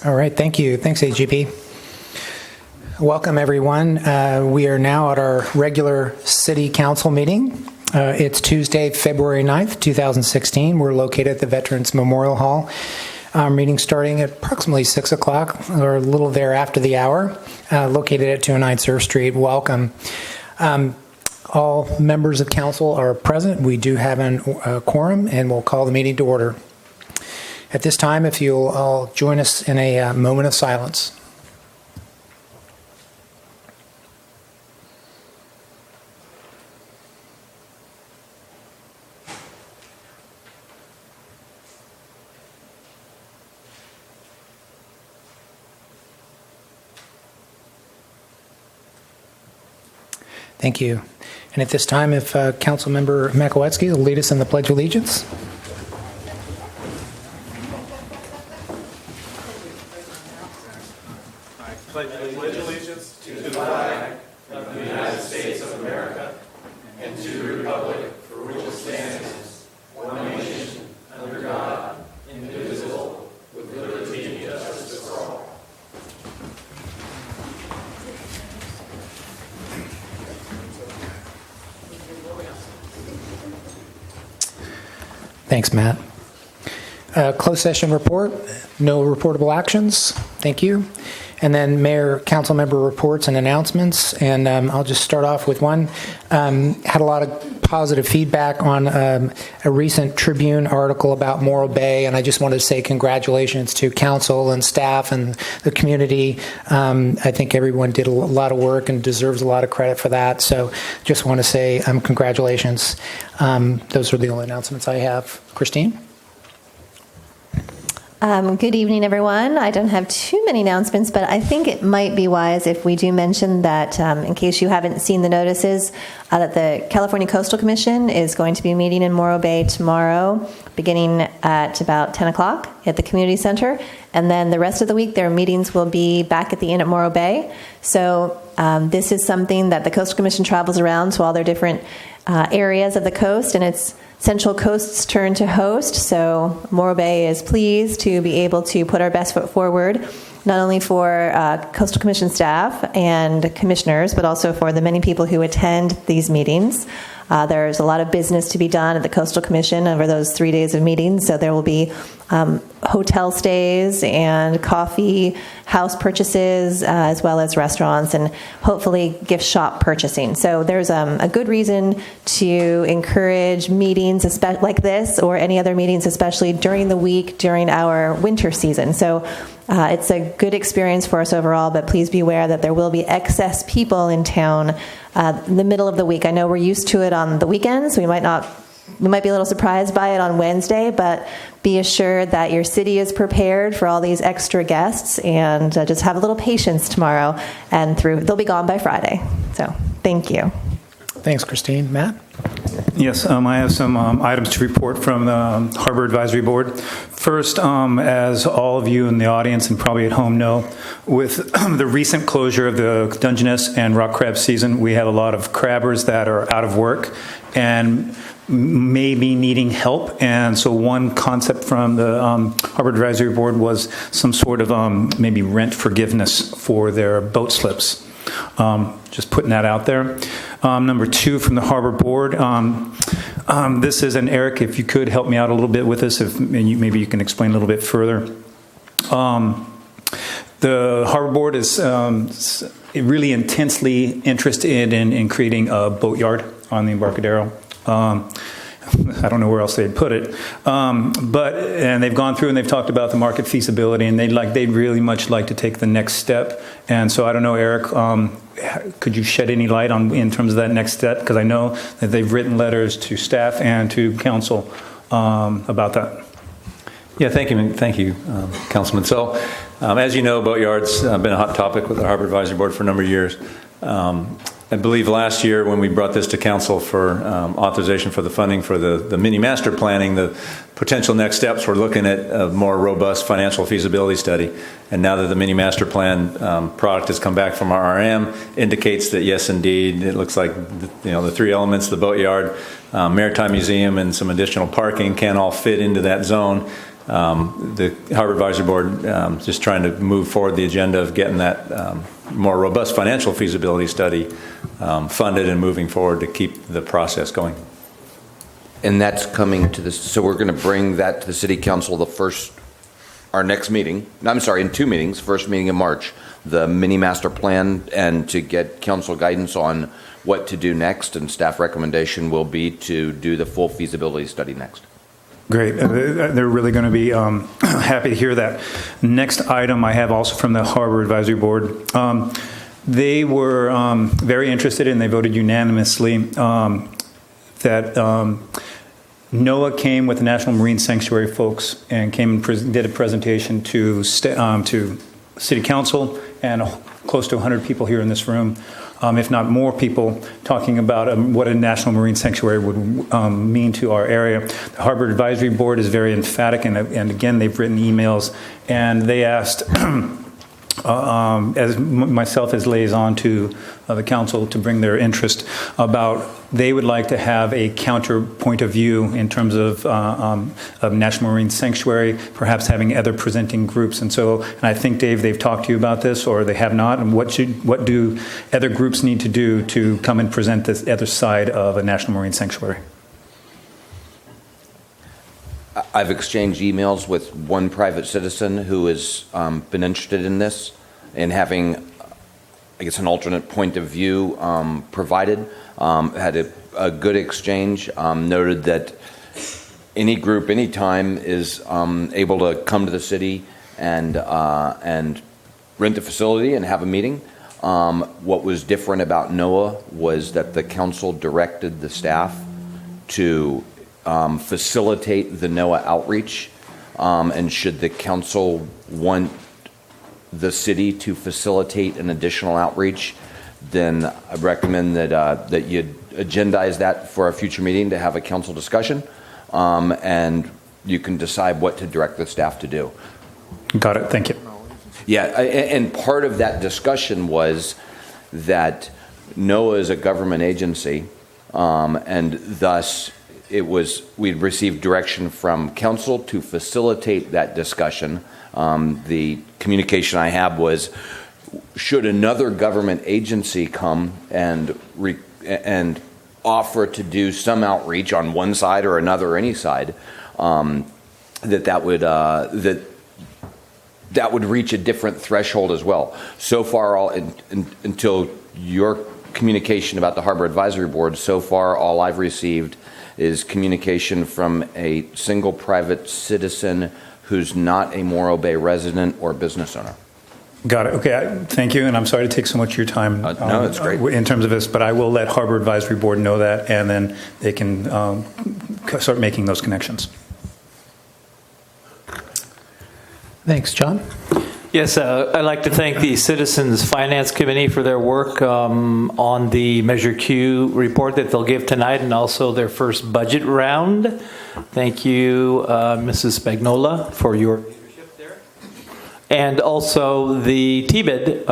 All right, thank you. Thanks, AGP. Welcome, everyone. We are now at our regular City Council meeting. It's Tuesday, February 9th, 2016. We're located at the Veterans Memorial Hall. Our meeting starting at approximately 6 o'clock, or a little there after the hour, located at 209 Surf Street. Welcome. All members of council are present. We do have a quorum, and we'll call the meeting to order. At this time, if you'll all join us in a moment of silence. Thank you. And at this time, if Councilmember Makowetsky will lead us in the Pledge of Allegiance. I pledge allegiance to the flag of the United States of America and to the republic for which it stands, one nation, under God, indivisible, with liberty and justice for all. Thanks, Matt. Closed session report, no reportable actions. Thank you. And then Mayor, Council Member reports and announcements. And I'll just start off with one. Had a lot of positive feedback on a recent Tribune article about Morro Bay. And I just wanted to say congratulations to council and staff and the community. I think everyone did a lot of work and deserves a lot of credit for that. So just want to say congratulations. Those are the only announcements I have. Christine? Good evening, everyone. I don't have too many announcements, but I think it might be wise if we do mention that, in case you haven't seen the notices, that the California Coastal Commission is going to be meeting in Morro Bay tomorrow, beginning at about 10 o'clock at the community center. And then the rest of the week, their meetings will be back at the Inn at Morro Bay. So this is something that the Coastal Commission travels around to all their different areas of the coast, and it's Central Coast's turn to host, so Morro Bay is pleased to be able to put our best foot forward, not only for Coastal Commission staff and commissioners, but also for the many people who attend these meetings. There's a lot of business to be done at the Coastal Commission over those 3 days of meetings, so there will be hotel stays and coffee house purchases, as well as restaurants and hopefully gift shop purchasing. So there's a good reason to encourage meetings like this or any other meetings, especially during the week during our winter season. So it's a good experience for us overall, but please be aware that there will be excess people in town in the middle of the week. I know we're used to it on the weekends. We might be a little surprised by it on Wednesday, but be assured that your city is prepared for all these extra guests, and just have a little patience tomorrow, and they'll be gone by Friday. So thank you. Thanks, Christine. Matt? Yes, I have some items to report from the Harbor Advisory Board. First, as all of you in the audience and probably at home know, with the recent closure of the Dungeness and rock crab season, we have a lot of crabbers that are out of work and may be needing help. And so one concept from the Harbor Advisory Board was some sort of maybe rent forgiveness for their boat slips. Just putting that out there. Number two from the Harbor Board. This is, and Eric, if you could help me out a little bit with this, maybe you can explain a little bit further. The Harbor Board is really intensely interested in creating a boatyard on the Embarcadero. I don't know where else they'd put it, and they've gone through and they've talked about the market feasibility, and they'd really much like to take the next step. And so I don't know, Eric, could you shed any light in terms of that next step? Because I know that they've written letters to staff and to council about that. Yeah, thank you, Councilman. So, as you know, boatyards have been a hot topic with the Harbor Advisory Board for a number of years. I believe last year when we brought this to council for authorization for the funding for the mini master planning, the potential next steps were looking at a more robust financial feasibility study. And now that the mini master plan product has come back from our RM, indicates that yes, indeed, it looks like the three elements, the boatyard, maritime museum, and some additional parking can all fit into that zone. The Harbor Advisory Board just trying to move forward the agenda of getting that more robust financial feasibility study funded and moving forward to keep the process going. And that's coming to this, so we're going to bring that to the City Council our next meeting, in 2 meetings, first meeting in March, the mini master plan, and to get council guidance on what to do next, and staff recommendation will be to do the full feasibility study next. Great. They're really going to be happy to hear that. Next item I have also from the Harbor Advisory Board. They were very interested and they voted unanimously that NOAA came with the National Marine Sanctuary folks and came and did a presentation to City Council and close to 100 people here in this room, if not more people, talking about what a National Marine Sanctuary would mean to our area. The Harbor Advisory Board is very emphatic, and again, they've written emails, and they asked as myself as liaison to the council to bring their interest about they would like to have a counter point of view in terms of National Marine Sanctuary, perhaps having other presenting groups. And I think, Dave, they've talked to you about this, or they have not. And what do other groups need to do to come and present this other side of a National Marine Sanctuary? I've exchanged emails with one private citizen who has been interested in this and having, I guess, an alternate point of view provided. Had a good exchange. Noted that any group, anytime, is able to come to the city and rent a facility and have a meeting. What was different about NOAA was that the council directed the staff to facilitate the NOAA outreach, and should the council want the city to facilitate an additional outreach, then I recommend that you agendize that for a future meeting to have a council discussion, and you can decide what to direct the staff to do. Got it. Thank you. Yeah, and part of that discussion was that NOAA is a government agency, and thus we'd received direction from council to facilitate that discussion. The communication I had was, should another government agency come and offer to do some outreach on one side or another, or any side, that would reach a different threshold as well. So far, until your communication about the Harbor Advisory Board, so far all I've received is communication from a single private citizen who's not a Morro Bay resident or business owner. Got it. Okay. Thank you. And I'm sorry to take so much of your time no, that's great. In terms of this, but I will let Harbor Advisory Board know that, and then they can start making those connections. Thanks, John. Yes, I'd like to thank the Citizens Finance Committee for their work on the Measure Q report that they'll give tonight, and also their first budget round. Thank you, Mrs. Spagnola, for your leadership there. And also the TBID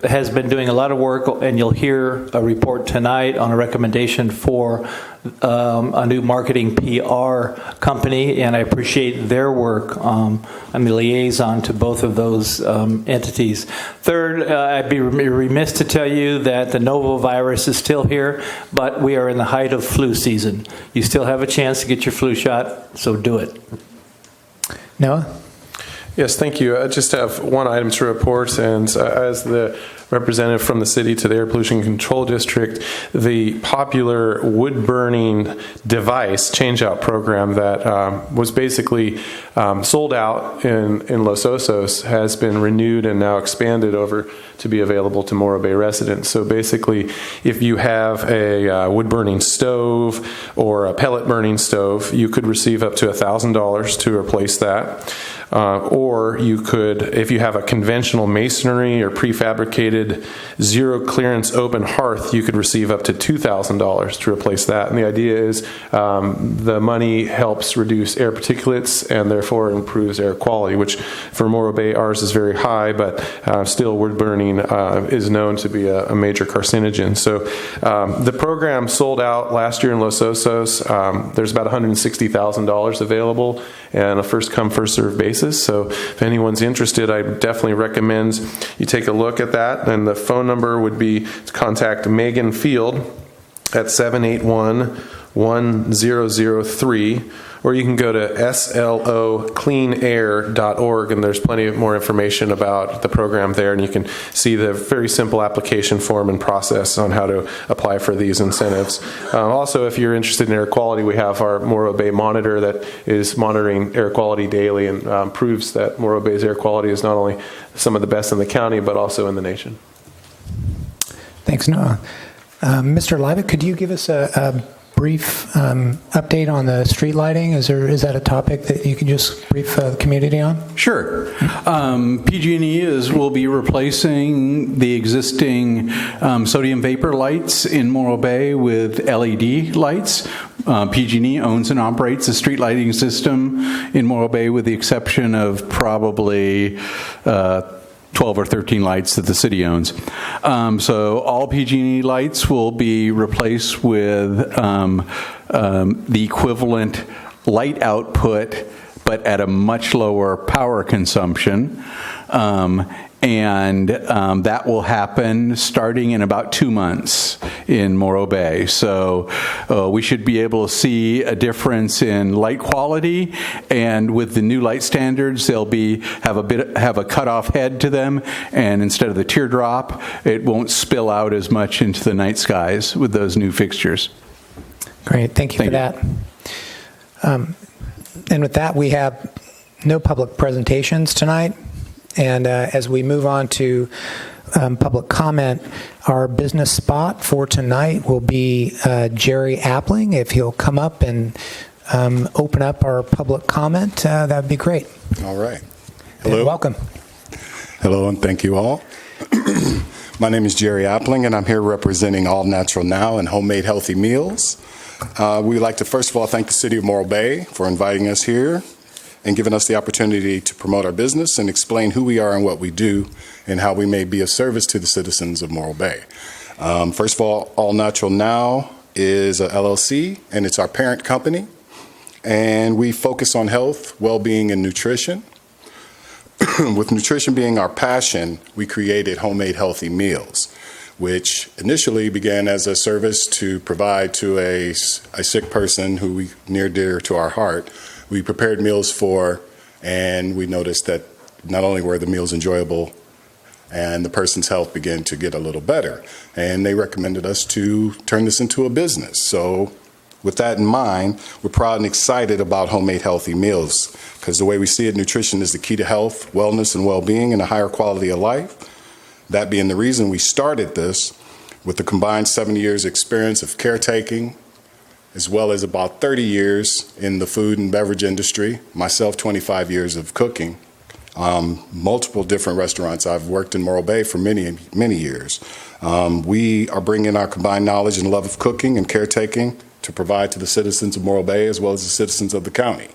has been doing a lot of work, and you'll hear a report tonight on a recommendation for a new marketing PR company, and I appreciate their work. I'm the liaison to both of those entities. Third, I'd be remiss to tell you that the Novo virus is still here, but we are in the height of flu season. You still have a chance to get your flu shot, so do it. Noah? Yes, thank you. I just have one item to report, and as the representative from the city to the Air Pollution Control District, the popular wood-burning device change-out program that was basically sold out in Los Osos has been renewed and now expanded over to be available to Morro Bay residents. So basically, if you have a wood-burning stove or a pellet-burning stove, you could receive up to $1,000 to replace that. Or you could, if you have a conventional masonry or prefabricated unrated zero clearance open hearth, you could receive up to $2,000 to replace that. And the idea is the money helps reduce air particulates and therefore improves air quality, which for Morro Bay, ours is very high, but still wood burning is known to be a major carcinogen. So the program sold out last year in Los Osos. There's about $160,000 available and a first come, first served basis. So if anyone's interested, I definitely recommend you take a look at that. And the phone number would be to contact Megan Field at 781-1003, or you can go to slocleanair.org, and there's plenty of more information about the program there, and you can see the very simple application form and process on how to apply for these incentives. Also, if you're interested in air quality, we have our Morro Bay monitor that is monitoring air quality daily and proves that Morro Bay's air quality is not only some of the best in the county, but also in the nation. Thanks, Noah. Mr. Levitt, could you give us a brief update on the street lighting? Is that a topic that you could just brief the community on? Sure. PG&E will be replacing the existing sodium vapor lights in Morro Bay with LED lights. PG&E owns and operates the street lighting system in Morro Bay, with the exception of probably 12 or 13 lights that the city owns. So all PG&E lights will be replaced with the equivalent light output, but at a much lower power consumption. And that will happen starting in about 2 months in Morro Bay. So we should be able to see a difference in light quality, and with the new light standards, they'll have a cutoff head to them, and instead of the teardrop, it won't spill out as much into the night skies with those new fixtures. Great, thank you for that. And with that, we have no public presentations tonight. And as we move on to public comment, our business spot for tonight will be Jerry Appling. If he'll come up and open up our public comment, that would be great. All right. Hello. And welcome. Hello, and thank you all. My name is Jerry Appling, and I'm here representing All Natural Now and Homemade Healthy Meals. We would like to, first of all, thank the City of Morro Bay for inviting us here and giving us the opportunity to promote our business and explain who we are and what we do and how we may be of service to the citizens of Morro Bay. First of All Natural Now is a LLC, and it's our parent company, and we focus on health, well-being, and nutrition. With nutrition being our passion, we created Homemade Healthy Meals, which initially began as a service to provide to a sick person who we near dear to our heart. We prepared meals for, and we noticed that not only were the meals enjoyable, and the person's health began to get a little better. And they recommended us to turn this into a business. So with that in mind, we're proud and excited about Homemade Healthy Meals, because the way we see it, nutrition is the key to health, wellness, and well-being, and a higher quality of life. That being the reason we started this, with the combined 70 years experience of caretaking, as well as about 30 years in the food and beverage industry, myself 25 years of cooking, multiple different restaurants. I've worked in Morro Bay for many, many years. We are bringing our combined knowledge and love of cooking and caretaking to provide to the citizens of Morro Bay as well as the citizens of the county.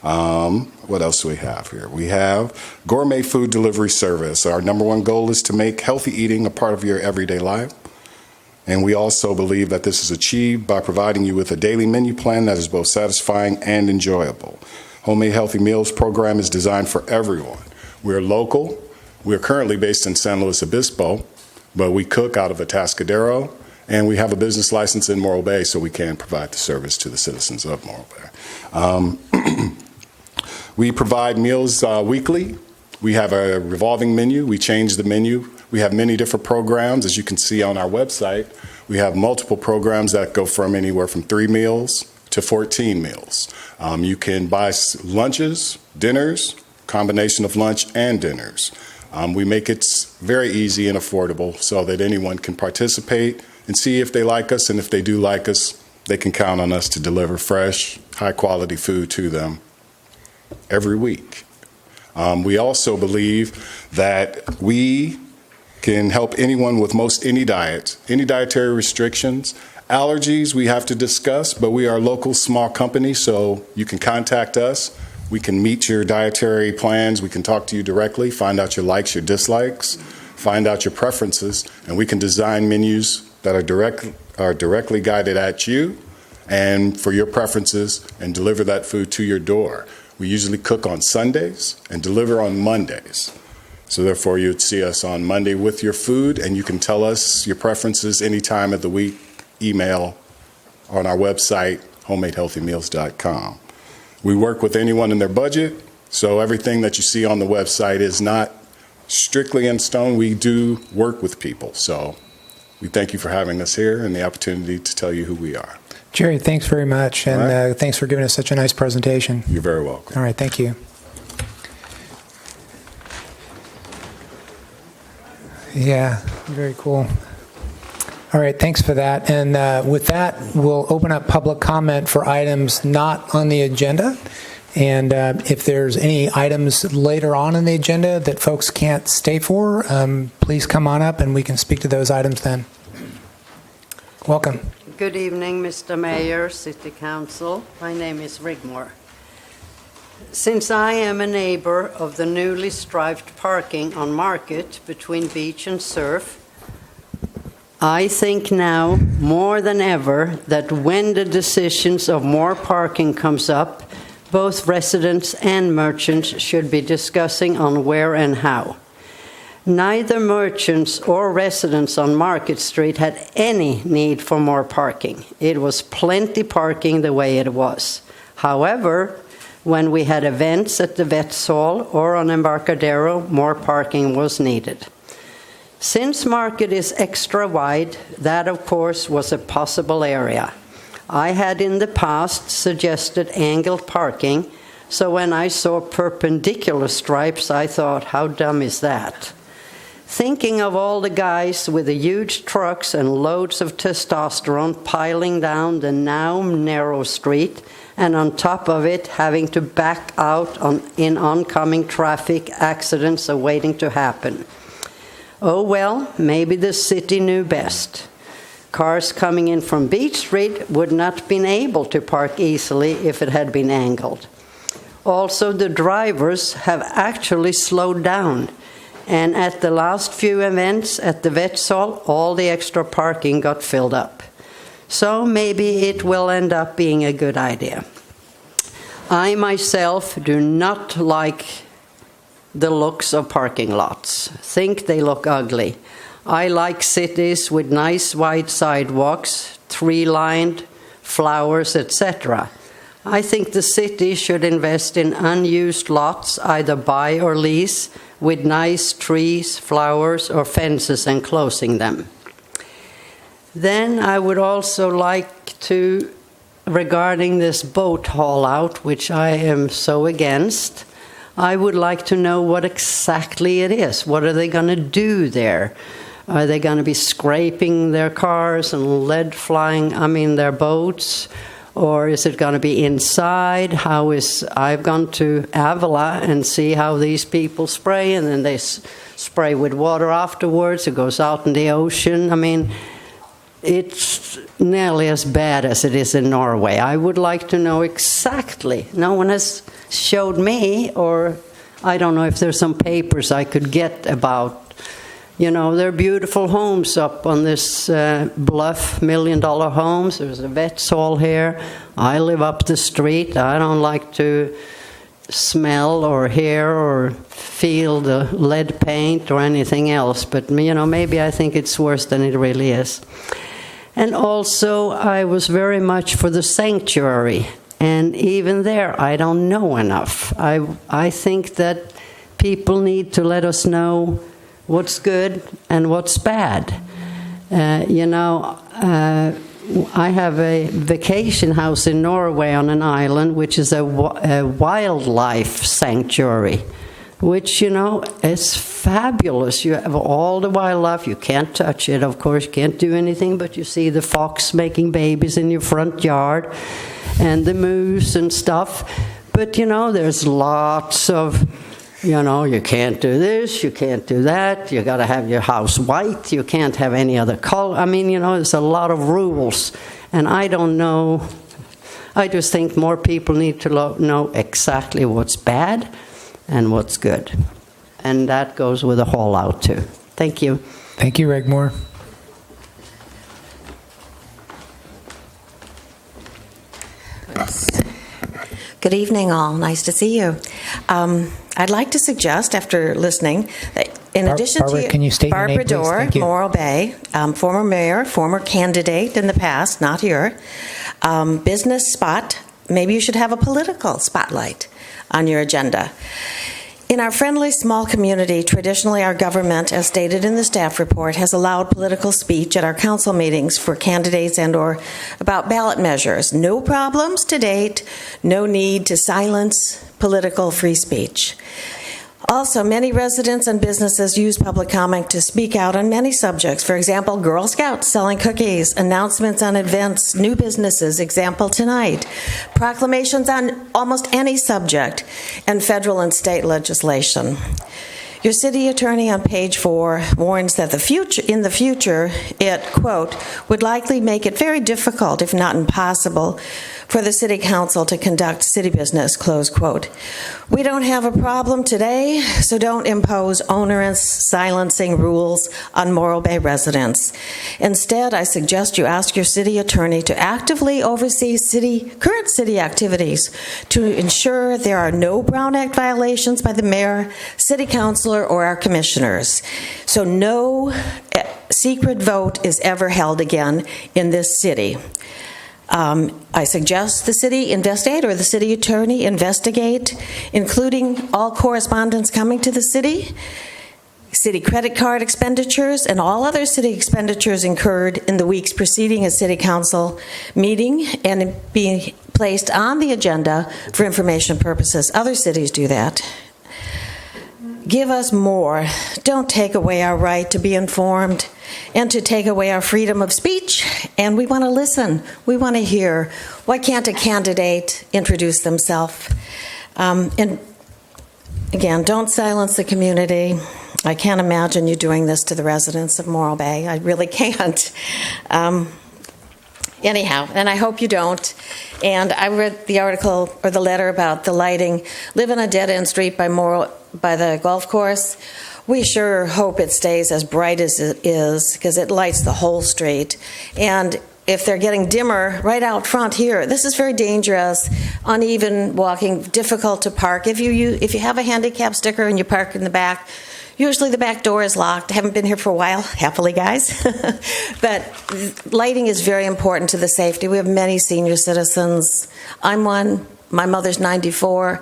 What else do we have here? We have gourmet food delivery service. Our number one goal is to make healthy eating a part of your everyday life. And we also believe that this is achieved by providing you with a daily menu plan that is both satisfying and enjoyable. Homemade Healthy Meals program is designed for everyone. We're local. We're currently based in San Luis Obispo, but we cook out of Atascadero, and we have a business license in Morro Bay, so we can provide the service to the citizens of Morro Bay. We provide meals weekly. We have a revolving menu. We change the menu. We have many different programs. As you can see on our website, we have multiple programs that go from anywhere from 3 meals to 14 meals. You can buy lunches, dinners, combination of lunch and dinners. We make it very easy and affordable so that anyone can participate and see if they like us, and if they do like us, they can count on us to deliver fresh, high-quality food to them every week. We also believe that we can help anyone with most any diet, any dietary restrictions. Allergies we have to discuss, but we are a local small company, so you can contact us. We can meet your dietary plans. We can talk to you directly, find out your likes, your dislikes, find out your preferences, and we can design menus that are directly guided at you and for your preferences and deliver that food to your door. We usually cook on Sundays and deliver on Mondays. So therefore, you'd see us on Monday with your food, and you can tell us your preferences any time of the week, email, on our website, homemadehealthymeals.com. We work with anyone in their budget, so everything that you see on the website is not strictly in stone. We do work with people, so we thank you for having us here and the opportunity to tell you who we are. Jerry, thanks very much, and All right. thanks for giving us such a nice presentation. You're very welcome. All right, thank you. Yeah, very cool. All right, thanks for that. And with that, we'll open up public comment for items not on the agenda. And if there's any items later on in the agenda that folks can't stay for, please come on up and we can speak to those items then. Welcome. Good evening, Mr. Mayor, City Council. My name is Rigmore. Since I am a neighbor of the newly striped parking on Market between Beach and Surf, I think now more than ever that when the decisions of more parking comes up, both residents and merchants should be discussing on where and how. Neither merchants or residents on Market Street had any need for more parking. It was plenty parking the way it was. However, when we had events at the Vets Hall or on Embarcadero, more parking was needed. Since Market is extra wide, that of course was a possible area. I had in the past suggested angled parking, so when I saw perpendicular stripes, I thought, how dumb is that? Thinking of all the guys with the huge trucks and loads of testosterone piling down the now narrow street, and on top of it having to back out in oncoming traffic accidents are waiting to happen. Oh well, maybe the city knew best. Cars coming in from Beach Street would not have been able to park easily if it had been angled. Also, the drivers have actually slowed down. And at the last few events at the Vets Hall, all the extra parking got filled up. So maybe it will end up being a good idea. I myself do not like the looks of parking lots. Think they look ugly. I like cities with nice wide sidewalks, tree-lined, flowers, etc. I think the city should invest in unused lots, either buy or lease, with nice trees, flowers, or fences enclosing them. Then I would also like to, regarding this boat haul out, which I am so against, I would like to know what exactly it is. What are they going to do there? Are they going to be scraping their cars and lead flying, their boats? Or is it going to be inside? I've gone to Avila and see how these people spray, and then they spray with water afterwards. It goes out in the ocean. It's nearly as bad as it is in Norway. I would like to know exactly. No one has showed me, or I don't know if there's some papers I could get about. There are beautiful homes up on this bluff, $1 million homes. There's a Vets Hall here. I live up the street. I don't like to smell or hear or feel the lead paint or anything else. But, maybe I think it's worse than it really is. And also, I was very much for the sanctuary. And even there, I don't know enough. I think that people need to let us know what's good and what's bad. I have a vacation house in Norway on an island, which is a wildlife sanctuary, which, is fabulous. You have all the wildlife. You can't touch it, of course. You can't do anything, but you see the fox making babies in your front yard and the moose and stuff. But, there's lots of You know, you can't do this, you can't do that, you got to have your house white, you can't have any other color. I mean, you know, there's a lot of rules. And I don't know, I just think more people need to know exactly what's bad and what's good. And that goes with the haul out too. Thank you. Thank you, Rigmor. Good evening, all. Nice to see you. I'd like to suggest, after listening, that in addition Barbara, to can you state your name, Barbara please? Dorr, Thank you. Morro Bay, former mayor, former candidate in the past, not here, business spot, maybe you should have a political spotlight on your agenda. In our friendly small community, traditionally our government, as stated in the staff report, has allowed political speech at our council meetings for candidates and/or about ballot measures. No problems to date, no need to silence political free speech. Also, many residents and businesses use public comment to speak out on many subjects. For example, Girl Scouts selling cookies, announcements on events, new businesses, example tonight, proclamations on almost any subject, and federal and state legislation. Your city attorney on page 4 warns that in the future, it, quote, would likely make it very difficult, if not impossible, for the city council to conduct city business, close quote. We don't have a problem today, so don't impose onerous silencing rules on Morro Bay residents. Instead, I suggest you ask your city attorney to actively oversee current city activities to ensure there are no Brown Act violations by the mayor, city councilor, or our commissioners. So no secret vote is ever held again in this city. I suggest the city investigate, or the city attorney investigate, including all correspondence coming to the city credit card expenditures, and all other city expenditures incurred in the weeks preceding a city council meeting, and be placed on the agenda for information purposes. Other cities do that. Give us more. Don't take away our right to be informed and to take away our freedom of speech. And we want to listen. We want to hear. Why can't a candidate introduce themselves? And again, don't silence the community. I can't imagine you doing this to the residents of Morro Bay. I really can't. Anyhow, and I hope you don't. And I read the article or the letter about the lighting. Live on a dead-end street by the golf course. We sure hope it stays as bright as it is, because it lights the whole street. And if they're getting dimmer right out front here, this is very dangerous, uneven walking, difficult to park. If you have a handicap sticker and you park in the back, usually the back door is locked. I haven't been here for a while, happily, guys. But lighting is very important to the safety. We have many senior citizens. I'm one. My mother's 94.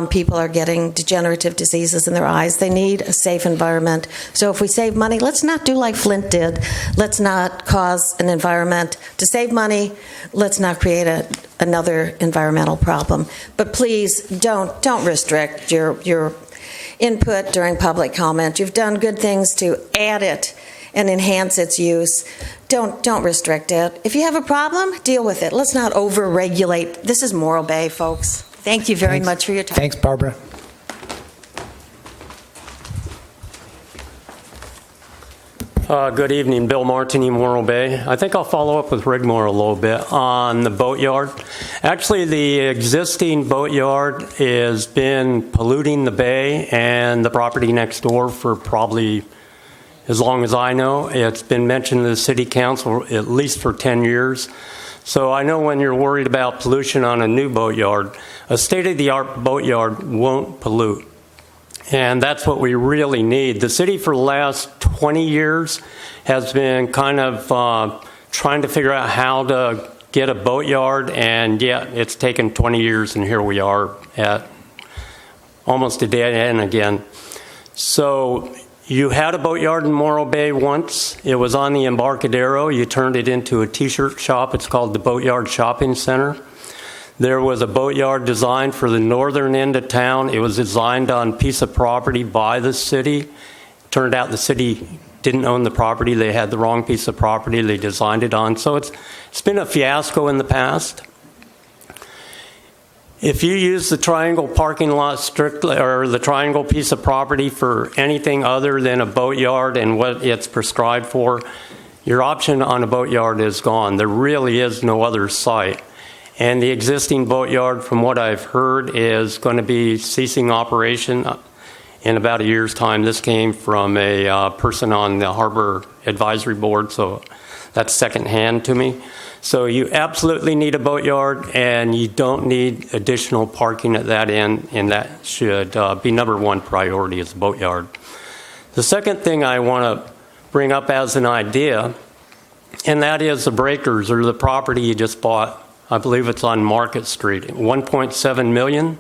People are getting degenerative diseases in their eyes. They need a safe environment. So if we save money, let's not do like Flint did. Let's not cause an environment to save money. Let's not create another environmental problem. But please don't restrict your input during public comment. You've done good things to add it and enhance its use. Don't restrict it. If you have a problem, deal with it. Let's not over-regulate. This is Morro Bay, folks. Thank you very much for your time. Thanks, Barbara. Good evening, Bill Martini, Morro Bay. I think I'll follow up with Rigmor a little bit on the boatyard. Actually, the existing boatyard has been polluting the bay and the property next door for probably as long as I know. It's been mentioned to the city council at least for 10 years. So I know when you're worried about pollution on a new boatyard, a state-of-the-art boatyard won't pollute. And that's what we really need. The city for the last 20 years has been kind of trying to figure out how to get a boatyard, and yet it's taken 20 years, and here we are at almost a dead end again. So you had a boatyard in Morro Bay once. It was on the Embarcadero. You turned it into a T-shirt shop. It's called the Boatyard Shopping Center. There was a boatyard designed for the northern end of town. It was designed on a piece of property by the city. Turned out the city didn't own the property. They had the wrong piece of property they designed it on. So it's been a fiasco in the past. If you use the triangle parking lot strictly, or the triangle piece of property for anything other than a boatyard and what it's prescribed for, your option on a boatyard is gone. There really is no other site. And the existing boatyard, from what I've heard, is going to be ceasing operation in about a year's time. This came from a person on the Harbor Advisory Board, so that's secondhand to me. So you absolutely need a boatyard, and you don't need additional parking at that end, and that should be number one priority is the boatyard. The second thing I want to bring up as an idea, and that is the breakers, or the property you just bought. I believe it's on Market Street, $1.7 million.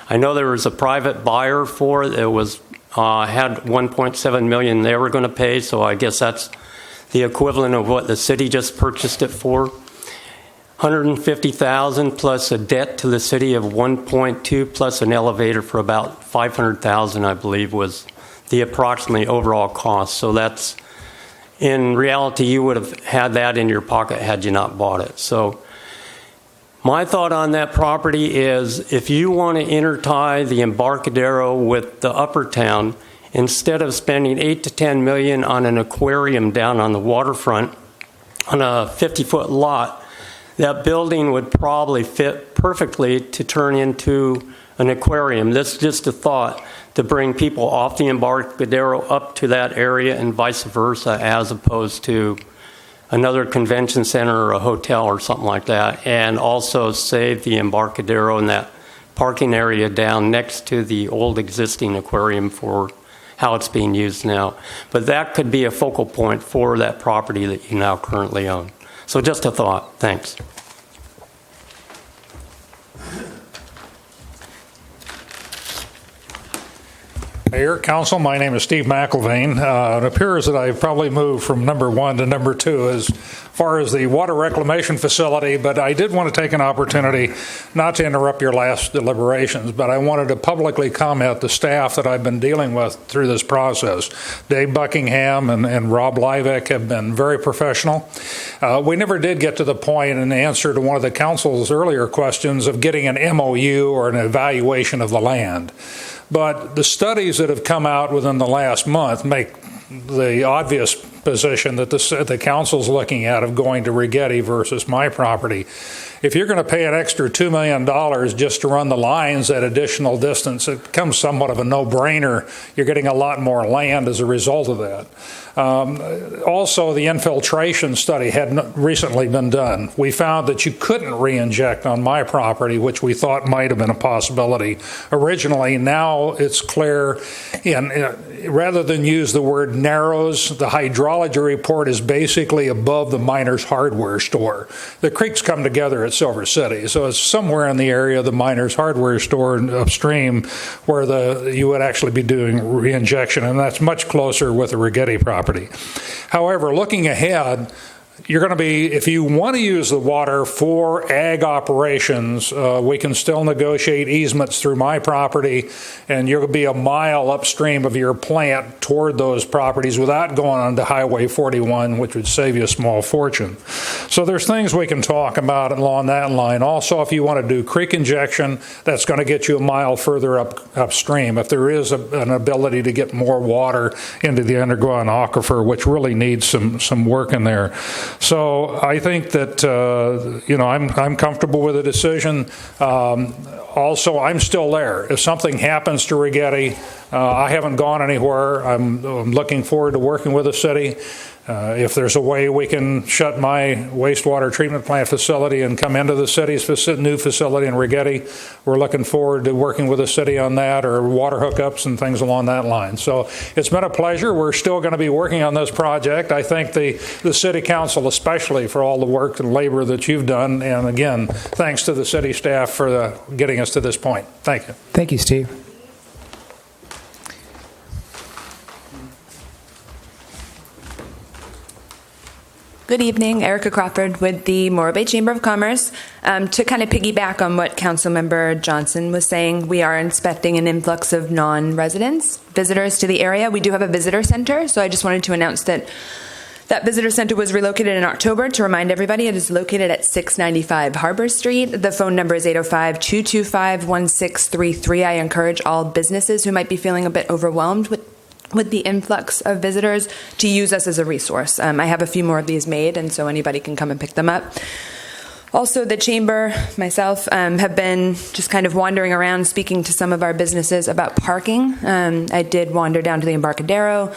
I know there was a private buyer for it. It was had $1.7 million they were going to pay, so I guess that's the equivalent of what the city just purchased it for. $150,000 plus a debt to the city of $1.2 plus an elevator for about $500,000, I believe, was the approximately overall cost. So that's, in reality, you would have had that in your pocket had you not bought it. So my thought on that property is, if you want to intertie the Embarcadero with the Upper Town, instead of spending $8 to $10 million on an aquarium down on the waterfront on a 50-foot lot, that building would probably fit perfectly to turn into an aquarium. This is just a thought to bring people off the Embarcadero up to that area and vice versa, as opposed to another convention center or a hotel or something like that, and also save the Embarcadero and that parking area down next to the old existing aquarium for how it's being used now. But that could be a focal point for that property that you now currently own. So just a thought. Thanks. Mayor, Council, my name is Steve McIlvain. It appears that I've probably moved from number one to number two as far as the water reclamation facility, but I did want to take an opportunity not to interrupt your last deliberations, but I wanted to publicly comment the staff that I've been dealing with through this process. Dave Buckingham and Rob Liveck have been very professional. We never did get to the point, in answer to one of the council's earlier questions, of getting an MOU or an evaluation of the land. But the studies that have come out within the last month make the obvious position that the council's looking at of going to Rigetti versus my property. If you're going to pay an extra $2 million just to run the lines at additional distance, it becomes somewhat of a no-brainer. You're getting a lot more land as a result of that. Also, the infiltration study had recently been done. We found that you couldn't re-inject on my property, which we thought might have been a possibility originally. Now it's clear, rather than use the word narrows, the hydrology report is basically above the Miners Hardware store. The creeks come together at Silver City, so it's somewhere in the area of the Miners Hardware store upstream where you would actually be doing re-injection, and that's much closer with the Rigetti property. However, looking ahead, you're going to be, if you want to use the water for ag operations, we can still negotiate easements through my property, and you'll be a mile upstream of your plant toward those properties without going onto Highway 41, which would save you a small fortune. So there's things we can talk about along that line. Also, if you want to do creek injection, that's going to get you a mile further upstream. If there is an ability to get more water into the underground aquifer, which really needs some work in there. So I think that I'm comfortable with the decision. Also, I'm still there. If something happens to Rigetti, I haven't gone anywhere. I'm looking forward to working with the city. If there's a way we can shut my wastewater treatment plant facility and come into the city's new facility in Rigetti, we're looking forward to working with the city on that, or water hookups and things along that line. So it's been a pleasure. We're still going to be working on this project. I thank the City Council especially for all the work and labor that you've done. And again, thanks to the city staff for getting us to this point. Thank you. Thank you, Steve. Good evening, Erica Crawford with the Morro Bay Chamber of Commerce. To kind of piggyback on what Councilmember Johnson was saying, we are expecting an influx of non-residents, visitors to the area. We do have a visitor center, so I just wanted to announce that That visitor center was relocated in October. To remind everybody, it is located at 695 Harbor Street. The phone number is 805-225-1633. I encourage all businesses who might be feeling a bit overwhelmed with the influx of visitors to use us as a resource. I have a few more of these made, and so anybody can come and pick them up. Also, the Chamber, myself, have been just kind of wandering around speaking to some of our businesses about parking. I did wander down to the Embarcadero,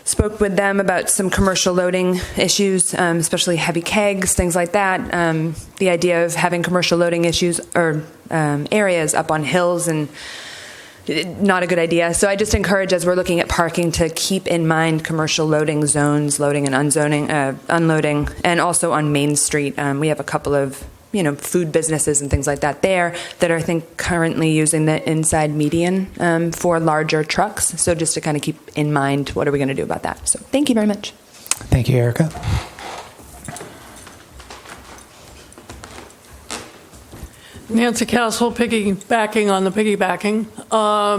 spoke with them about some commercial loading issues, especially heavy kegs, things like that. The idea of having commercial loading issues or areas up on hills and not a good idea. So I just encourage, as we're looking at parking, to keep in mind commercial loading zones, loading and unloading, and also on Main Street. We have a couple of food businesses and things like that there that are, I think, currently using the inside median for larger trucks. So just to kind of keep in mind, what are we going to do about that? So thank you very much. Thank you, Erica. Nancy Castle, piggybacking on the piggybacking.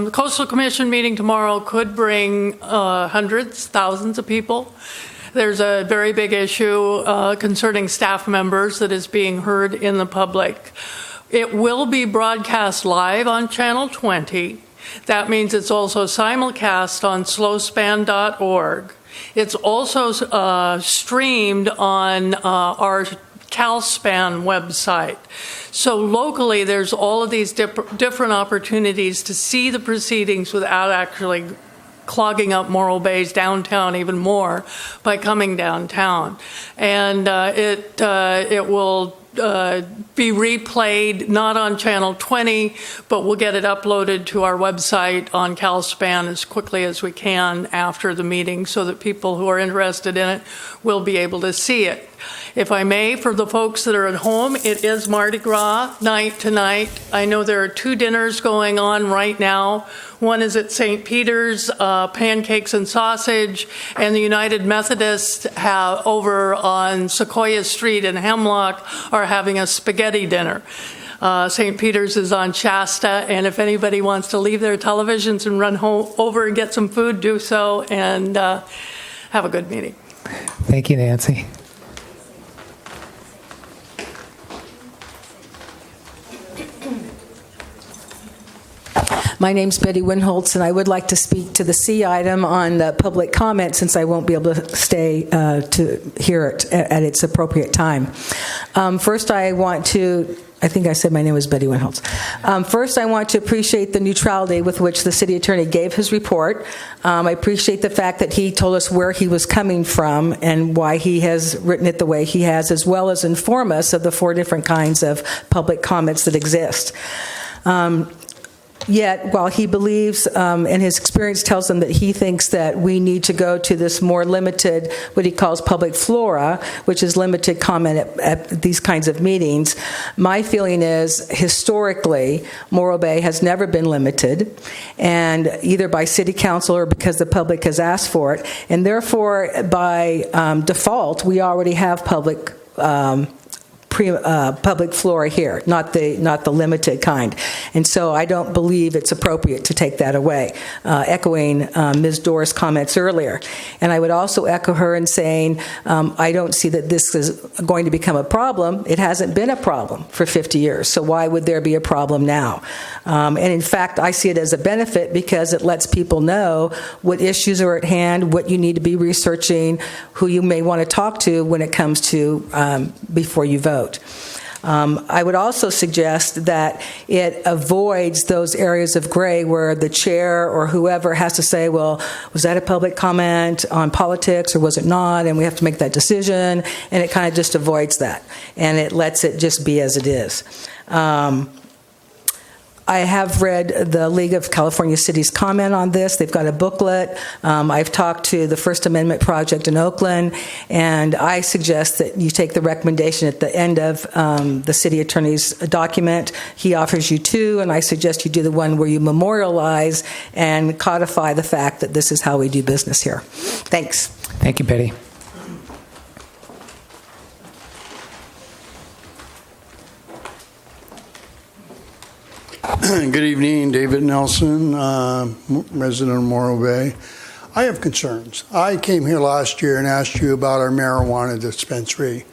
The Coastal Commission meeting tomorrow could bring hundreds, thousands of people. There's a very big issue concerning staff members that is being heard in the public. It will be broadcast live on Channel 20. That means it's also simulcast on slowspan.org. It's also streamed on our CalSpan website. So locally, there's all of these different opportunities to see the proceedings without actually clogging up Morro Bay's downtown even more by coming downtown. And it will be replayed not on Channel 20, but we'll get it uploaded to our website on CalSpan as quickly as we can after the meeting so that people who are interested in it will be able to see it. If I may, for the folks that are at home, it is Mardi Gras night tonight. I know there are 2 dinners going on right now. One is at St. Peter's, pancakes and sausage, and the United Methodists over on Sequoia Street in Hemlock are having a spaghetti dinner. St. Peter's is on Shasta, and if anybody wants to leave their televisions and run over and get some food, do so, and have a good meeting. Thank you, Nancy. My name's Betty Winholtz, and I would like to speak to the C item on the public comment since I won't be able to stay to hear it at its appropriate time. First, I think I said my name was Betty Winholtz. First, I want to appreciate the neutrality with which the city attorney gave his report. I appreciate the fact that he told us where he was coming from and why he has written it the way he has, as well as inform us of the 4 different kinds of public comments that exist. Yet, while he believes, and his experience tells him that he thinks that we need to go to this more limited, what he calls public flora, which is limited comment at these kinds of meetings, my feeling is, historically, Morro Bay has never been limited, and either by city council or because the public has asked for it, and therefore, by default, we already have public flora here, not the limited kind. And so I don't believe it's appropriate to take that away, echoing Ms. Dorr's comments earlier. And I would also echo her in saying I don't see that this is going to become a problem. It hasn't been a problem for 50 years, so why would there be a problem now? And in fact, I see it as a benefit because it lets people know what issues are at hand, what you need to be researching, who you may want to talk to when it comes to before you vote. I would also suggest that it avoids those areas of gray where the chair or whoever has to say, well, was that a public comment on politics or was it not? And we have to make that decision. And it kind of just avoids that. And it lets it just be as it is. I have read the League of California Cities comment on this. They've got a booklet. I've talked to the First Amendment Project in Oakland, and I suggest that you take the recommendation at the end of the city attorney's document. He offers you 2, and I suggest you do the one where you memorialize and codify the fact that this is how we do business here. Thanks. Thank you, Betty. Good evening, David Nelson, resident of Morro Bay. I have concerns. I came here last year and asked you about our marijuana dispensary.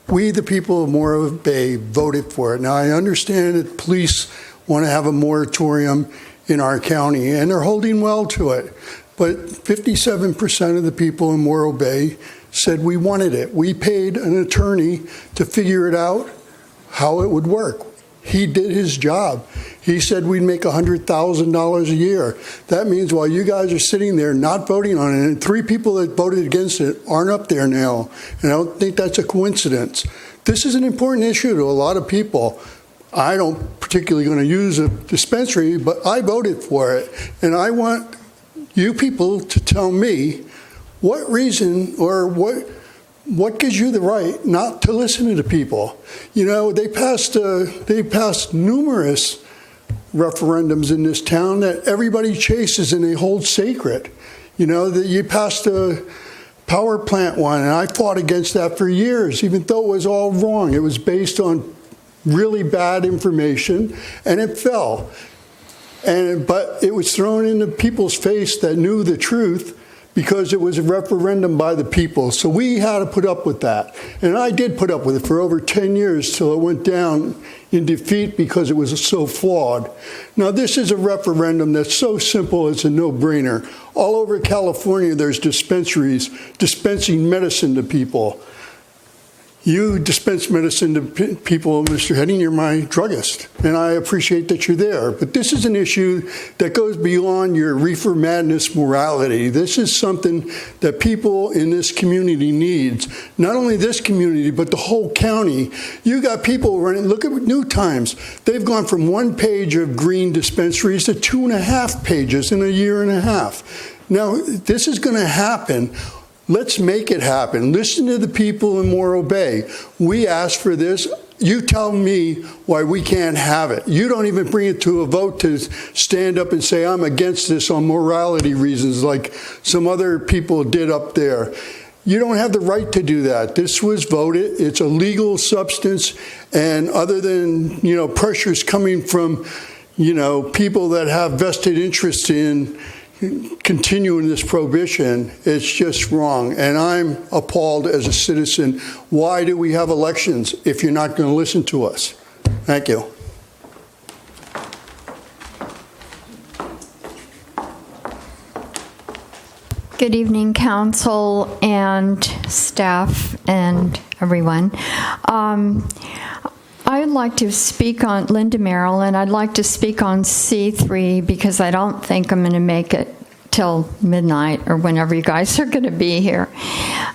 We, the people of Morro Bay, voted for it. Now, I understand that police want to have a moratorium in our county, and they're holding well to it. But 57% of the people in Morro Bay said we wanted it. We paid an attorney to figure it out, how it would work. He did his job. He said we'd make $100,000 a year. That means while you guys are sitting there not voting on it, and 3 people that voted against it aren't up there now, and I don't think that's a coincidence. This is an important issue to a lot of people. I don't particularly going to use a dispensary, but I voted for it. And I want you people to tell me what reason or what gives you the right not to listen to the people. You know, they passed numerous referendums in this town that everybody chases and they hold sacred. You know, that you passed a power plant one, and I fought against that for years, even though it was all wrong. It was based on really bad information, and it fell. But it was thrown into people's face that knew the truth because it was a referendum by the people. So we had to put up with that. And I did put up with it for over 10 years till it went down in defeat because it was so flawed. Now, this is a referendum that's so simple, it's a no-brainer. All over California, there's dispensaries dispensing medicine to people. You dispense medicine to people, Mr. Heading, you're my druggist, and I appreciate that you're there. But this is an issue that goes beyond your reefer madness morality. This is something that people in this community needs. Not only this community, but the whole county. You got people running, look at New Times. They've gone from 1 page of green dispensaries to 2.5 pages in a year and a half. Now, this is going to happen. Let's make it happen. Listen to the people in Morro Bay. We asked for this. You tell me why we can't have it. You don't even bring it to a vote to stand up and say, I'm against this on morality reasons like some other people did up there. You don't have the right to do that. This was voted. It's a legal substance. And other than, pressures coming from, people that have vested interest in continuing this prohibition, it's just wrong. And I'm appalled as a citizen. Why do we have elections if you're not going to listen to us? Thank you. Good evening, council and staff and everyone. I'd like to speak on Linda Merrill, and I'd like to speak on C3 because I don't think I'm going to make it till midnight or whenever you guys are going to be here.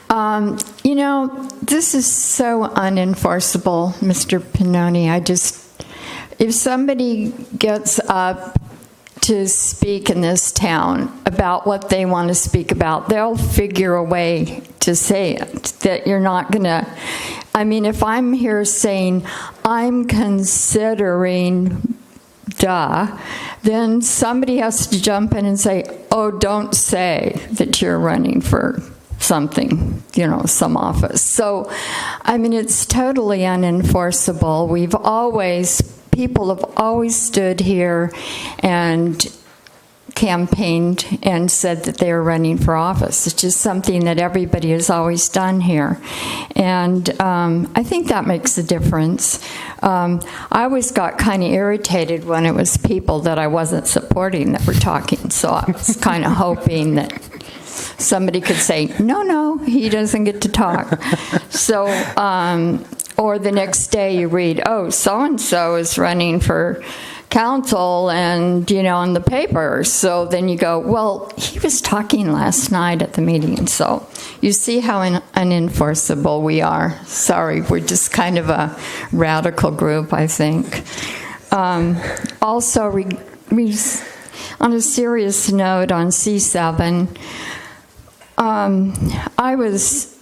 This is so unenforceable, Mr. Pannoni. If somebody gets up to speak in this town about what they want to speak about, they'll figure a way to say it, that you're not going to. If I'm here saying, I'm considering, then somebody has to jump in and say, oh, don't say that you're running for something, some office. So, it's totally unenforceable. People have always stood here and campaigned and said that they were running for office. It's just something that everybody has always done here. And I think that makes a difference. I always got kind of irritated when it was people that I wasn't supporting that were talking. So I was kind of hoping that somebody could say, no, he doesn't get to talk. So, or the next day you read, oh, so-and-so is running for council and, in the paper. So then you go, well, he was talking last night at the meeting. So you see how unenforceable we are. Sorry, we're just kind of a radical group, I think. Also, on a serious note, on C7, I was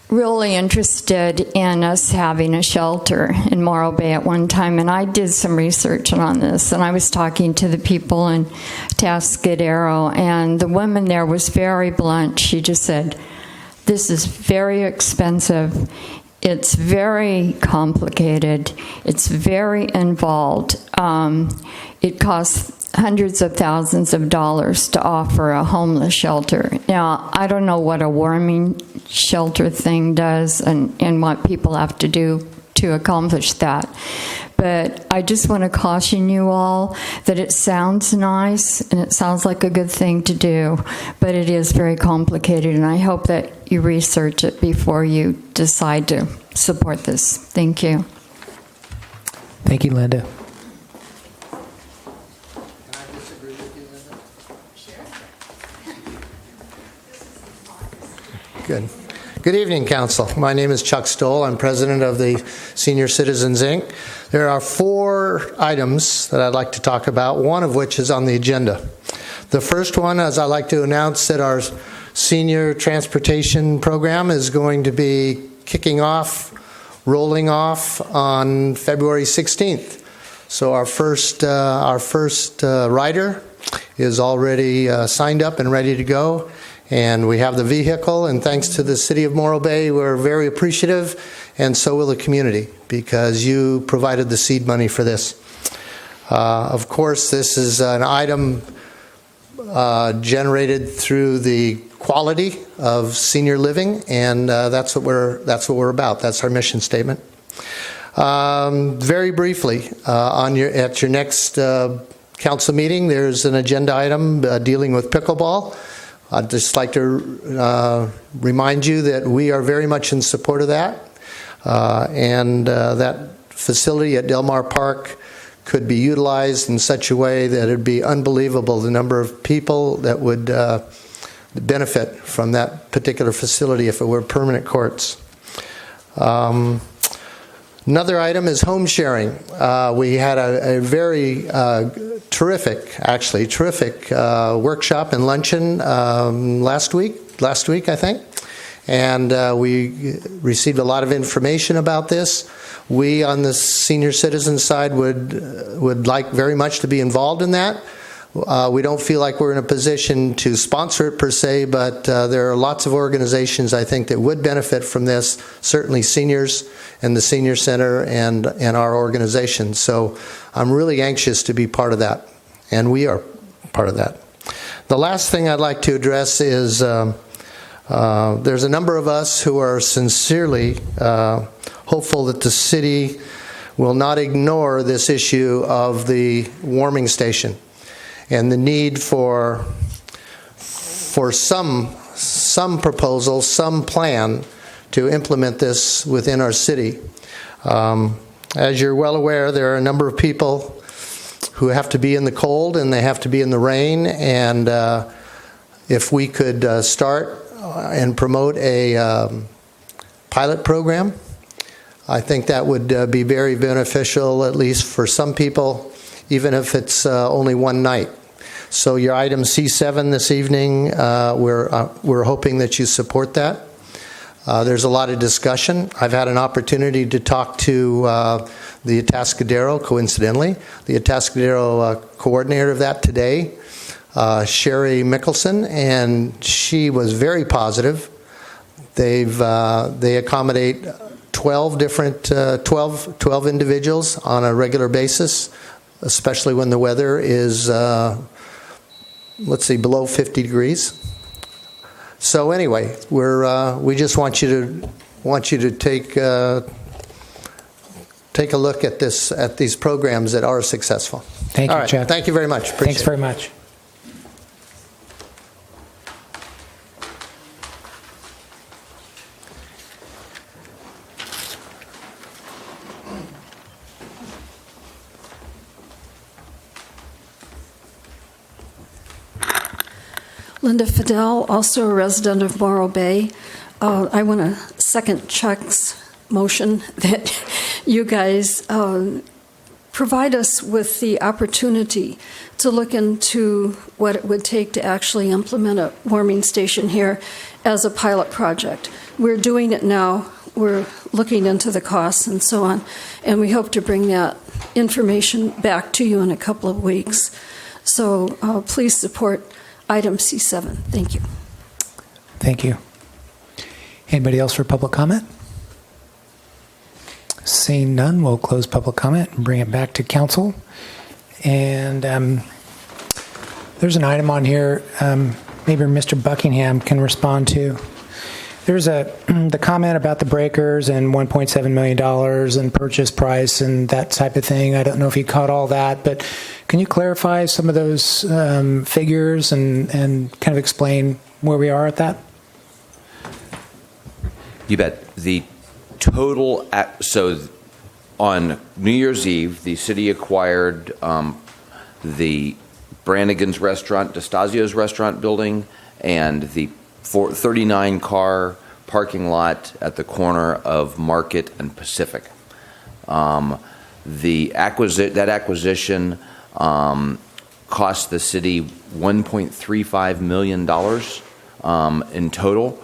really interested in us having a shelter in Morro Bay at one time, and I did some research on this, and I was talking to the people in Tascadero, and the woman there was very blunt. She just said, this is very expensive, it's very complicated, it's very involved, it costs hundreds of thousands of dollars to offer a homeless shelter. Now, I don't know what a warming shelter thing does and what people have to do to accomplish that. But I just want to caution you all that it sounds nice and it sounds like a good thing to do, but it is very complicated, and I hope that you research it before you decide to support this. Thank you. Thank you, Linda. Good. Good evening, Council. My name is Chuck Stoll. I'm president of the Senior Citizens, Inc. There are 4 items that I'd like to talk about, one of which is on the agenda. The first one is I'd like to announce that our senior transportation program is going to be rolling off on February 16th. So our first rider is already signed up and ready to go. And we have the vehicle, and thanks to the City of Morro Bay, we're very appreciative, and so will the community, because you provided the seed money for this. Of course, this is an item generated through the quality of senior living, and that's what we're about. That's our mission statement. Very briefly, at your next council meeting, there's an agenda item dealing with pickleball. I'd just like to remind you that we are very much in support of that, and that facility at Del Mar Park could be utilized in such a way that it would be unbelievable the number of people that would benefit from that particular facility if it were permanent courts. Another item is home sharing. We had a very terrific workshop and luncheon last week, I think. And we received a lot of information about this. We, on the senior citizen side, would like very much to be involved in that. We don't feel like we're in a position to sponsor it per se, but there are lots of organizations, I think, that would benefit from this, certainly seniors and the Senior Center and our organization. So I'm really anxious to be part of that, and we are part of that. The last thing I'd like to address is there's a number of us who are sincerely hopeful that the city will not ignore this issue of the warming station and the need for some proposal, some plan to implement this within our city. As you're well aware, there are a number of people who have to be in the cold and they have to be in the rain, and if we could start and promote a pilot program, I think that would be very beneficial, at least for some people, even if it's only one night. So your item C7 this evening, we're hoping that you support that. There's a lot of discussion. I've had an opportunity to talk to the Atascadero, coincidentally, the Atascadero coordinator of that today, Sherry Mickelson, and she was very positive. They accommodate 12 individuals on a regular basis, especially when the weather is, below 50 degrees. So anyway, we just want you to take a look at these programs that are successful. Thank you, Chuck. Thank you very much. Appreciate Thanks very much. Linda Fidel, also a resident of Morro Bay. I want to second Chuck's motion that you guys provide us with the opportunity to look into what it would take to actually implement a warming station here as a pilot project. We're doing it now. We're looking into the costs and so on, and we hope to bring that information back to you in a couple of weeks. So please support item C7. Thank you. Thank you. Anybody else for public comment? Seeing none, we'll close public comment and bring it back to council. And There's an item on here, maybe Mr. Buckingham can respond to. There's the comment about the breakers and $1.7 million and purchase price and that type of thing. I don't know if you caught all that, but can you clarify some of those figures and kind of explain where we are at that? You bet. The total, so on New Year's Eve, the city acquired the Brannigan's restaurant, DeStasio's restaurant building, and the 39-car parking lot at the corner of Market and Pacific. That acquisition cost the city $1.35 million in total.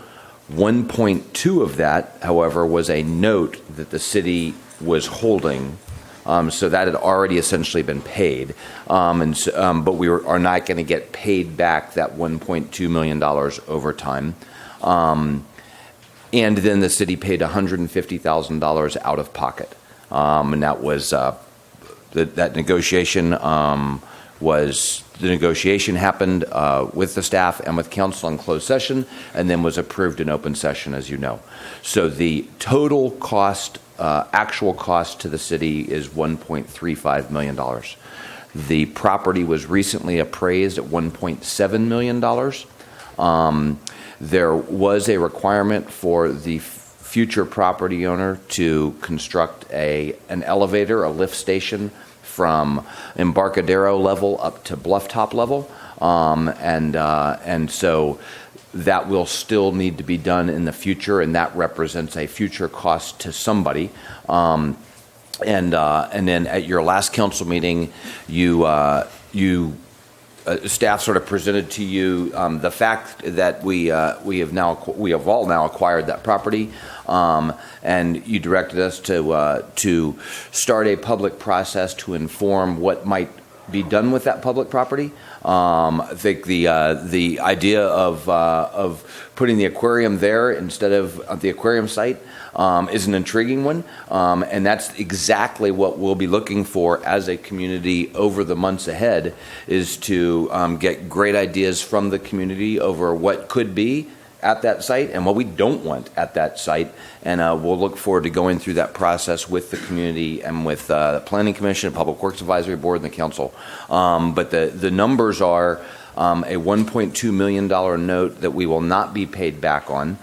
1.2 of that, however, was a note that the city was holding. So that had already essentially been paid, but we are not going to get paid back that $1.2 million over time. And then the city paid $150,000 out of pocket, and that was that negotiation the negotiation happened with the staff and with council in closed session, and then was approved in open session, as you know. So the total cost. Actual cost to the city is $1.35 million. The property was recently appraised at $1.7 million. There was a requirement for the future property owner to construct an elevator, a lift station from Embarcadero level up to Blufftop level, and so that will still need to be done in the future, and that represents a future cost to somebody. And then at your last council meeting, staff sort of presented to you the fact that we have all now acquired that property, and you directed us to start a public process to inform what might be done with that public property. I think the idea of putting the aquarium there instead of the aquarium site is an intriguing one, and that's exactly what we'll be looking for as a community over the months ahead, is to get great ideas from the community over what could be at that site and what we don't want at that site, and we'll look forward to going through that process with the community and with the Planning Commission, Public Works Advisory Board, and the council. But the numbers are a $1.2 million note that we will not be paid back on.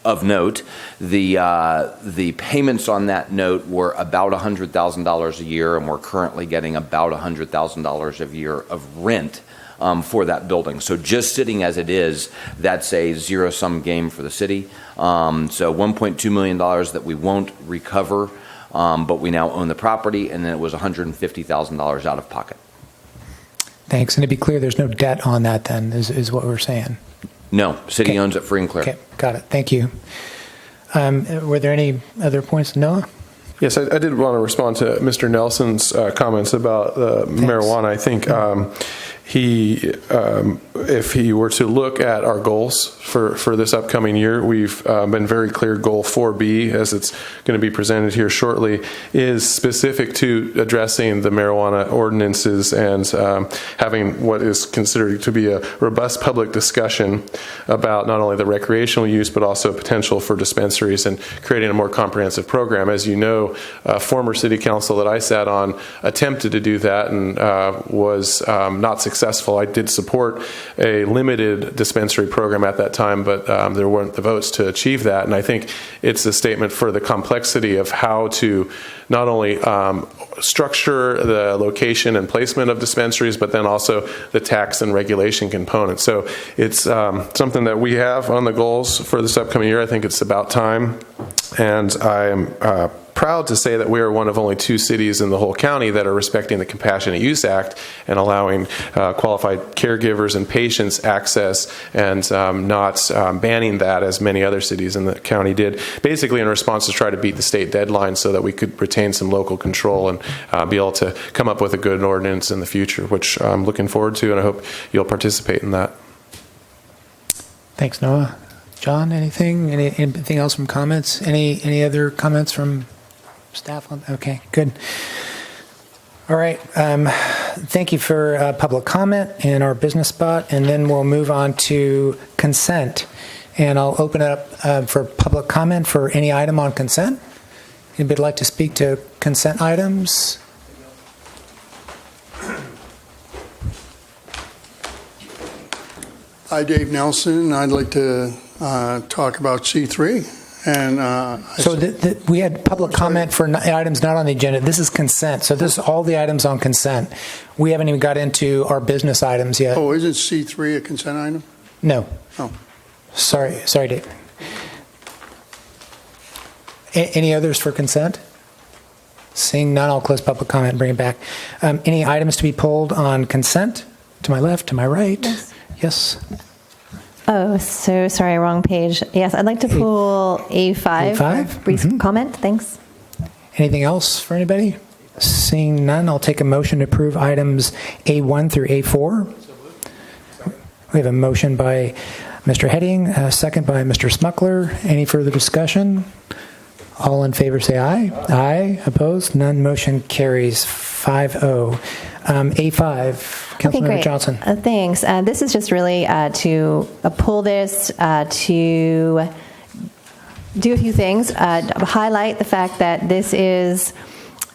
Of note, the payments on that note were about $100,000 a year, and we're currently getting about $100,000 a year of rent for that building. So just sitting as it is, that's a zero-sum game for the city. So $1.2 million that we won't recover, but we now own the property, and then it was $150,000 out of pocket. Thanks. And to be clear, there's no debt on that then, is what we're saying. No, city owns it free and clear. Okay, got it. Thank you. Were there any other points, Noah? Yes, I did want to respond to Mr. Nelson's comments about marijuana. I think if he were to look at our goals for this upcoming year, we've been very clear. Goal 4B, as it's going to be presented here shortly, is specific to addressing the marijuana ordinances and having what is considered to be a robust public discussion about not only the recreational use but also potential for dispensaries and creating a more comprehensive program. As you know, former city council that I sat on attempted to do that and was not successful. I did support a limited dispensary program at that time, but there weren't the votes to achieve that. And I think it's a statement for the complexity of how to not only structure the location and placement of dispensaries, but then also the tax and regulation component. So it's something that we have on the goals for this upcoming year. I think it's about time. And I am proud to say that we are one of only 2 cities in the whole county that are respecting the Compassionate Use Act and allowing qualified caregivers and patients access and not banning that as many other cities in the county did, basically in response to try to beat the state deadline so that we could retain some local control and be able to come up with a good ordinance in the future, which I'm looking forward to, and I hope you'll participate in that. Thanks, Noah. John, anything else from comments? Any other comments from staff? Okay, good. All right. thank you for public comment in our business spot, and then we'll move on to consent. And I'll open it up for public comment for any item on consent. Anybody like to speak to consent items? Hi, Dave Nelson. I'd like to talk about C3. And so we had public comment for items not on the agenda. This is consent. So this is all the items on consent. We haven't even got into our business items yet. Oh, isn't C3 a consent item? No. Oh. Sorry, Dave. Any others for consent? Seeing none, I'll close public comment and bring it back. Any items to be pulled on consent? To my left, to my right? Yes. Oh, so sorry, wrong page. Yes, I'd like to pull A5. A5? Brief comment, thanks. Anything else for anybody? Seeing none, I'll take a motion to approve items A1 through A4. We have a motion by Mr. Heading, a second by Mr. Smuckler. Any further discussion? All in favor say aye. Aye. Opposed? None. Motion carries 5-0. A5, Councilmember Johnson. Thanks. This is just really to pull this to do a few things. Highlight the fact that this is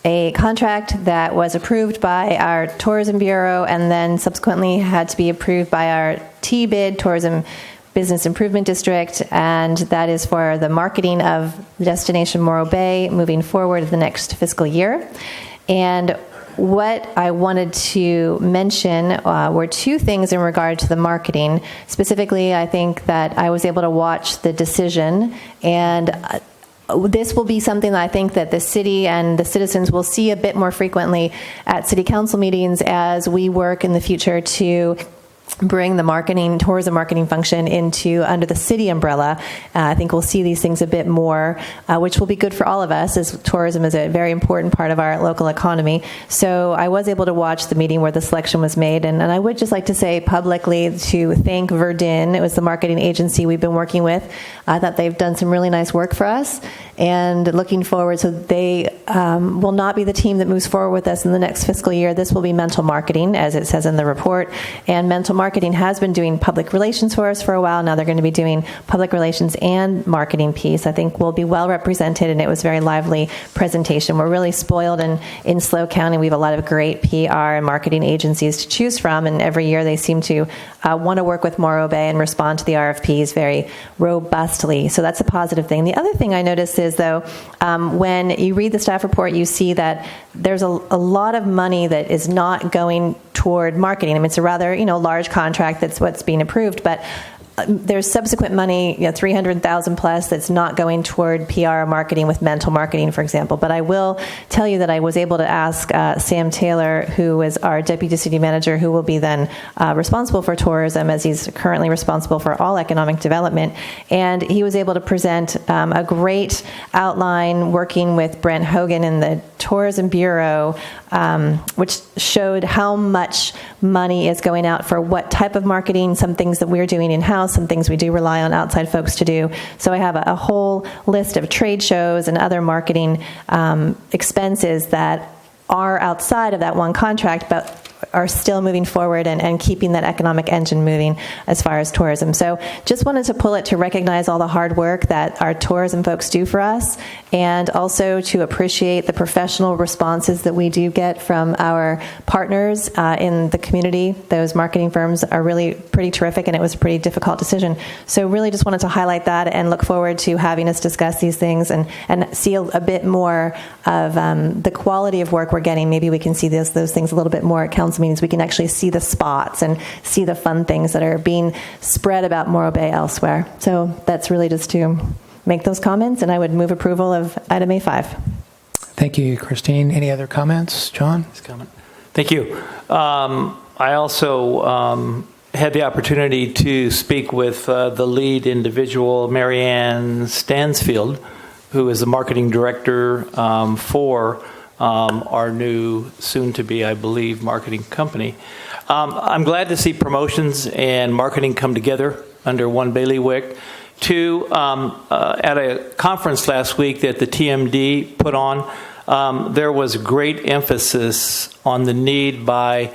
a contract that was approved by our Tourism Bureau and then subsequently had to be approved by our TBID, Tourism Business Improvement District, and that is for the marketing of Destination Morro Bay moving forward the next fiscal year. And what I wanted to mention were two things in regard to the marketing. Specifically, I think that I was able to watch the decision, and this will be something that I think that the city and the citizens will see a bit more frequently at city council meetings as we work in the future to bring the tourism marketing function under the city umbrella. I think we'll see these things a bit more, which will be good for all of us, as tourism is a very important part of our local economy. So I was able to watch the meeting where the selection was made, and I would just like to say publicly to thank Verdin. It was the marketing agency we've been working with. I thought they've done some really nice work for us, and looking forward, so they will not be the team that moves forward with us in the next fiscal year. This will be Mental Marketing, as it says in the report, and Mental Marketing has been doing public relations for us for a while. Now they're going to be doing public relations and marketing piece. I think we'll be well represented, and it was a very lively presentation. We're really spoiled in SLO County. We have a lot of great PR and marketing agencies to choose from, and every year they seem to want to work with Morro Bay and respond to the RFPs very robustly. So that's a positive thing. The other thing I noticed is, though, when you read the staff report, you see that there's a lot of money that is not going toward marketing. I mean, it's a rather large contract that's what's being approved, but there's subsequent money, $300,000 plus, that's not going toward PR marketing with Mental Marketing, for example. But I will tell you that I was able to ask Sam Taylor, who is our deputy city manager, who will be then responsible for tourism, as he's currently responsible for all economic development. And he was able to present a great outline working with Brent Hogan in the Tourism Bureau, which showed how much money is going out for what type of marketing, some things that we're doing in-house, some things we do rely on outside folks to do. So I have a whole list of trade shows and other marketing expenses that are outside of that one contract, but are still moving forward and keeping that economic engine moving as far as tourism. So just wanted to pull it to recognize all the hard work that our tourism folks do for us, and also to appreciate the professional responses that we do get from our partners in the community. Those marketing firms are really pretty terrific, and it was a pretty difficult decision. So really just wanted to highlight that and look forward to having us discuss these things and see a bit more of the quality of work we're getting. Maybe we can see those things a little bit more at council meetings. We can actually see the spots and see the fun things that are being spread about Morro Bay elsewhere. So that's really just to make those comments, and I would move approval of item A5. Thank you, Christine. Any other comments? John? Thank you. I also had the opportunity to speak with the lead individual, Marianne Stansfield, who is the marketing director for our new, soon-to-be, I believe, marketing company. I'm glad to see promotions and marketing come together under one bailiwick. Two, at a conference last week that the TMD put on, there was great emphasis on the need by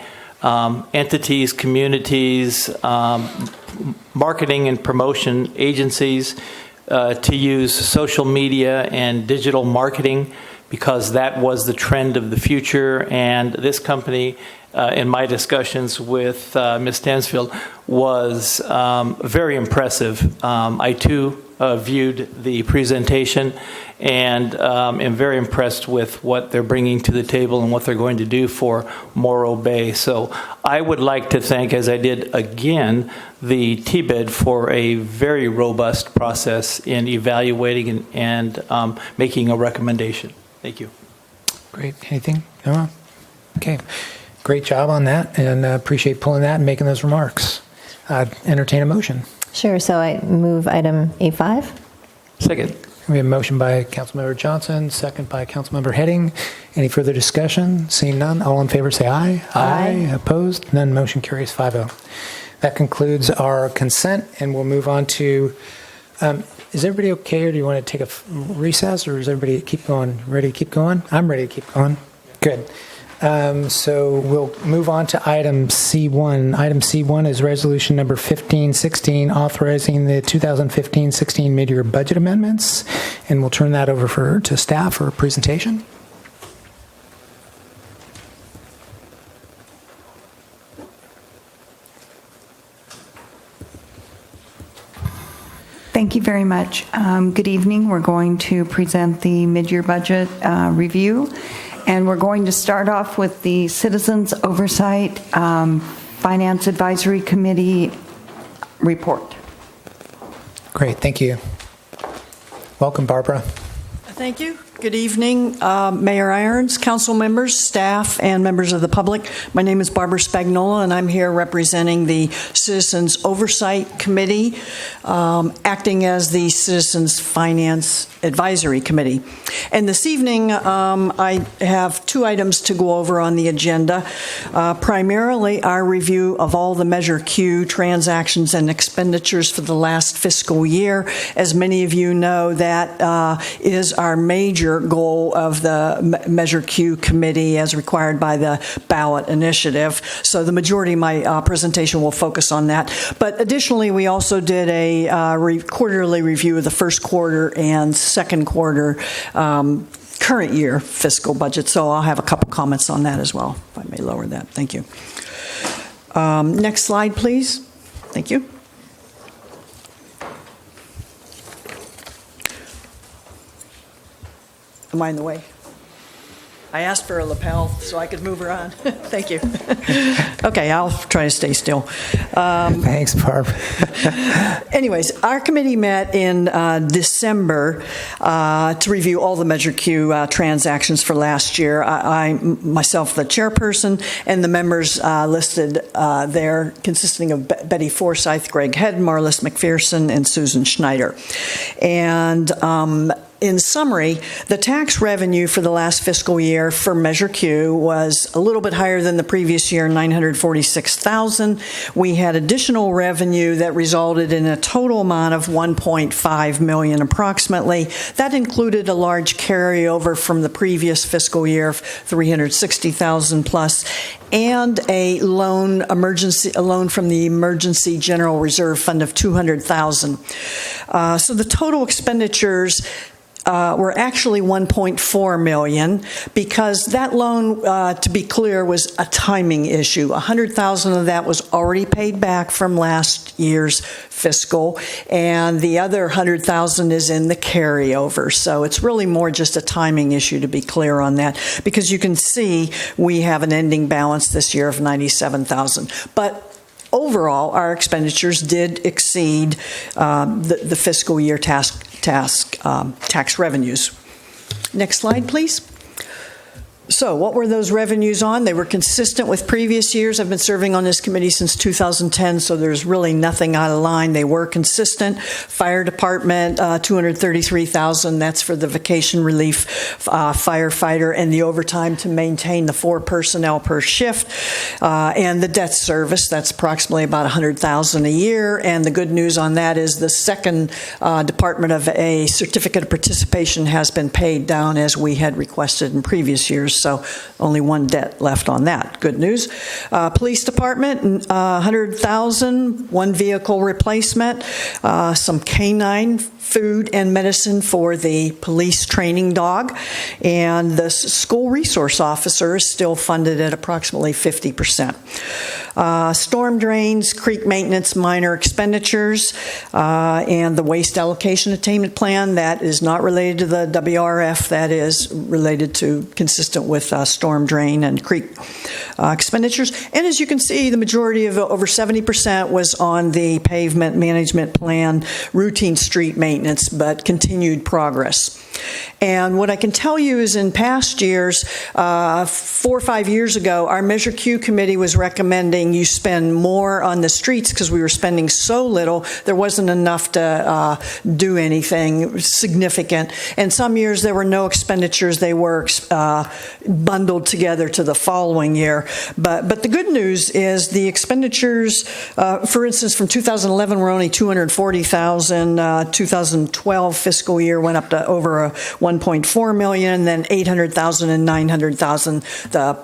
entities, communities, marketing and promotion agencies to use social media and digital marketing, because that was the trend of the future. And this company, in my discussions with Ms. Stansfield, was very impressive. I too viewed the presentation and am very impressed with what they're bringing to the table and what they're going to do for Morro Bay. So I would like to thank, as I did again, the TBID for a very robust process in evaluating and making a recommendation. Thank you. Great. Anything? No? Okay. Great job on that, and appreciate pulling that and making those remarks. Entertain a motion. Sure. So I move item A5. Second. We have a motion by Councilmember Johnson, second by Councilmember Heading. Any further discussion? Seeing none, all in favor say aye. Aye. Opposed? None. Motion carries 5-0. That concludes our consent, and we'll move on to. Is everybody okay, or do you want to take a recess, or is everybody keep going? Ready to keep going? I'm ready to keep going. Good. So we'll move on to item C1. Item C1 is resolution number 1516, authorizing the 2015-16 mid-year budget amendments, and we'll turn that over to staff for a presentation. Thank you very much. Good evening. We're going to present the mid-year budget review, and we're going to start off with the Citizens Oversight Finance Advisory Committee report. Great. Thank you. Welcome, Barbara. Thank you. Good evening, Mayor Irons, council members, staff, and members of the public. My name is Barbara Spagnola, and I'm here representing the Citizens Oversight Committee, acting as the Citizens Finance Advisory Committee. And this evening, I have two items to go over on the agenda. Primarily, our review of all the Measure Q transactions and expenditures for the last fiscal year. As many of you know, that is our major goal of the Measure Q committee as required by the ballot initiative. So the majority of my presentation will focus on that. But additionally, we also did a quarterly review of the first quarter and second quarter current year fiscal budget. So I'll have a couple comments on that as well, if I may lower that. Thank you. Next slide, please. Thank you. Am I in the way? I asked for a lapel so I could move her on. Thank you. Okay, I'll try to stay still. Thanks, Barb. Anyways, our committee met in December to review all the Measure Q transactions for last year. I myself, the chairperson, and the members listed there, consisting of Betty Forsyth, Greg Head, Marlis McPherson, and Susan Schneider. And in summary, the tax revenue for the last fiscal year for Measure Q was a little bit higher than the previous year, $946,000. We had additional revenue that resulted in a total amount of $1.5 million approximately. That included a large carryover from the previous fiscal year of $360,000 plus, and a loan from the Emergency General Reserve Fund of $200,000. So the total expenditures were actually $1.4 million, because that loan, to be clear, was a timing issue. $100,000 of that was already paid back from last year's fiscal, and the other $100,000 is in the carryover. So it's really more just a timing issue, to be clear on that, because you can see we have an ending balance this year of $97,000. But overall, our expenditures did exceed the fiscal year tax revenues. Next slide, please. So what were those revenues on? They were consistent with previous years. I've been serving on this committee since 2010, so there's really nothing out of line. They were consistent. Fire department, $233,000. That's for the vacation relief firefighter and the overtime to maintain the 4 personnel per shift. And the debt service, that's approximately about $100,000 a year. And the good news on that is the second department of a certificate of participation has been paid down as we had requested in previous years. So only one debt left on that. Good news. Police department, $100,000, 1 vehicle replacement, some canine food and medicine for the police training dog, and the school resource officer is still funded at approximately 50%. Storm drains, creek maintenance, minor expenditures, and the waste allocation attainment plan, that is not related to the WRF, that is related to consistent with storm drain and creek expenditures. And as you can see, the majority of over 70% was on the pavement management plan, routine street maintenance, but continued progress. And what I can tell you is in past years, 4 or 5 years ago, our Measure Q committee was recommending you spend more on the streets because we were spending so little, there wasn't enough to do anything significant. And some years there were no expenditures, they were bundled together to the following year. But the good news is the expenditures, for instance, from 2011 were only $240,000, 2012 fiscal year went up to over $1.4 million, then $800,000 and $900,000 the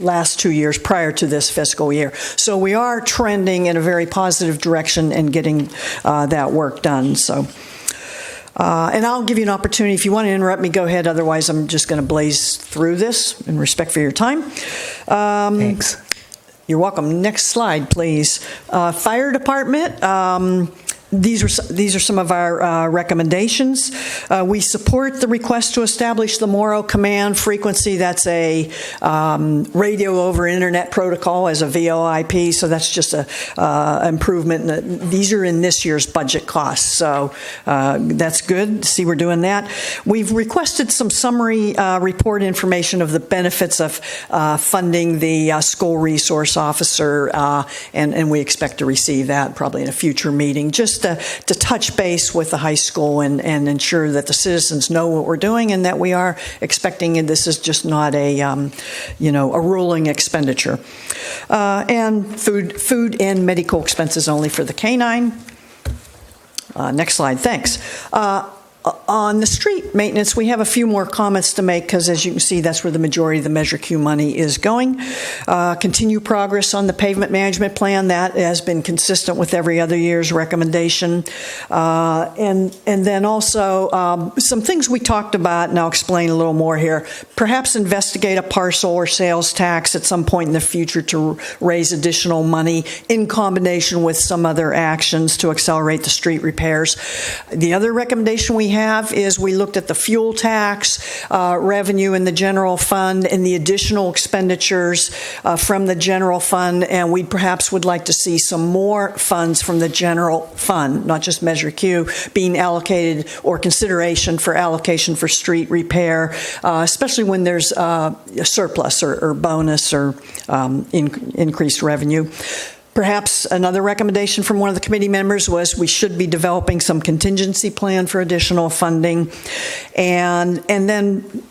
last 2 years prior to this fiscal year. So we are trending in a very positive direction and getting that work done. So. And I'll give you an opportunity. If you want to interrupt me, go ahead. Otherwise, I'm just going to blaze through this in respect for your time. Thanks. You're welcome. Next slide, please. Fire department. These are some of our recommendations. We support the request to establish the Morrow Command Frequency. That's a radio over internet protocol as a VoIP, so that's just a improvement. These are in this year's budget costs, so that's good. See, we're doing that. We've requested some summary report information of the benefits of funding the school resource officer, and we expect to receive that probably in a future meeting. Just to touch base with the high school and ensure that the citizens know what we're doing and that we are expecting, and this is just not a rolling expenditure. And food and medical expenses only for the canine. Next slide, thanks. On the street maintenance, we have a few more comments to make because, as you can see, that's where the majority of the Measure Q money is going. Continue progress on the pavement management plan. That has been consistent with every other year's recommendation. And then also some things we talked about, and I'll explain a little more here. Perhaps investigate a parcel or sales tax at some point in the future to raise additional money in combination with some other actions to accelerate the street repairs. The other recommendation we have is we looked at the fuel tax revenue in the general fund and the additional expenditures from the general fund, and we perhaps would like to see some more funds from the general fund, not just Measure Q, being allocated or consideration for allocation for street repair, especially when there's a surplus or bonus or increased revenue. Perhaps another recommendation from one of the committee members was we should be developing some contingency plan for additional funding. And then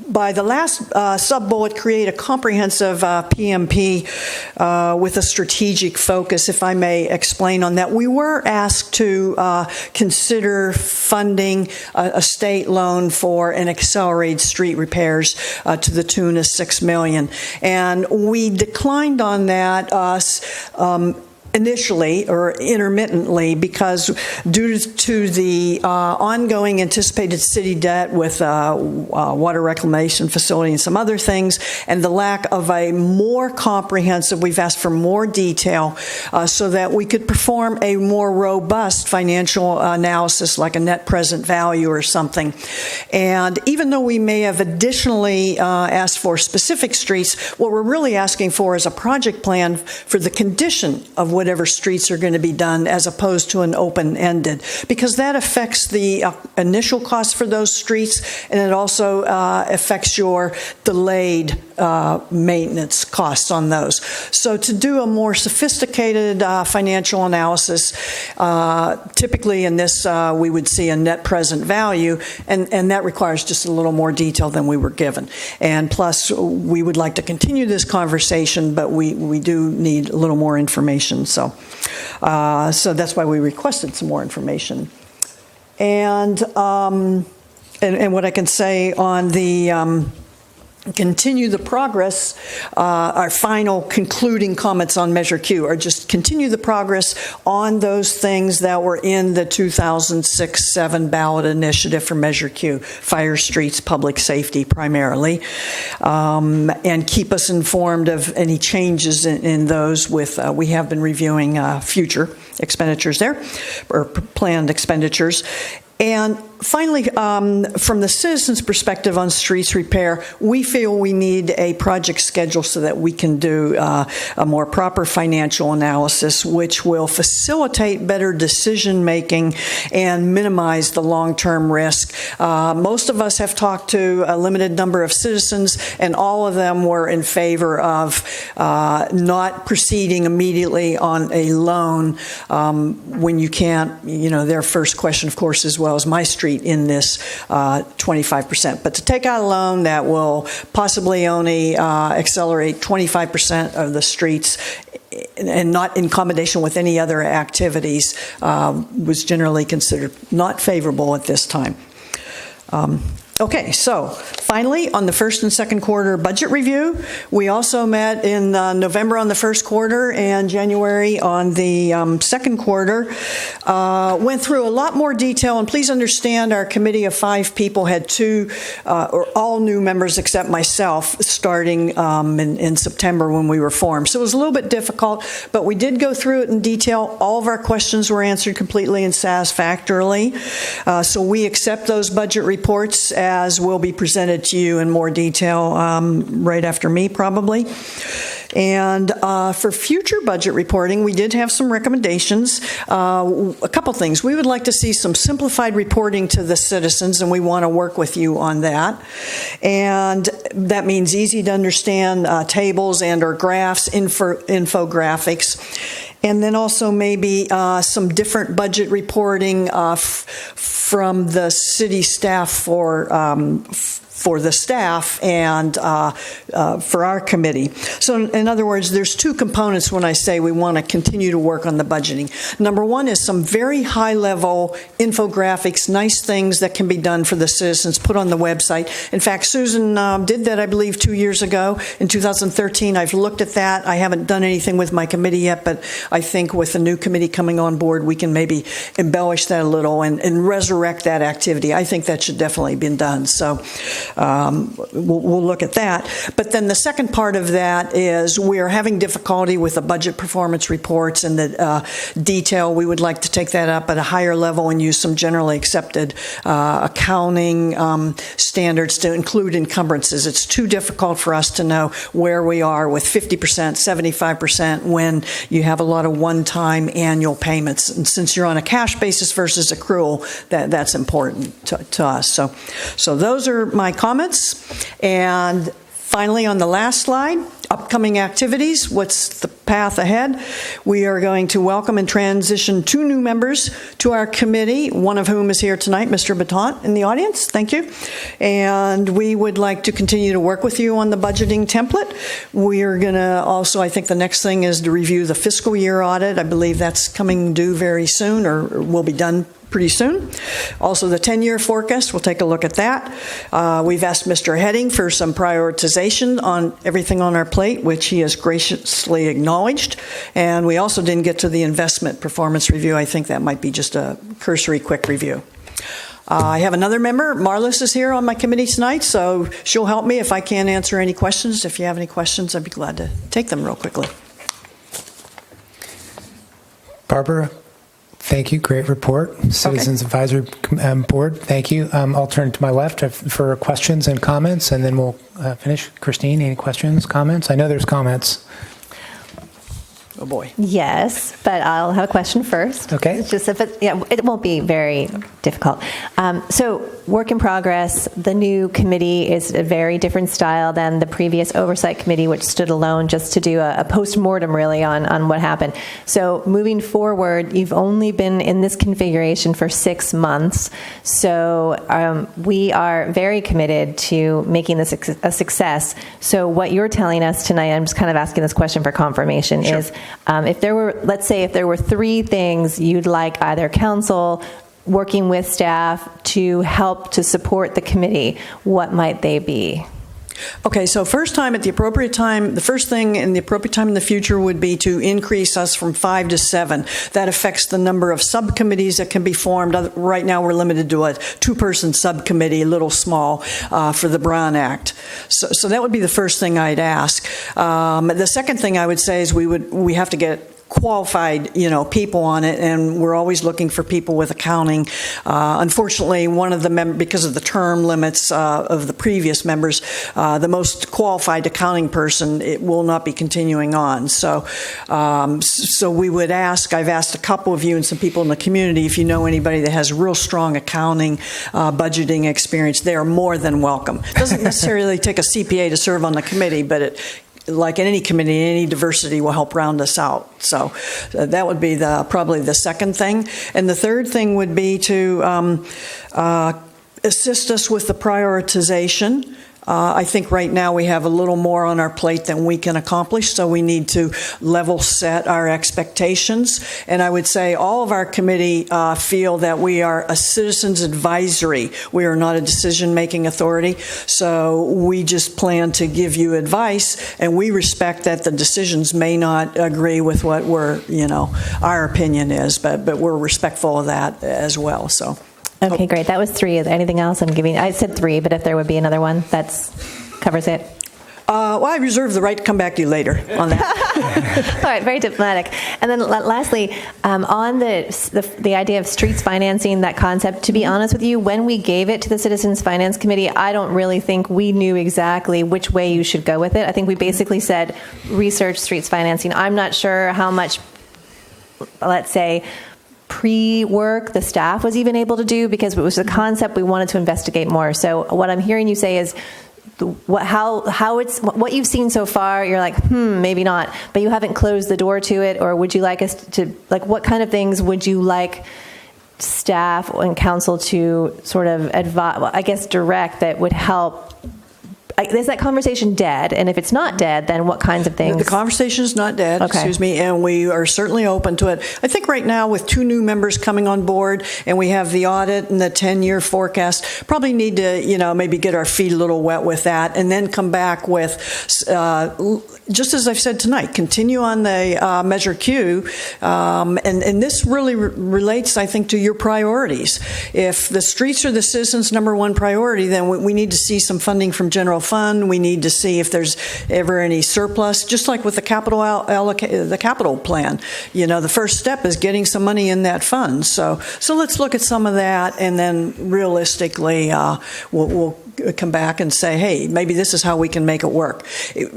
by the last sub-bullet, create a comprehensive PMP with a strategic focus, if I may explain on that. We were asked to consider funding a state loan for an accelerated street repairs to the tune of $6 million. And we declined on that initially or intermittently because due to the ongoing anticipated city debt with water reclamation facility and some other things, and the lack of a more comprehensive, we've asked for more detail so that we could perform a more robust financial analysis like a net present value or something. And even though we may have additionally asked for specific streets, what we're really asking for is a project plan for the condition of what whatever streets are going to be done as opposed to an open-ended, because that affects the initial cost for those streets, and it also affects your delayed maintenance costs on those. So to do a more sophisticated financial analysis, typically in this we would see a net present value, and that requires just a little more detail than we were given. And plus, we would like to continue this conversation, but we do need a little more information. So that's why we requested some more information. And what I can say on the continue the progress, our final concluding comments on Measure Q are just continue the progress on those things that were in the 2006-7 ballot initiative for Measure Q, fire, streets, public safety primarily, and keep us informed of any changes in those with, we have been reviewing future expenditures there, or planned expenditures. And finally, from the citizens' perspective on streets repair, we feel we need a project schedule so that we can do a more proper financial analysis, which will facilitate better decision-making and minimize the long-term risk. Most of us have talked to a limited number of citizens, and all of them were in favor of not proceeding immediately on a loan when you can't, their first question, of course, is, well, is my street in this 25%? But to take out a loan that will possibly only accelerate 25% of the streets and not in combination with any other activities was generally considered not favorable at this time. Okay, so finally, on the first and second quarter budget review, we also met in November on the first quarter and January on the second quarter. Went through a lot more detail, and please understand our committee of 5 people had 2, or all new members except myself, starting in September when we were formed. So it was a little bit difficult, but we did go through it in detail. All of our questions were answered completely and satisfactorily. So we accept those budget reports as will be presented to you in more detail right after me, probably. And for future budget reporting, we did have some recommendations. A couple things. We would like to see some simplified reporting to the citizens, and we want to work with you on that. And that means easy to understand tables and or graphs, infographics. And then also maybe some different budget reporting from the city staff for the staff and for our committee. So in other words, there's 2 components when I say we want to continue to work on the budgeting. Number 1 is some very high-level infographics, nice things that can be done for the citizens, put on the website. In fact, Susan did that, I believe, 2 years ago. In 2013, I've looked at that. I haven't done anything with my committee yet, but I think with the new committee coming on board, we can maybe embellish that a little and resurrect that activity. I think that should definitely be done. So we'll look at that. But then the second part of that is we are having difficulty with the budget performance reports and the detail. We would like to take that up at a higher level and use some generally accepted accounting standards to include encumbrances. It's too difficult for us to know where we are with 50%, 75% when you have a lot of one-time annual payments. And since you're on a cash basis versus accrual, that's important to us. So those are my comments. And finally, on the last slide, upcoming activities, what's the path ahead? We are going to welcome and transition 2 new members to our committee, one of whom is here tonight, Mr. Batant, in the audience. Thank you. And we would like to continue to work with you on the budgeting template. We are going to also, I think the next thing is to review the fiscal year audit. I believe that's coming due very soon, or will be done pretty soon. Also, the 10-year forecast, we'll take a look at that. We've asked Mr. Heading for some prioritization on everything on our plate, which he has graciously acknowledged. And we also didn't get to the investment performance review. I think that might be just a cursory quick review. I have another member. Marlis is here on my committee tonight, so she'll help me if I can't answer any questions. If you have any questions, I'd be glad to take them real quickly. Barbara, thank you. Great report. Citizens Advisory Board, thank you. I'll turn to my left for questions and comments, and then we'll finish. Christine, any questions, comments? I know there's comments. Oh boy. Yes, but I'll have a question first. Okay. It's just it won't be very difficult. So, work in progress. The new committee is a very different style than the previous oversight committee, which stood alone just to do a post-mortem really on what happened. So, moving forward, you've only been in this configuration for 6 months. So, we are very committed to making this a success. So, what you're telling us tonight, I'm just kind of asking this question for confirmation, Sure. is if there were 3 things you'd like either council working with staff to help to support the committee, what might they be? Okay, so the first thing in the appropriate time in the future would be to increase us from 5 to 7. That affects the number of subcommittees that can be formed. Right now we're limited to a 2-person subcommittee, a little small, for the Brown Act. So that would be the first thing I'd ask. The second thing I would say is we have to get qualified, people on it, and we're always looking for people with accounting. Unfortunately, one of the because of the term limits of the previous members, the most qualified accounting person, it will not be continuing on. So we would ask. I've asked a couple of you and some people in the community if you know anybody that has real strong accounting, budgeting experience. They are more than welcome. It doesn't necessarily take a CPA to serve on the committee, but like in any committee, any diversity will help round us out. So that would be probably the second thing. And the third thing would be to assist us with the prioritization. I think right now we have a little more on our plate than we can accomplish, so we need to level set our expectations. And I would say all of our committee feel that we are a citizens advisory. We are not a decision-making authority, so we just plan to give you advice, and we respect that the decisions may not agree with what our opinion is, but we're respectful of that as well. So. Okay, great. That was 3. Anything else? I said 3, but if there would be another one, that covers it. Well, I reserve the right to come back to you later on that. All right, very diplomatic. And then lastly, on the idea of streets financing, that concept, to be honest with you, when we gave it to the Citizens Finance Committee, I don't really think we knew exactly which way you should go with it. I think we basically said research streets financing. I'm not sure how much, let's say, pre-work the staff was even able to do, because it was a concept we wanted to investigate more. So what I'm hearing you say is what you've seen so far, you're like, maybe not, but you haven't closed the door to it. Or would you like us to, what kind of things would you like staff and council to sort of direct that would help? Is that conversation dead? And if it's not dead, then what kinds of things? The conversation is not dead, okay. Excuse me, and we are certainly open to it. I think right now with 2 new members coming on board, and we have the audit and the 10-year forecast, probably need to, maybe get our feet a little wet with that, and then come back with, just as I've said tonight, continue on the Measure Q, and this really relates, I think, to your priorities. If the streets are the citizens' number 1 priority, then we need to see some funding from general fund. We need to see if there's ever any surplus, just like with the capital plan. The first step is getting some money in that fund. So let's look at some of that, and then realistically, we'll come back and say, hey, maybe this is how we can make it work.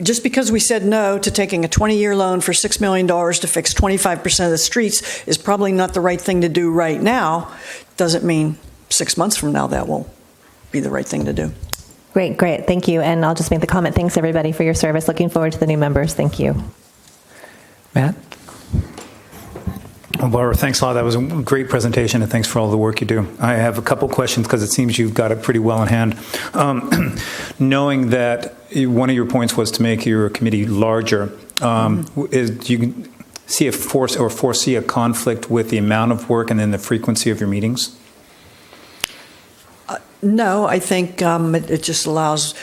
Just because we said no to taking a 20-year loan for $6 million to fix 25% of the streets is probably not the right thing to do right now, doesn't mean 6 months from now that will be the right thing to do. Great. Thank you. And I'll just make the comment, thanks everybody for your service. Looking forward to the new members. Thank you. Matt? Well, Barbara, thanks a lot. That was a great presentation, and thanks for all the work you do. I have a couple questions because it seems you've got it pretty well in hand. Knowing that one of your points was to make your committee larger, do you see foresee a conflict with the amount of work and then the frequency of your meetings? No, I think it just allows.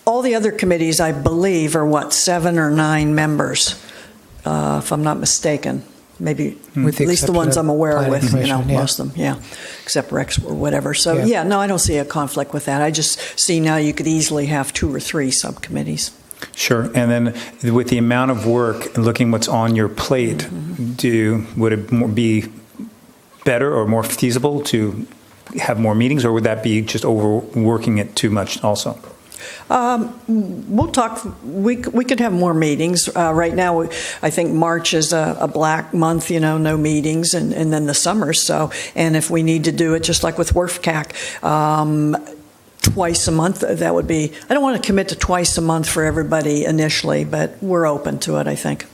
All the other committees, I believe, are 7 or 9 members, if I'm not mistaken. Maybe at least the ones I'm aware with, most of them, except Rex or whatever. So, no, I don't see a conflict with that. I just see now you could easily have 2 or 3 subcommittees. Sure. And then with the amount of work and looking what's on your plate, would it be better or more feasible to have more meetings, or would that be just overworking it too much also? We'll talk. We could have more meetings. Right now, I think March is a black month. No meetings, and then the summer. So, and if we need to do it, just like with WRFCAC, twice a month, that would be. I don't want to commit to twice a month for everybody initially, but we're open to it. I think.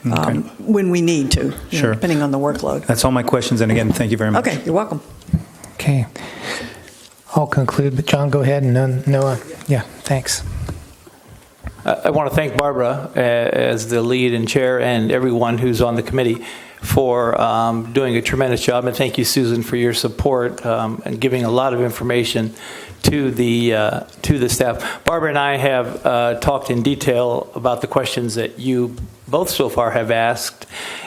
Okay. When we need to, Sure. depending on the workload. That's all my questions. And again, thank you very much. Okay, you're welcome. Okay. I'll conclude, but John, go ahead, and then Noah. Yeah, thanks. I want to thank Barbara as the lead and chair and everyone who's on the committee for doing a tremendous job. And thank you, Susan, for your support and giving a lot of information to the staff. Barbara and I have talked in detail about the questions that you both so far have asked.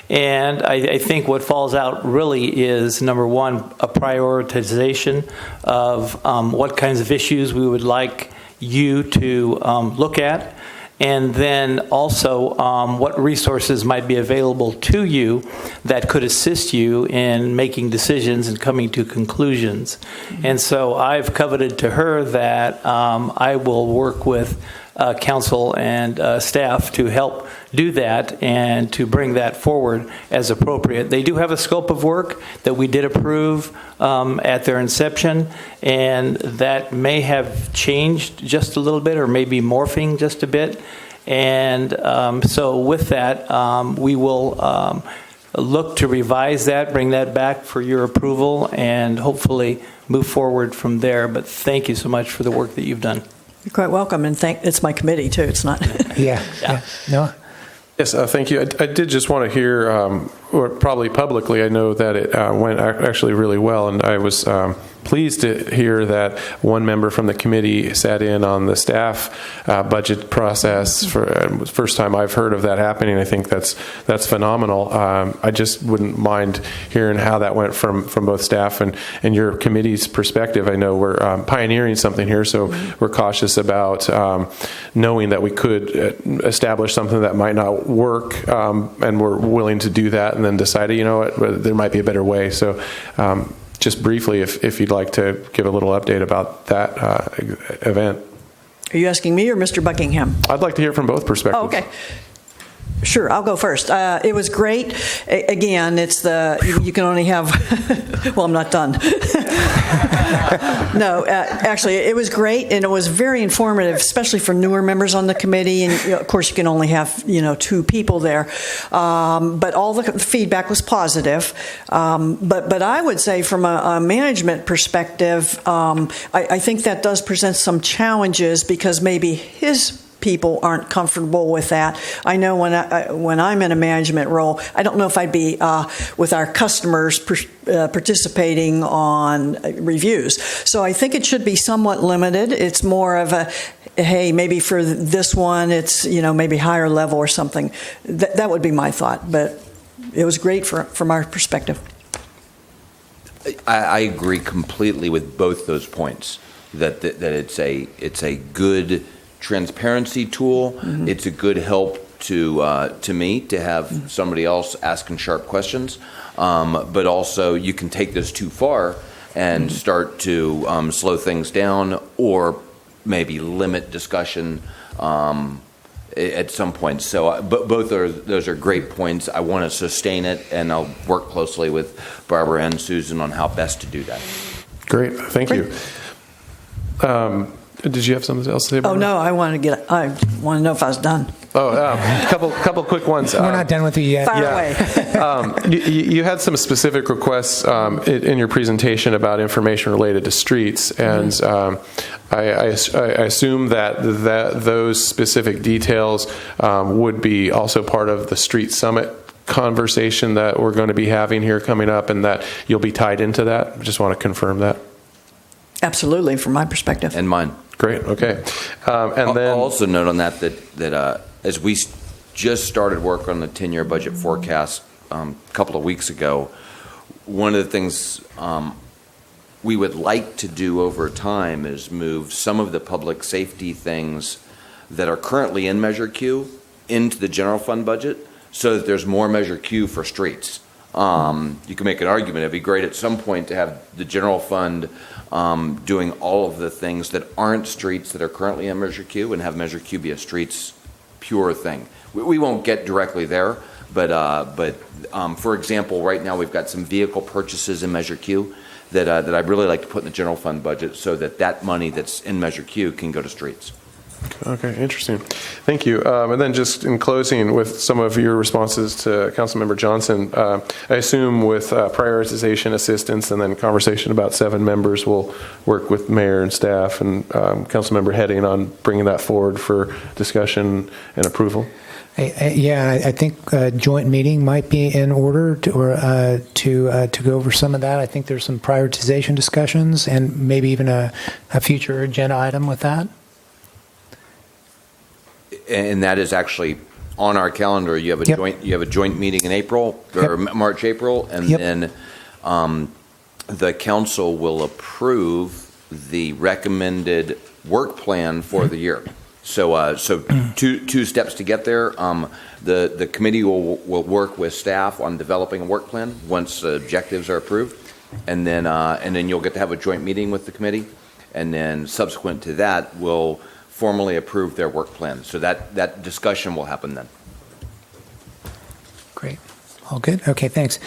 And I think what falls out really is, number one, a prioritization of what kinds of issues we would like you to look at. And then also what resources might be available to you that could assist you in making decisions and coming to conclusions. And so I've coveted to her that I will work with council and staff to help do that and to bring that forward as appropriate. They do have a scope of work that we did approve at their inception, and that may have changed just a little bit or maybe morphing just a bit. And so with that, we will look to revise that, bring that back for your approval, and hopefully move forward from there. But thank you so much for the work that you've done. You're quite welcome, and it's my committee too. It's not. Yeah. Noah? Yes, thank you. I did just want to hear, or probably publicly, I know that it went actually really well, and I was pleased to hear that one member from the committee sat in on the staff budget process. For first time I've heard of that happening. I think that's phenomenal. I just wouldn't mind hearing how that went from both staff and your committee's perspective. I know we're pioneering something here, so we're cautious about knowing that we could establish something that might not work, and we're willing to do that and then decide, you know what, there might be a better way. So just briefly, if you'd like to give a little update about that event. Are you asking me or Mr. Buckingham? I'd like to hear from both perspectives. Oh, okay. Sure, I'll go first. It was great. Again, it's you can only have. Well, I'm not done. No, actually, it was great, and it was very informative, especially for newer members on the committee. And of course, you can only have 2 people there, but all the feedback was positive. But I would say, from a management perspective, I think that does present some challenges because maybe his people aren't comfortable with that. I know when I'm in a management role, I don't know if I'd be with our customers participating on reviews. So I think it should be somewhat limited. It's more of a, hey, maybe for this one, it's maybe higher level or something. That would be my thought. But it was great from our perspective. I agree completely with both those points. That it's a good transparency tool. Mm-hmm. It's a good help to me to have somebody else asking sharp questions, but also you can take this too far and start to slow things down or maybe limit discussion at some point. So, but those are great points. I want to sustain it, and I'll work closely with Barbara and Susan on how best to do that. Great, thank you. Did you have something else to say about that? Oh, no, I want to know if I was done. Oh, couple quick ones. We're not done with you yet. Fire away. You had some specific requests in your presentation about information related to streets, and I assume that those specific details would be also part of the Street Summit conversation that we're going to be having here coming up, and that you'll be tied into that. I just want to confirm that. Absolutely, from my perspective. And mine. Great, okay. And then I'll also note on that as we just started work on the 10-year budget forecast a couple of weeks ago, one of the things we would like to do over time is move some of the public safety things that are currently in Measure Q into the general fund budget so that there's more Measure Q for streets. You can make an argument. It'd be great at some point to have the general fund doing all of the things that aren't streets that are currently in Measure Q, and have Measure Q be a streets pure thing. We won't get directly there, but for example, right now we've got some vehicle purchases in Measure Q that I'd really like to put in the general fund budget, so that money that's in Measure Q can go to streets. Okay, interesting. Thank you. And then just in closing with some of your responses to Councilmember Johnson, I assume with prioritization assistance and then conversation about 7 members, we'll work with mayor and staff and Councilmember Heading on bringing that forward for discussion and approval. I think a joint meeting might be in order to go over some of that. I think there's some prioritization discussions and maybe even a future agenda item with that. And that is actually on our calendar. You have a joint meeting in April or March, April, and then the council will approve the recommended work plan for the year. So two steps to get there. The committee will work with staff on developing a work plan once the objectives are approved, and then you'll get to have a joint meeting with the committee, and then subsequent to that, we'll formally approve their work plan. So that discussion will happen then. Great. All good? Okay, thanks.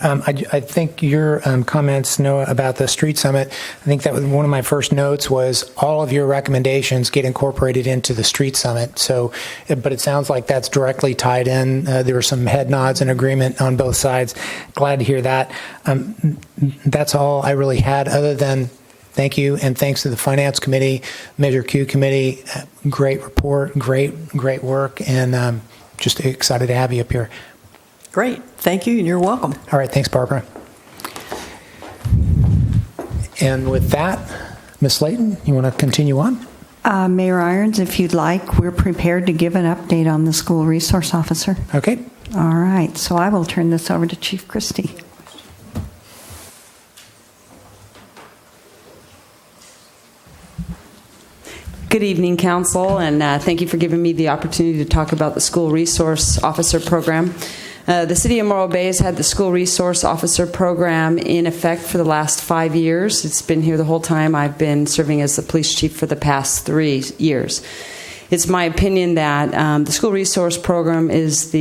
I think your comments, Noah, about the street summit, I think that was one of my first notes was all of your recommendations get incorporated into the street summit. So, but it sounds like that's directly tied in. There were some head nods and agreement on both sides. Glad to hear that. That's all I really had, other than thank you, and thanks to the Finance Committee, Measure Q Committee. Great report, great work, and just excited to have you up here. Great. Thank you, and you're welcome. All right. Thanks, Barbara. And with that, Ms. Slayton, you want to continue on? Mayor Irons, if you'd like, we're prepared to give an update on the school resource officer. Okay. All right. So I will turn this over to Chief Christie. Good evening, Council, and thank you for giving me the opportunity to talk about the School Resource Officer Program. The City of Morro Bay has had the School Resource Officer Program in effect for the last 5 years. It's been here the whole time. I've been serving as the police chief for the past 3 years. It's my opinion that the School Resource Program it's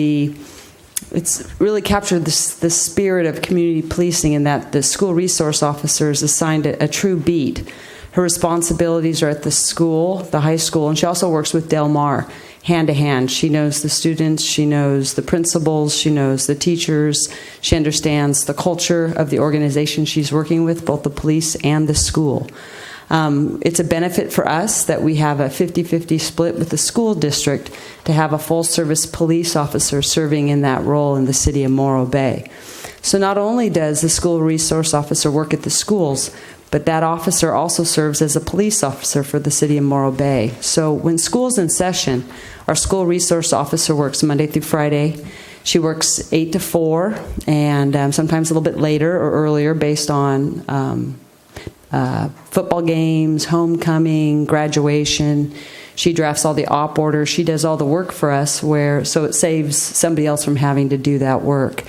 really captured the spirit of community policing, in that the school resource officer is assigned a true beat. Her responsibilities are at the school, the high school, and she also works with Del Mar hand to hand. She knows the students, she knows the principals, she knows the teachers, she understands the culture of the organization she's working with, both the police and the school. It's a benefit for us that we have a 50-50 split with the school district to have a full-service police officer serving in that role in the City of Morro Bay. So not only does the school resource officer work at the schools, but that officer also serves as a police officer for the City of Morro Bay. So when school's in session, our school resource officer works Monday through Friday. She works 8 to 4, and sometimes a little bit later or earlier based on football games, homecoming, graduation. She drafts all the op orders. She does all the work for us, so it saves somebody else from having to do that work.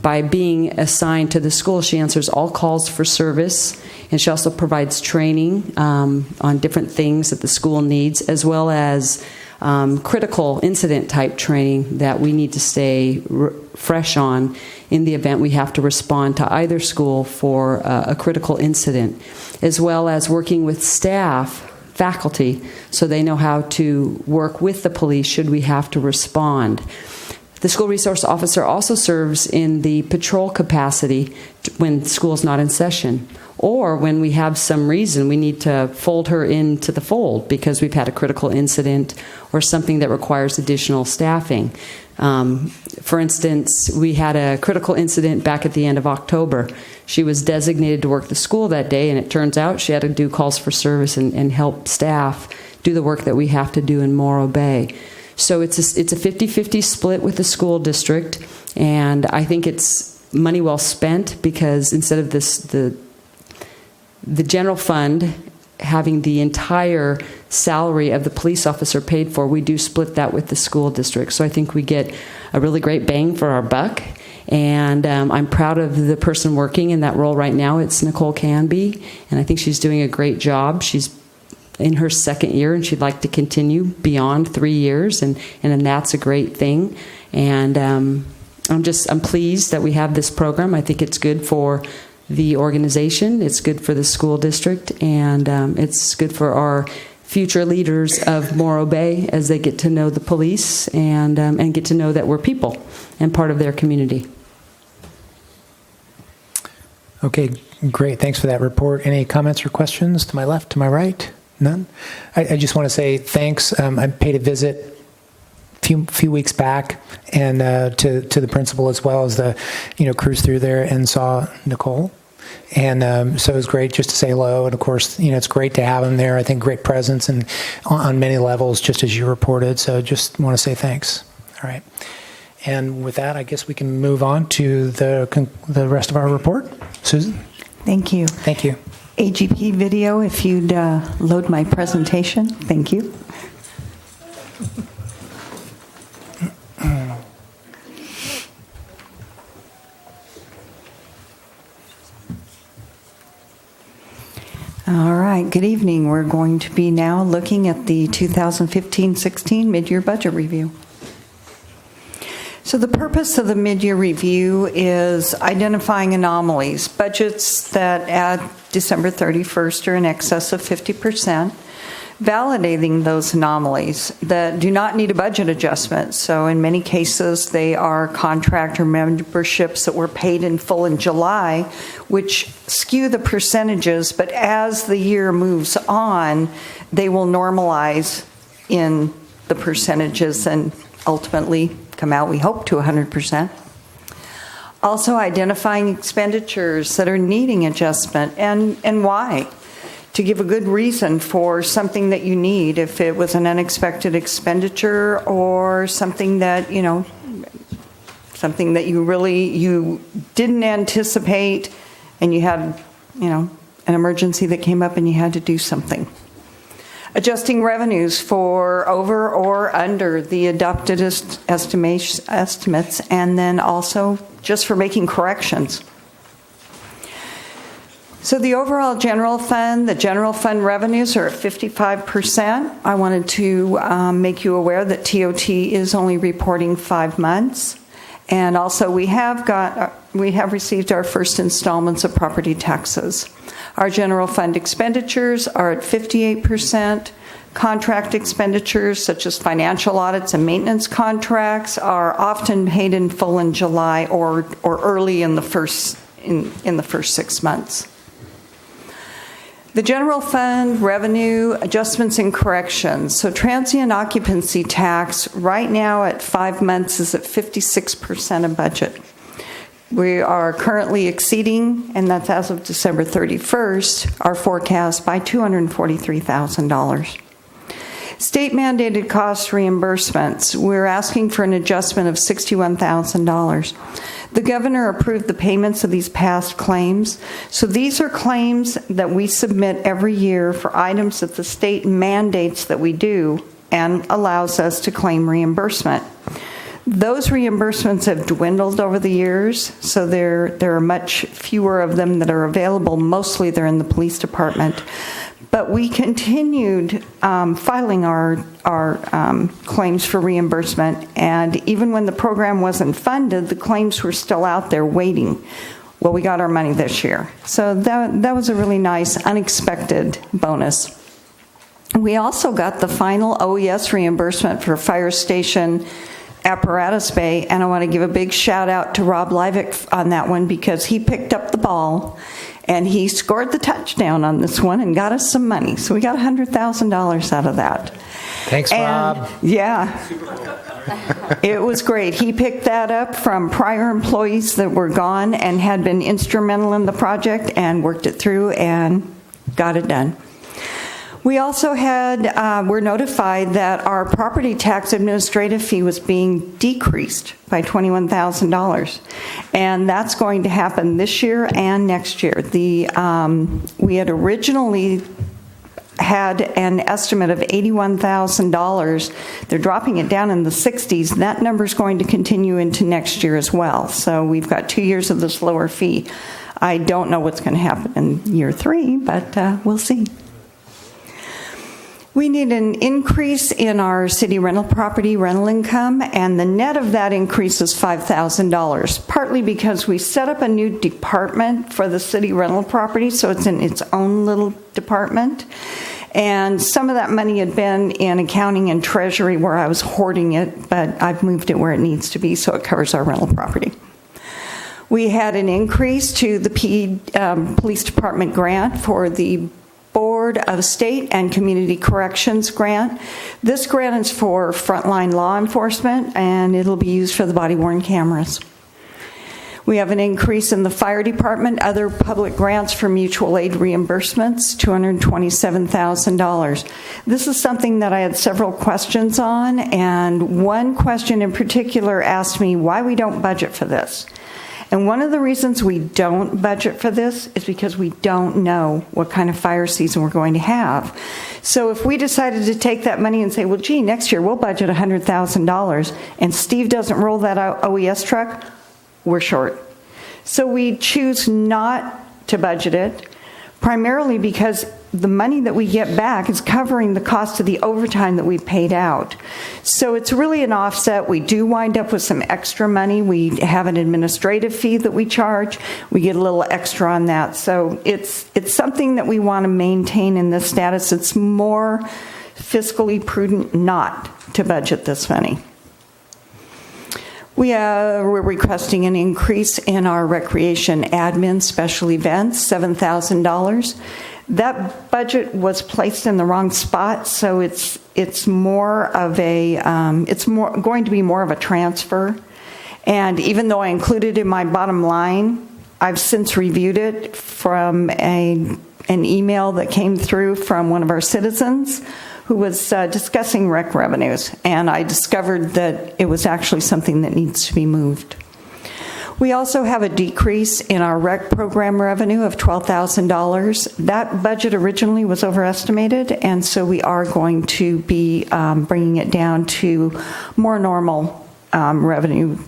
By being assigned to the school, she answers all calls for service, and she also provides training on different things that the school needs, as well as critical incident type training that we need to stay fresh on in the event we have to respond to either school for a critical incident, as well as working with staff, faculty, so they know how to work with the police should we have to respond. The school resource officer also serves in the patrol capacity when school's not in session, or when we have some reason we need to fold her into the fold because we've had a critical incident or something that requires additional staffing. For instance, we had a critical incident back at the end of October. She was designated to work the school that day, and it turns out she had to do calls for service and help staff do the work that we have to do in Morro Bay. So it's a 50-50 split with the school district, and I think it's money well spent, because instead of the general fund having the entire salary of the police officer paid for, we do split that with the school district. So I think we get a really great bang for our buck, And I'm proud of the person working in that role right now. It's Nicole Canby, and I think she's doing a great job. She's in her second year, and she'd like to continue beyond 3 years, and that's a great thing. And I'm pleased that we have this program. I think it's good for the organization, it's good for the school district, and it's good for our future leaders of Morro Bay as they get to know the police and get to know that we're people and part of their community. Okay, great. Thanks for that report. Any comments or questions to my left, to my right? None? I just want to say thanks. I paid a visit few weeks back and to the principal as well as the cruised through there and saw Nicole. And so it was great just to say hello. And of course, it's great to have him there. I think great presence and on many levels, just as you reported. So just want to say thanks. All right. And with that, I guess we can move on to the rest of our report. Susan? Thank you. Thank you. AGP video, if you'd load my presentation. Thank you. All right, good evening. We're going to be now looking at the 2015-16 mid-year budget review. So the purpose of the mid-year review is identifying anomalies, budgets that at December 31st are in excess of 50%, validating those anomalies that do not need a budget adjustment. So in many cases, they are contractor memberships that were paid in full in July, which skew the percentages, but as the year moves on, they will normalize in the percentages and ultimately come out, we hope, to 100%. Also identifying expenditures that are needing adjustment and why. To give a good reason for something that you need, if it was an unexpected expenditure or something that, something that you didn't anticipate and you had, an emergency that came up and you had to do something. Adjusting revenues for over or under the adopted estimates, and then also just for making corrections. So the overall general fund, the general fund revenues are at 55%. I wanted to make you aware that TOT is only reporting 5 months. And also we have received our first installments of property taxes. Our general fund expenditures are at 58%. Contract expenditures such as financial audits and maintenance contracts are often paid in full in July or early in the first 6 months. The general fund revenue adjustments and corrections. So transient occupancy tax right now at 5 months is at 56% of budget. We are currently exceeding, and that's as of December 31st, our forecast by $243,000. State mandated cost reimbursements. We're asking for an adjustment of $61,000. The governor approved the payments of these past claims. So these are claims that we submit every year for items that the state mandates that we do and allows us to claim reimbursement. Those reimbursements have dwindled over the years, so there are much fewer of them that are available. Mostly they're in the police department. But we continued filing our claims for reimbursement, and even when the program wasn't funded, the claims were still out there waiting. Well, we got our money this year. So that was a really nice, unexpected bonus. We also got the final OES reimbursement for Fire Station Apparatus Bay, and I want to give a big shout out to Rob Livick on that one because he picked up the ball and he scored the touchdown on this one and got us some money. So we got $100,000 out of that. Thanks, Rob. Yeah. It was great. He picked that up from prior employees that were gone and had been instrumental in the project and worked it through and got it done. We also were notified that our property tax administrative fee was being decreased by $21,000. And that's going to happen this year and next year. We had originally had an estimate of $81,000. They're dropping it down in the 60s. That number is going to continue into next year as well. So we've got 2 years of this lower fee. I don't know what's going to happen in year 3, but we'll see. We need an increase in our city rental property rental income, and the net of that increase is $5,000, partly because we set up a new department for the city rental property, so it's in its own little department. And some of that money had been in accounting and treasury where I was hoarding it, but I've moved it where it needs to be so it covers our rental property. We had an increase to the police department grant for the Board of State and Community Corrections grant. This grant is for frontline law enforcement, and it'll be used for the body-worn cameras. We have an increase in the fire department, other public grants for mutual aid reimbursements, $227,000. This is something that I had several questions on, and one question in particular asked me why we don't budget for this. And one of the reasons we don't budget for this is because we don't know what kind of fire season we're going to have. So if we decided to take that money and say, well, gee, next year we'll budget $100,000, and Steve doesn't roll that OES truck, we're short. So we choose not to budget it, primarily because the money that we get back is covering the cost of the overtime that we paid out. So it's really an offset. We do wind up with some extra money. We have an administrative fee that we charge. We get a little extra on that. So it's something that we want to maintain in this status. It's more fiscally prudent not to budget this money. We're requesting an increase in our recreation admin special events, $7,000. That budget was placed in the wrong spot, so it's more of a going to be more of a transfer. And even though I included it in my bottom line, I've since reviewed it from an email that came through from one of our citizens who was discussing rec revenues, and I discovered that it was actually something that needs to be moved. We also have a decrease in our rec program revenue of $12,000. That budget originally was overestimated, and so we are going to be bringing it down to more normal revenue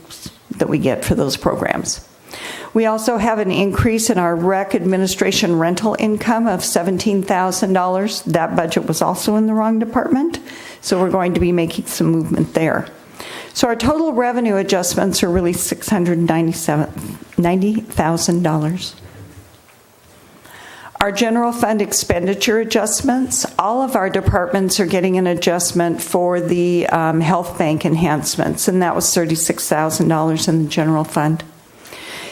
that we get for those programs. We also have an increase in our rec administration rental income of $17,000. That budget was also in the wrong department, so we're going to be making some movement there. So our total revenue adjustments are really $690,000. Our general fund expenditure adjustments, all of our departments are getting an adjustment for the health bank enhancements, and that was $36,000 in the general fund.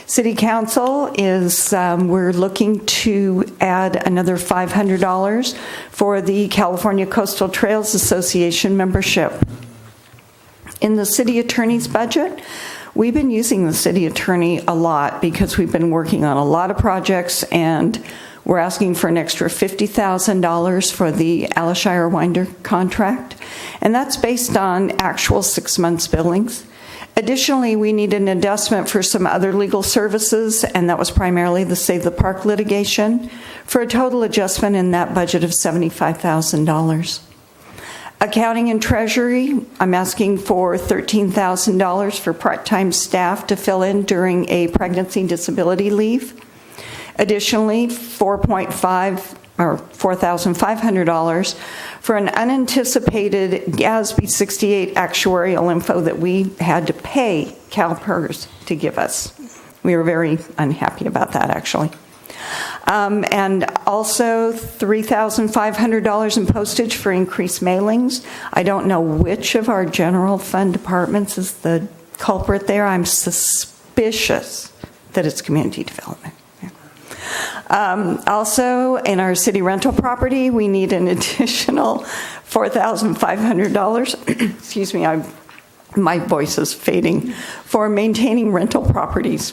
City Council is, we're looking to add another $500 for the California Coastal Trails Association membership. In the city attorney's budget, we've been using the city attorney a lot because we've been working on a lot of projects, and we're asking for an extra $50,000 for the Alashire Winder contract, and that's based on actual 6 months billings. Additionally, we need an adjustment for some other legal services, and that was primarily the Save the Park litigation, for a total adjustment in that budget of $75,000. Accounting and Treasury, I'm asking for $13,000 for part-time staff to fill in during a pregnancy disability leave. Additionally, $4,500 for an unanticipated GASB 68 actuarial info that we had to pay CalPERS to give us. We were very unhappy about that, actually. And also $3,500 in postage for increased mailings. I don't know which of our general fund departments is the culprit there. I'm suspicious that it's community development. Also, in our city rental property, we need an additional $4,500. Excuse me, my voice is fading. For maintaining rental properties.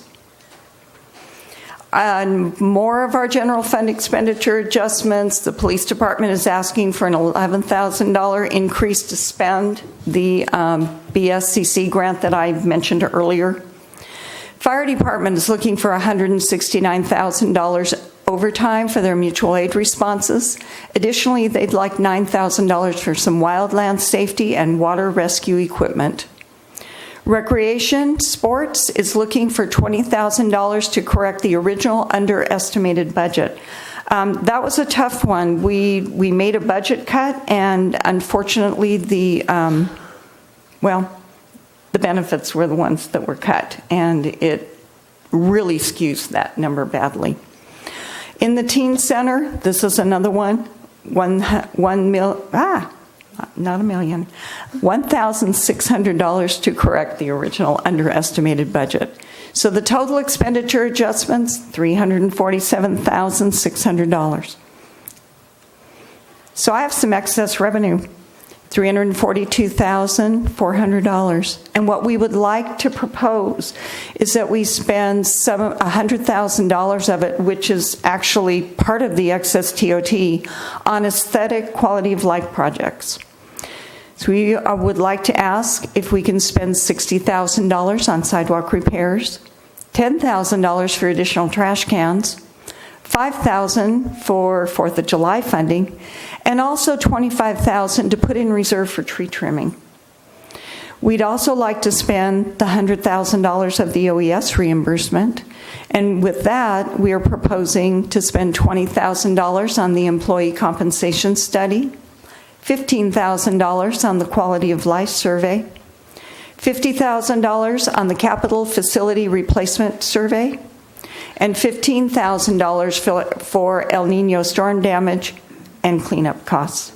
More of our general fund expenditure adjustments. The police department is asking for an $11,000 increase to spend the BSCC grant that I mentioned earlier. Fire department is looking for $169,000 overtime for their mutual aid responses. Additionally, they'd like $9,000 for some wildland safety and water rescue equipment. Recreation Sports is looking for $20,000 to correct the original underestimated budget. That was a tough one. We made a budget cut, and unfortunately, the benefits were the ones that were cut, and it really skews that number badly. In the Teen Center, this is another one. $1,600 to correct the original underestimated budget. So the total expenditure adjustments, $347,600. So I have some excess revenue, $342,400. And what we would like to propose is that we spend $100,000 of it, which is actually part of the excess TOT, on aesthetic quality of life projects. So we would like to ask if we can spend $60,000 on sidewalk repairs, $10,000 for additional trash cans, $5,000 for 4th of July funding, and also $25,000 to put in reserve for tree trimming. We'd also like to spend the $100,000 of the OES reimbursement, and with that, we are proposing to spend $20,000 on the employee compensation study, $15,000 on the quality of life survey, $50,000 on the capital facility replacement survey, and $15,000 for El Nino storm damage and cleanup costs.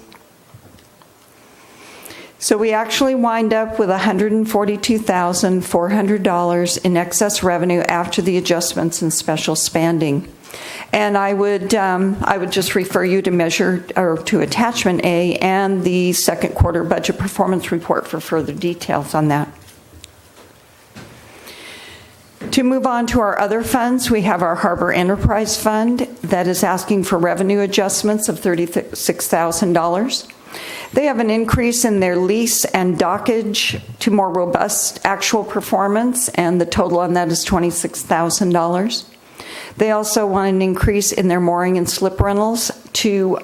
So we actually wind up with $142,400 in excess revenue after the adjustments and special spending. And I would just refer you to to attachment A and the second quarter budget performance report for further details on that. To move on to our other funds, we have our Harbor Enterprise Fund that is asking for revenue adjustments of $36,000. They have an increase in their lease and dockage to more robust actual performance, and the total on that is $26,000. They also want an increase in their mooring and slip rentals for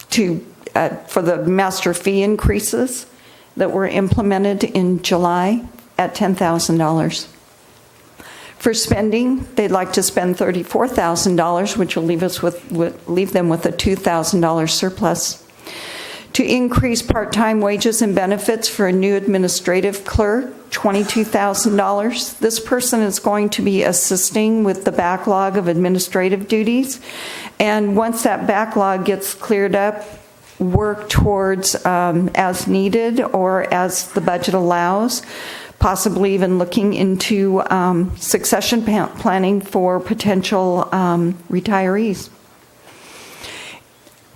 the master fee increases that were implemented in July at $10,000. For spending, they'd like to spend $34,000, which will leave them with a $2,000 surplus. To increase part-time wages and benefits for a new administrative clerk, $22,000. This person is going to be assisting with the backlog of administrative duties, and once that backlog gets cleared up, work towards as needed or as the budget allows, possibly even looking into succession planning for potential retirees.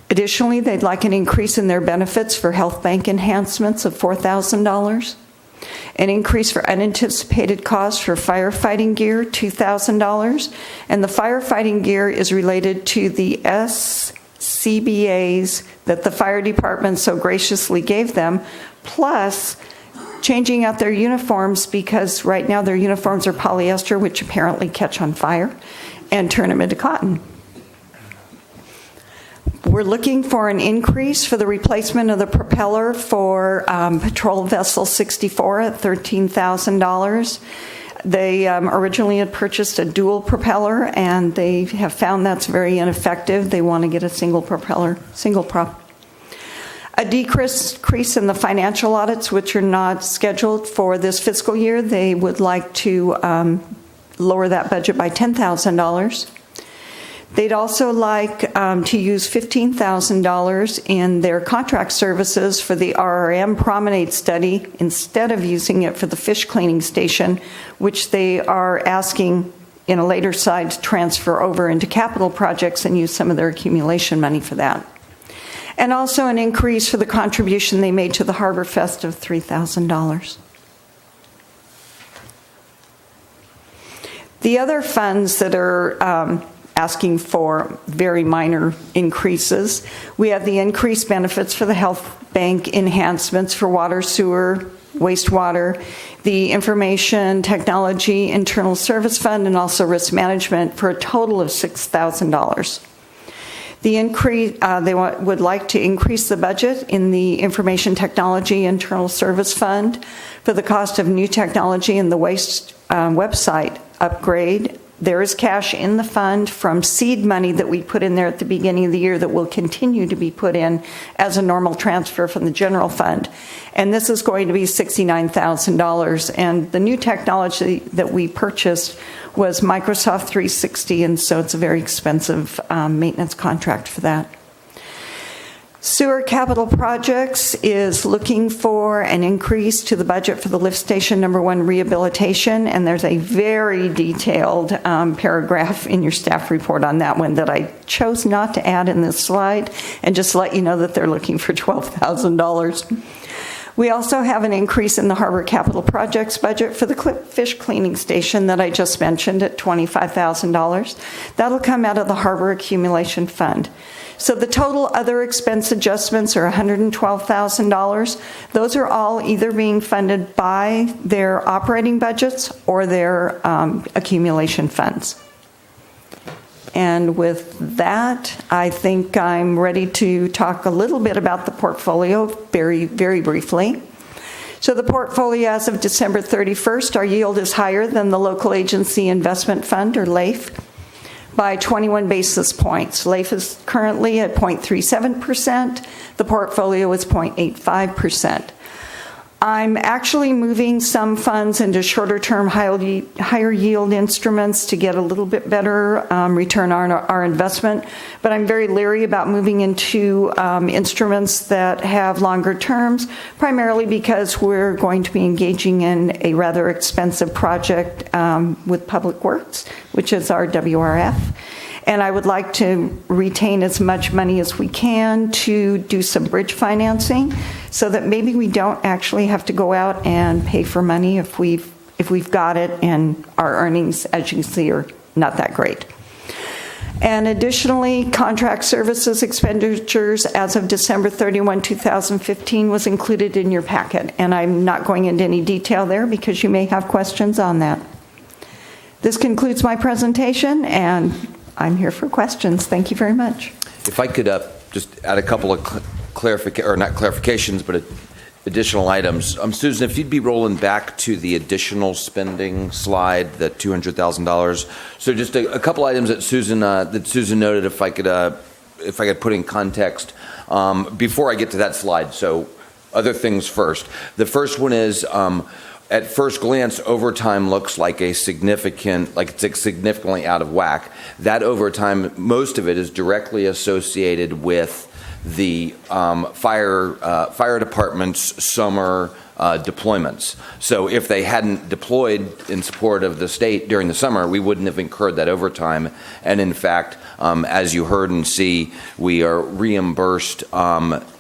Additionally, they'd like an increase in their benefits for health bank enhancements of $4,000, an increase for unanticipated costs for firefighting gear, $2,000, and the firefighting gear is related to the SCBAs that the fire department so graciously gave them, plus changing out their uniforms because right now their uniforms are polyester, which apparently catch on fire, and turn them into cotton. We're looking for an increase for the replacement of the propeller for Patrol Vessel 64 at $13,000. They originally had purchased a dual propeller, and they have found that's very ineffective. They want to get a single propeller, single prop. A decrease in the financial audits, which are not scheduled for this fiscal year. They would like to lower that budget by $10,000. They'd also like to use $15,000 in their contract services for the RRM promenade study instead of using it for the fish cleaning station, which they are asking in a later slide to transfer over into capital projects and use some of their accumulation money for that. And also an increase for the contribution they made to the Harbor Fest of $3,000. The other funds that are asking for very minor increases. We have the increased benefits for the health bank enhancements for water, sewer, wastewater, the Information Technology Internal Service Fund, and also Risk Management for a total of $6,000. The increase, they would like to increase the budget in the Information Technology Internal Service Fund for the cost of new technology and the waste website upgrade. There is cash in the fund from seed money that we put in there at the beginning of the year that will continue to be put in as a normal transfer from the general fund. And this is going to be $69,000. And the new technology that we purchased was Microsoft 360, and so it's a very expensive maintenance contract for that. Sewer Capital Projects is looking for an increase to the budget for the lift station number 1 rehabilitation, and there's a very detailed paragraph in your staff report on that one that I chose not to add in this slide, and just let you know that they're looking for $12,000. We also have an increase in the Harbor Capital Projects budget for the fish cleaning station that I just mentioned at $25,000. That'll come out of the Harbor Accumulation Fund. So the total other expense adjustments are $112,000. Those are all either being funded by their operating budgets or their accumulation funds. And with that, I think I'm ready to talk a little bit about the portfolio very, very briefly. So the portfolio as of December 31st, our yield is higher than the Local Agency Investment Fund, or LAIF, by 21 basis points. LAIF is currently at 0.37%. The portfolio is 0.85%. I'm actually moving some funds into shorter-term, higher yield instruments to get a little bit better return on our investment, but I'm very leery about moving into instruments that have longer terms, primarily because we're going to be engaging in a rather expensive project with Public Works, which is our WRF. And I would like to retain as much money as we can to do some bridge financing so that maybe we don't actually have to go out and pay for money if we've got it, and our earnings, as you can see, are not that great. And additionally, contract services expenditures as of December 31, 2015 was included in your packet. And I'm not going into any detail there because you may have questions on that. This concludes my presentation, and I'm here for questions. Thank you very much. If I could just add a couple of clarifications, but additional items. Susan, if you'd be rolling back to the additional spending slide, the $200,000. So just a couple items that Susan noted. If I could put in context before I get to that slide. So other things first. The first one is. At first glance, overtime looks like it's significantly out of whack. That overtime, most of it is directly associated with the fire department's summer deployments. So if they hadn't deployed in support of the state during the summer, we wouldn't have incurred that overtime. And in fact, as you heard and see, we are reimbursed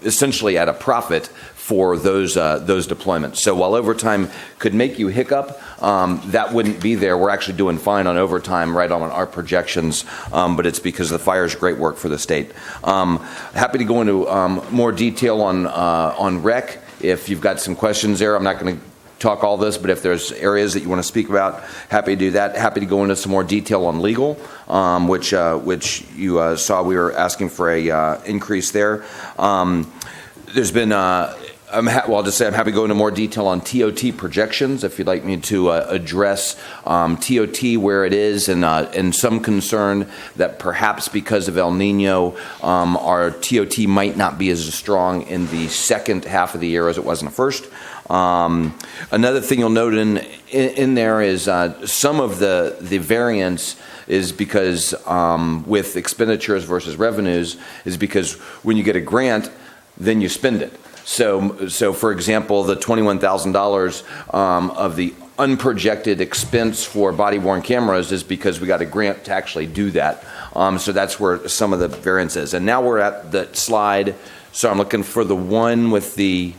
essentially at a profit for those deployments. So while overtime could make you hiccup, that wouldn't be there. We're actually doing fine on overtime right on our projections, but it's because the fire's great work for the state. Happy to go into more detail on rec if you've got some questions there. I'm not going to talk all this, but if there's areas that you want to speak about, happy to do that. Happy to go into some more detail on legal, which you saw we were asking for a increase there. There's been I'll just say I'm happy to go into more detail on TOT projections if you'd like me to address TOT where it is, and some concern that perhaps because of El Nino, our TOT might not be as strong in the second half of the year as it was in the first. Another thing you'll note in there is some of the variance is because with expenditures versus revenues is because when you get a grant, then you spend it. So for example, the $21,000 of the unprojected expense for body-worn cameras is because we got a grant to actually do that. So that's where some of the variance is. And now we're at the slide. So I'm looking for the one with the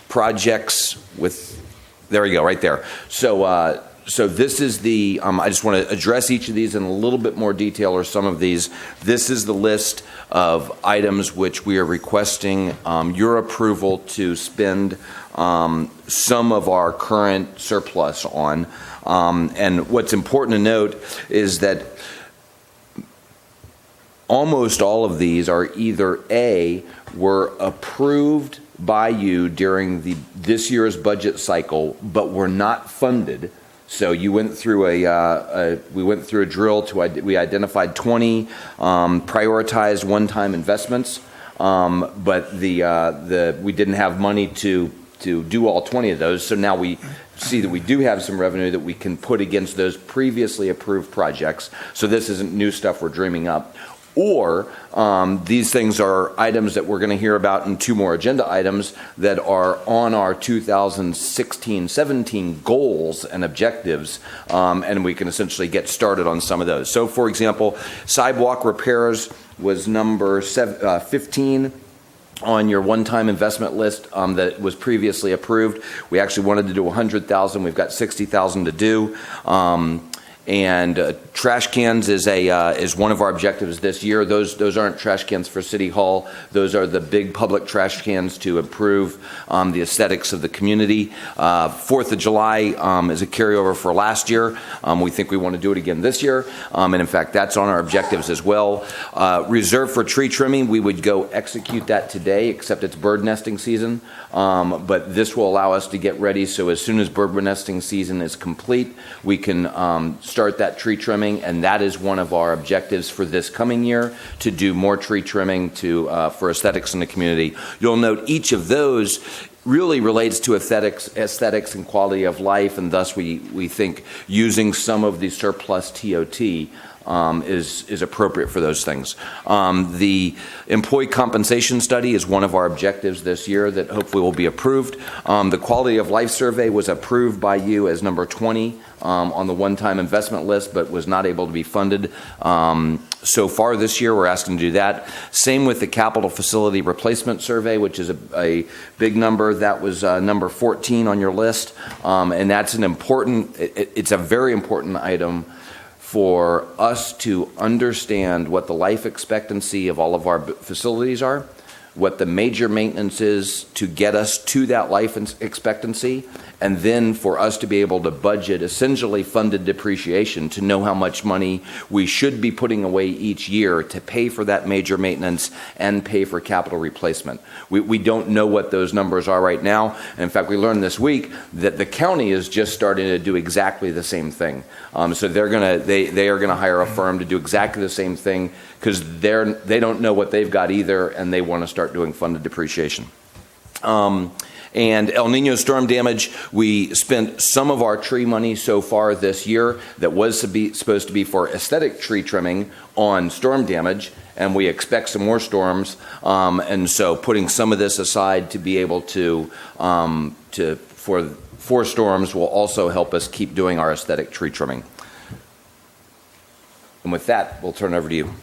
projects with, there we go, right there. So So this is the, I just want to address each of these in a little bit more detail, or some of these. This is the list of items which we are requesting your approval to spend some of our current surplus on. And what's important to note is that almost all of these are either A, were approved by you during this year's budget cycle, but were not funded. So you went through we went through a drill we identified 20 prioritized one-time investments, but we didn't have money to do all 20 of those. So now we see that we do have some revenue that we can put against those previously approved projects. So this isn't new stuff we're dreaming up. Or these things are items that we're going to hear about in two more agenda items that are on our 2016-17 goals and objectives, and we can essentially get started on some of those. So, for example, sidewalk repairs was number 15 on your one-time investment list that was previously approved. We actually wanted to do $100,000. We've got $60,000 to do. And trash cans is one of our objectives this year. Those aren't trash cans for City Hall. Those are the big public trash cans to improve the aesthetics of the community. 4th of July is a carryover for last year. We think we want to do it again this year. And in fact, that's on our objectives as well. Reserve for tree trimming, we would go execute that today, except it's bird nesting season. But this will allow us to get ready, so as soon as bird nesting season is complete, we can start that tree trimming, and that is one of our objectives for this coming year, to do more tree trimming for aesthetics in the community. You'll note each of those really relates to aesthetics and quality of life, and thus we think using some of the surplus TOT is appropriate for those things. The employee compensation study is one of our objectives this year that hopefully will be approved. The quality of life survey was approved by you as number 20 on the one-time investment list, but was not able to be funded so far this year. We're asking to do that. Same with the capital facility replacement survey, which is a big number. That was number 14 on your list, and that's it's a very important item for us to understand what the life expectancy of all of our facilities are, what the major maintenance is to get us to that life expectancy, and then for us to be able to budget essentially funded depreciation, to know how much money we should be putting away each year to pay for that major maintenance and pay for capital replacement. We don't know what those numbers are right now. And in fact, we learned this week that the county is just starting to do exactly the same thing. So they are gonna hire a firm to do exactly the same thing, because they don't know what they've got either, and they want to start doing funded depreciation. And El Nino storm damage, we spent some of our tree money so far this year that was supposed to be for aesthetic tree trimming on storm damage, and we expect some more storms. And so putting some of this aside to be able for storms will also help us keep doing our aesthetic tree trimming. And with that, we'll turn it over to you.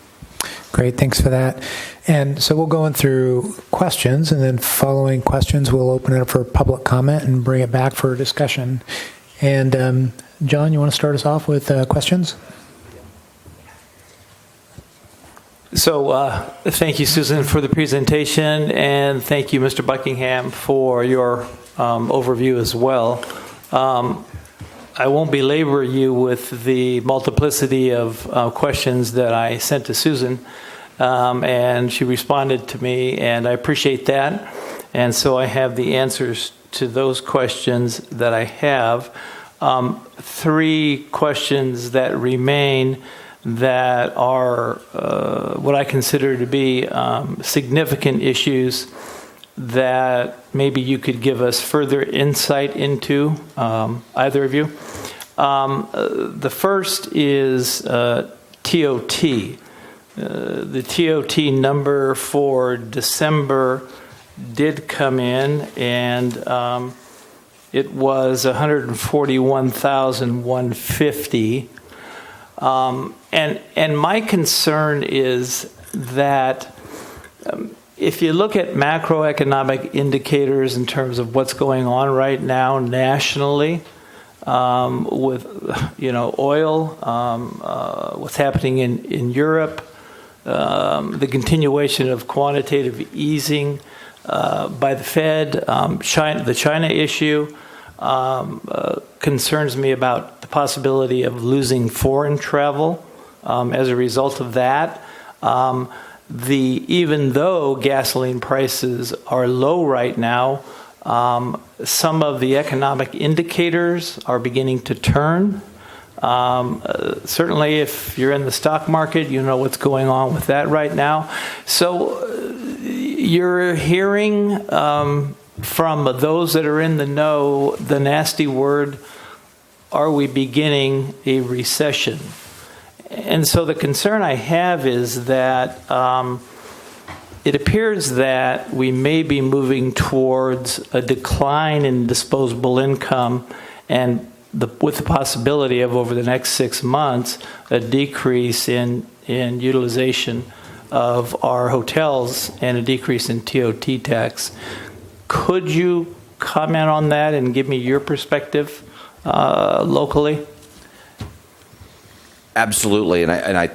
Great, thanks for that. And so we'll go in through questions, and then following questions, we'll open it up for public comment and bring it back for discussion. And John, you want to start us off with questions? So thank you, Susan, for the presentation, and thank you, Mr. Buckingham, for your overview as well. I won't belabor you with the multiplicity of questions that I sent to Susan, and she responded to me, and I appreciate that. And so I have the answers to those questions that I have. 3 questions that remain that are what I consider to be significant issues that maybe you could give us further insight into, either of you. The first is TOT. The TOT number for December did come in, and it was $141,150. And my concern is that if you look at macroeconomic indicators in terms of what's going on right now nationally, with oil, what's happening in Europe, the continuation of quantitative easing by the Fed, the China issue concerns me about the possibility of losing foreign travel as a result of that. Even though gasoline prices are low right now, some of the economic indicators are beginning to turn. Certainly, if you're in the stock market, you know what's going on with that right now. So you're hearing from those that are in the know the nasty word, are we beginning a recession? And so the concern I have is that it appears that we may be moving towards a decline in disposable income and with the possibility of over the next 6 months, a decrease in utilization of our hotels and a decrease in TOT tax. Could you comment on that and give me your perspective locally? Absolutely, and I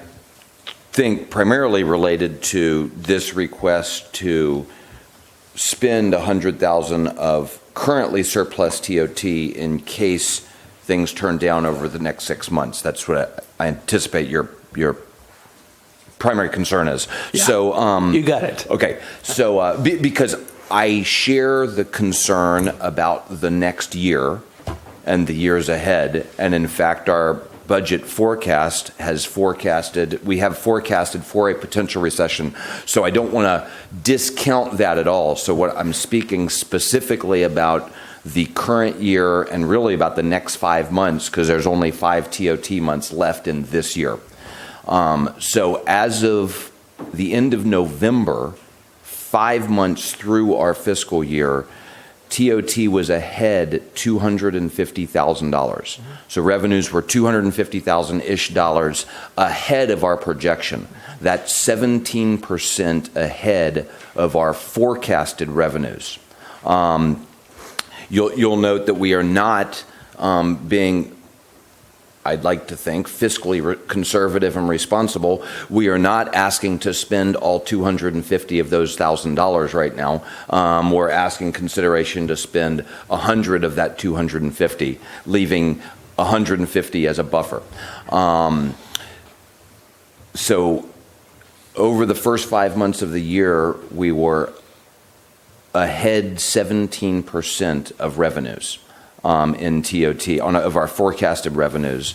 think primarily related to this request to spend $100,000 of currently surplus TOT in case things turn down over the next 6 months. That's what I anticipate your primary concern is. Yeah, so you got it. Okay, so because I share the concern about the next year and the years ahead, and in fact our budget forecast we have forecasted for a potential recession. So I don't want to discount that at all. So what I'm speaking specifically about the current year and really about the next 5 months, because there's only 5 TOT months left in this year. So as of the end of November, 5 months through our fiscal year, TOT was ahead $250,000. So revenues were $250,000-ish ahead of our projection. That's 17% ahead of our forecasted revenues. You'll note that we are not being, I'd like to think, fiscally conservative and responsible. We are not asking to spend all $250 of those $1,000 right now. We're asking consideration to spend 100 of that 250, leaving 150 as a buffer. So over the first 5 months of the year, we were ahead 17% of revenues. In TOT, of our forecasted revenues.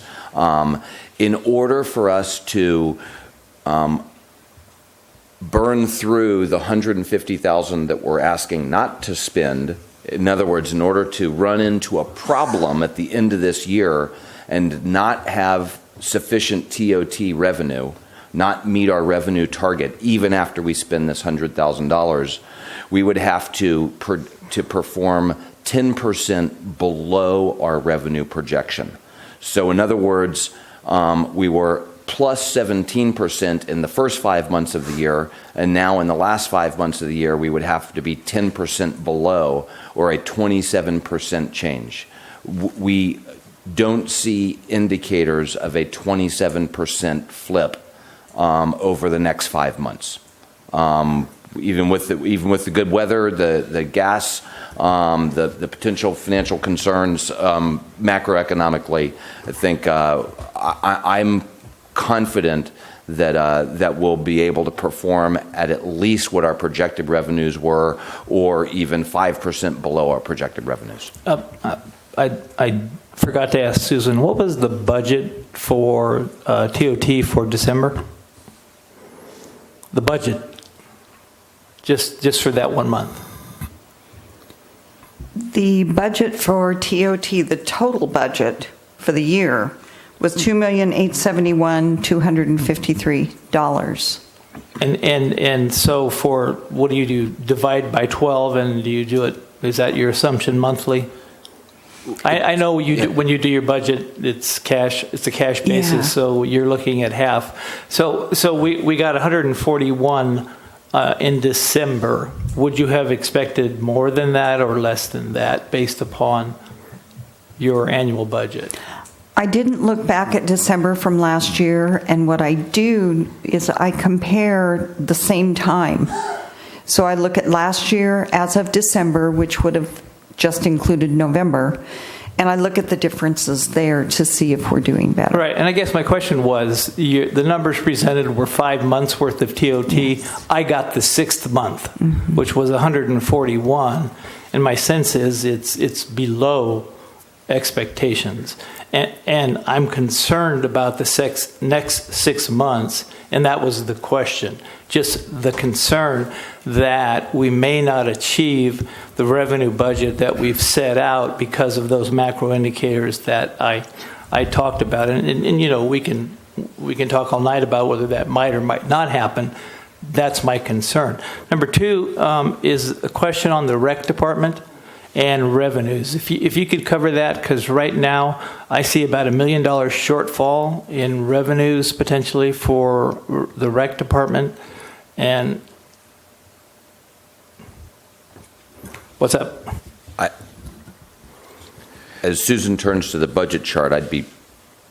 In order for us to burn through the $150,000 that we're asking not to spend, in other words, in order to run into a problem at the end of this year and not have sufficient TOT revenue, not meet our revenue target, even after we spend this $100,000, we would have to perform 10% below our revenue projection. So in other words, we were plus 17% in the first 5 months of the year, and now in the last 5 months of the year, we would have to be 10% below, or a 27% change. We don't see indicators of a 27% flip over the next 5 months. Even with the good weather, the gas, the potential financial concerns macroeconomically, I think I'm confident that we'll be able to perform at least what our projected revenues were, or even 5% below our projected revenues. I forgot to ask Susan, what was the budget for TOT for December? The budget. Just for that 1 month. The budget for TOT, the total budget for the year, was $2,871,253. And so for, what do you do? Divide by 12, and do you do it? Is that your assumption monthly? I know when you do your budget, it's cash. It's a cash basis, yeah. So you're looking at half. So we got 141. In December, would you have expected more than that or less than that based upon your annual budget? I didn't look back at December from last year, and what I do is I compare the same time. So I look at last year as of December, which would have just included November, and I look at the differences there to see if we're doing better. Right, and I guess my question was, the numbers presented were 5 months worth of TOT. Yes. I got the 6th month, which was 141, and my sense is it's below expectations. And I'm concerned about the next 6 months, and that was the question. Just the concern that we may not achieve the revenue budget that we've set out because of those macro indicators that I talked about. And you know, we can talk all night about whether that might or might not happen. That's my concern. Number 2 is a question on the rec department and revenues. If you could cover that, because right now I see about $1 million shortfall in revenues potentially for the rec department. And what's up? As Susan turns to the budget chart, I'd be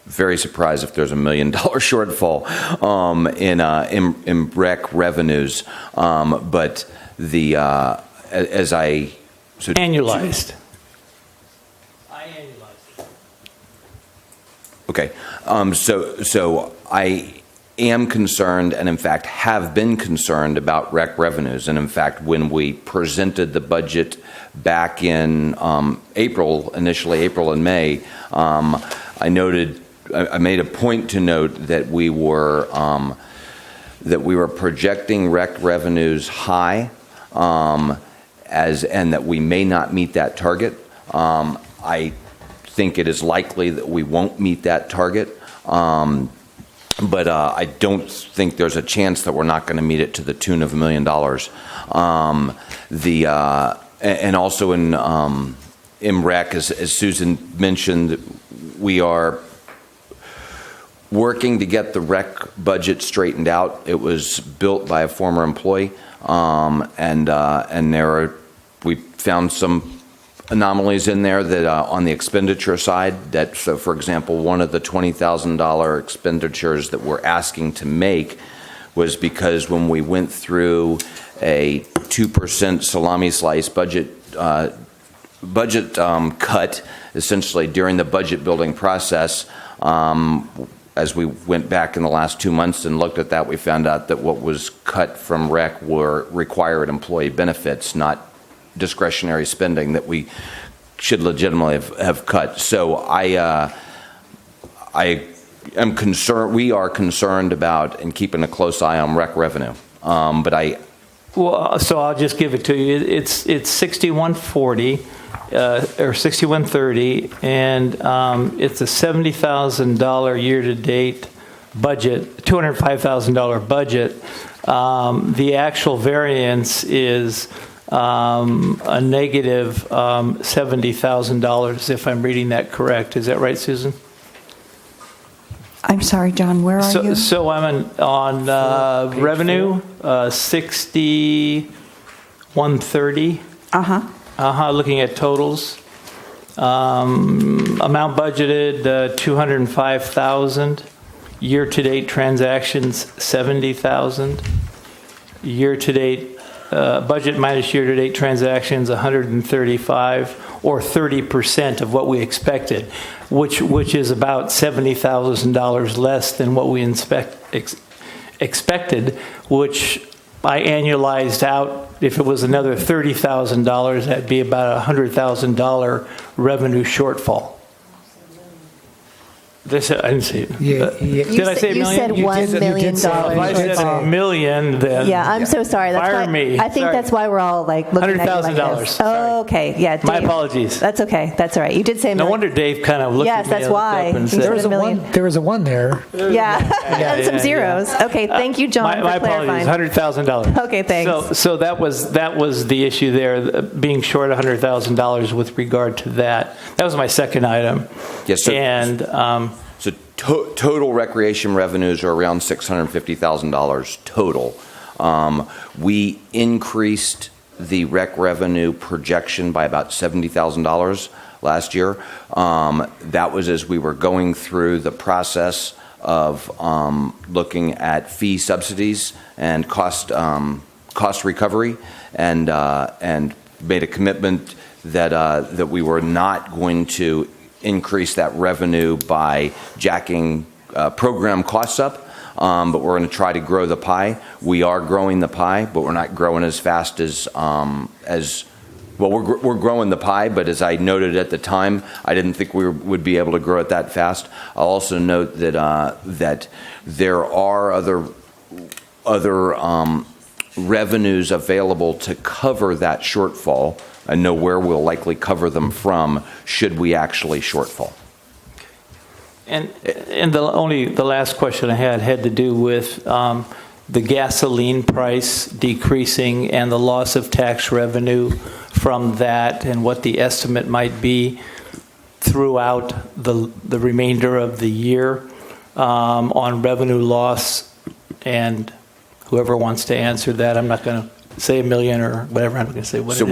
very surprised if there's $1 million shortfall in rec revenues. But the as I so annualized. Okay, so I am concerned, and in fact have been concerned about rec revenues. And in fact, when we presented the budget back in initially April and May, I made a point to note that we were projecting rec revenues high, and that we may not meet that target. I think it is likely that we won't meet that target, but I don't think there's a chance that we're not going to meet it to the tune of $1 million. And also in rec, as Susan mentioned, we are working to get the rec budget straightened out. It was built by a former employee, and we found some anomalies in there that on the expenditure side, so for example, one of the $20,000 expenditures that we're asking to make was because when we went through a 2% salami slice budget cut, essentially during the budget building process, as we went back in the last 2 months and looked at that, we found out that what was cut from rec were required employee benefits, not discretionary spending that we should legitimately have cut. So I am concerned. We are concerned about and keeping a close eye on rec revenue. So I'll just give it to you. It's 6140 or 6130, and it's a $70,000 year-to-date budget, $205,000 budget. The actual variance is a negative $70,000, if I'm reading that correct. Is that right, Susan? I'm sorry, John, where are you? So I'm on revenue, 6130. Looking at totals. Amount budgeted, 205,000. Year-to-date transactions, 70,000. Year-to-date budget minus year-to-date transactions, 135, or 30% of what we expected, which is about $70,000 less than what we expected, which I annualized out. If it was another $30,000, that'd be about a $100,000 revenue shortfall. I didn't see it. Did I say $1 million? You said $1 million. If I said $1 million, then yeah, I'm so sorry. That's fire why, me. I think that's why we're all like looking at $100,000. Oh, okay. Yeah. Dave, my apologies. That's okay. That's all right. You did say $1 million. No wonder Dave kind of looked at me. Yes, that's why. And said, There was a one there. Yeah, and some zeros. Okay, thank you, John, my for clarifying. apologies. $100,000. Okay, thanks. So that was the issue there, being short $100,000 with regard to that. That was my second item. Yes, sir. Total recreation revenues are around $650,000 total. We increased the rec revenue projection by about $70,000. last year. That was as we were going through the process of looking at fee subsidies and cost recovery, and made a commitment that we were not going to increase that revenue by jacking program costs up, but we're going to try to grow the pie. We are growing the pie, but we're not growing as fast as well. We're growing the pie, but as I noted at the time, I didn't think we would be able to grow it that fast. I'll also note that there are other revenues available to cover that shortfall, and know where we'll likely cover them from should we actually shortfall. And the last question I had to do with the gasoline price decreasing and the loss of tax revenue from that, and what the estimate might be throughout the remainder of the year on revenue loss. And whoever wants to answer that, I'm not going to say $1 million or whatever. I'm going to say what. So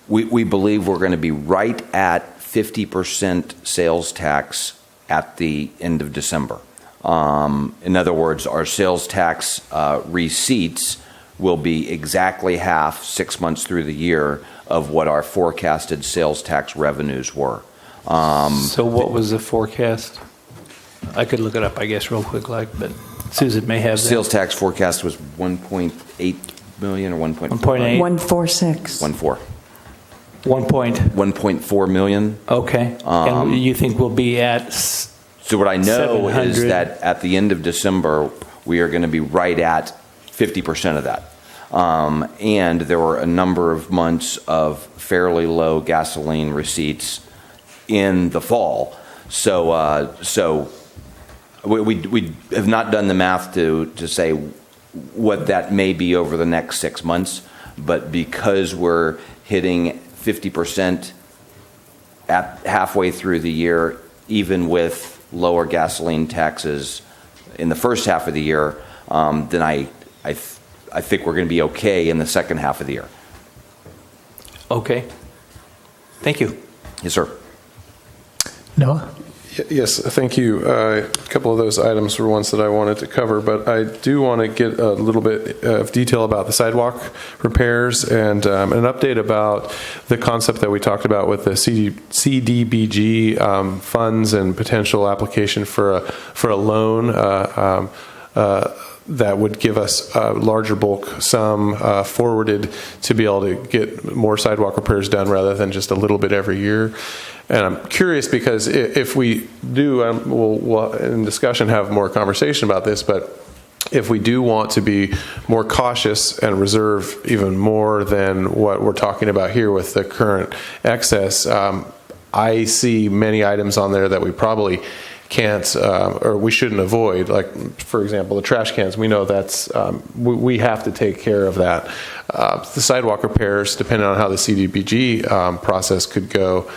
we believe we're going to be right at 50% sales tax at the end of December. In other words, our sales tax receipts will be exactly half 6 months through the year of what our forecasted sales tax revenues were. So what was the forecast? I could look it up, I guess, real quick, but Susan may have that. Sales tax forecast was 1.8 million or 1.4? 1.8. 146. 1.4 million. Okay. And you think we'll be at? So what I know is that at the end of December, we are going to be right at 50% of that. And there were a number of months of fairly low gasoline receipts in the fall. So we have not done the math to say what that may be over the next 6 months, but because we're hitting 50% at halfway through the year, even with lower gasoline taxes in the first half of the year, then I think we're going to be okay in the second half of the year. Okay. Thank you. Yes, sir. Noah? Yes, thank you. A couple of those items were ones that I wanted to cover, but I do want to get a little bit of detail about the sidewalk repairs and an update about the concept that we talked about with the CDBG funds and potential application for a loan that would give us a larger bulk sum forwarded to be able to get more sidewalk repairs done rather than just a little bit every year. And I'm curious because if we do, we'll in discussion have more conversation about this, but if we do want to be more cautious and reserve even more than what we're talking about here with the current excess, I see many items on there that we probably can't or we shouldn't avoid. Like, for example, the trash cans. We know that's we have to take care of that. The sidewalk repairs, depending on how the CDBG process could go,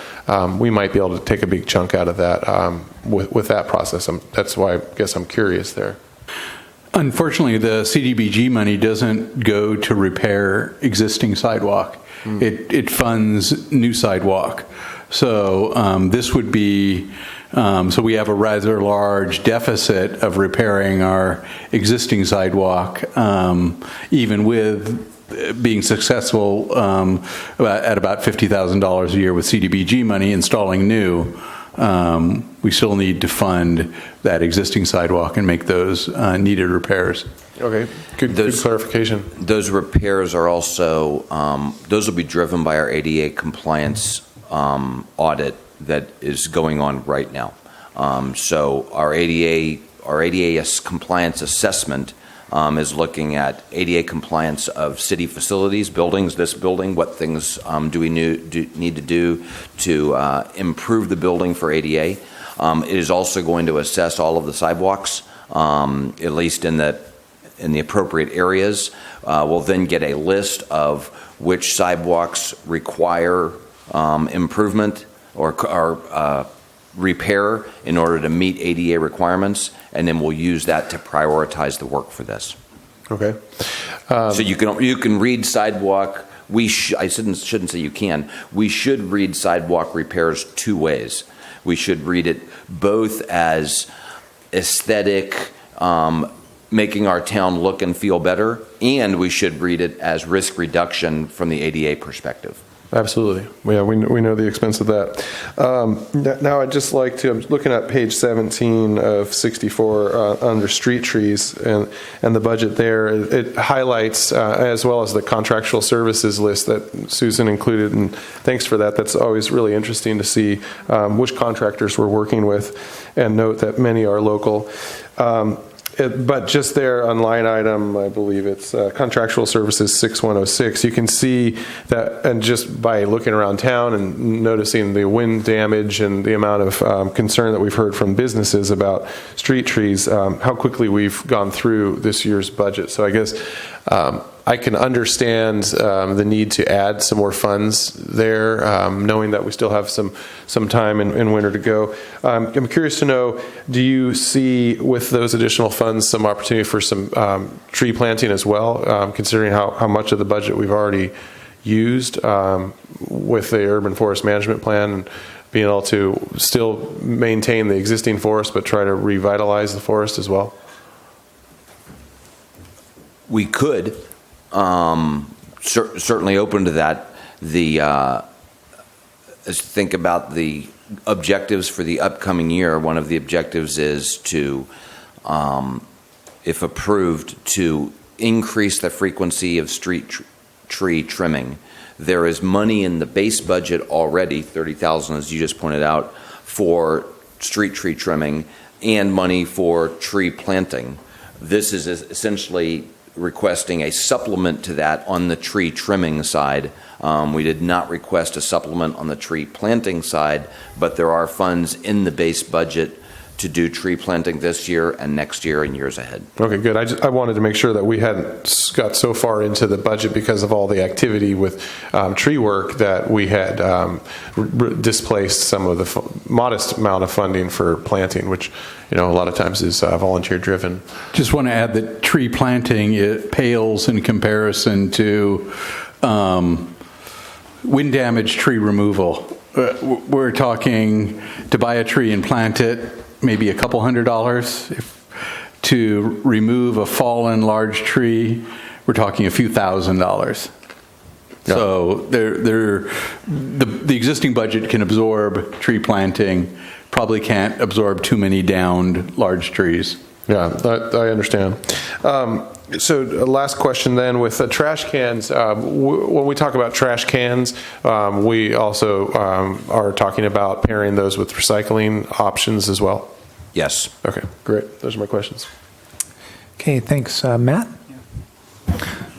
we might be able to take a big chunk out of that with that process. That's why I guess I'm curious there. Unfortunately, the CDBG money doesn't go to repair existing sidewalk. It funds new sidewalk. So this would be, so we have a rather large deficit of repairing our existing sidewalk, even with being successful at about $50,000 a year with CDBG money installing new. We still need to fund that existing sidewalk and make those needed repairs. Okay, good clarification. Those repairs are also, those will be driven by our ADA compliance audit that is going on right now. So our ADA compliance assessment is looking at ADA compliance of city facilities, buildings, this building, what things do we need to do to improve the building for ADA. It is also going to assess all of the sidewalks, at least in the appropriate areas. We'll then get a list of which sidewalks require improvement or repair in order to meet ADA requirements, and then we'll use that to prioritize the work for this. Okay. So you can read sidewalk I shouldn't say you can. We should read sidewalk repairs two ways. We should read it both as aesthetic, making our town look and feel better, and we should read it as risk reduction from the ADA perspective. Absolutely. Yeah, we know the expense of that. Now I'd just like to, I'm looking at page 17 of 64 under street trees and the budget there. It highlights, as well as the contractual services list that Susan included, and thanks for that. That's always really interesting to see which contractors we're working with, and note that many are local. But just there on line item, I believe it's contractual services 6106, you can see that, and just by looking around town and noticing the wind damage and the amount of concern that we've heard from businesses about street trees, how quickly we've gone through this year's budget. So I guess I can understand the need to add some more funds there, knowing that we still have some time in winter to go. I'm curious to know, do you see with those additional funds some opportunity for some tree planting as well, considering how much of the budget we've already used with the urban forest management plan, and being able to still maintain the existing forest but try to revitalize the forest as well? We could. Certainly open to that. Think about the objectives for the upcoming year. One of the objectives is to, if approved, to increase the frequency of street tree trimming. There is money in the base budget already, $30,000 as you just pointed out, for street tree trimming, and money for tree planting. This is essentially requesting a supplement to that on the tree trimming side. We did not request a supplement on the tree planting side, but there are funds in the base budget to do tree planting this year and next year and years ahead. Okay, good. I wanted to make sure that we hadn't got so far into the budget because of all the activity with tree work that we had displaced some of the modest amount of funding for planting, which a lot of times is volunteer driven. Just want to add that tree planting, it pales in comparison to wind damage tree removal. We're talking to buy a tree and plant it, maybe a couple $100. To remove a fallen large tree, we're talking a few $1,000s. Yeah. So the existing budget can absorb tree planting, probably can't absorb too many downed large trees. Yeah, I understand. So last question then, with the trash cans, when we talk about trash cans, we also are talking about pairing those with recycling options as well? Yes. Okay, great. Those are my questions. Okay, thanks. Matt?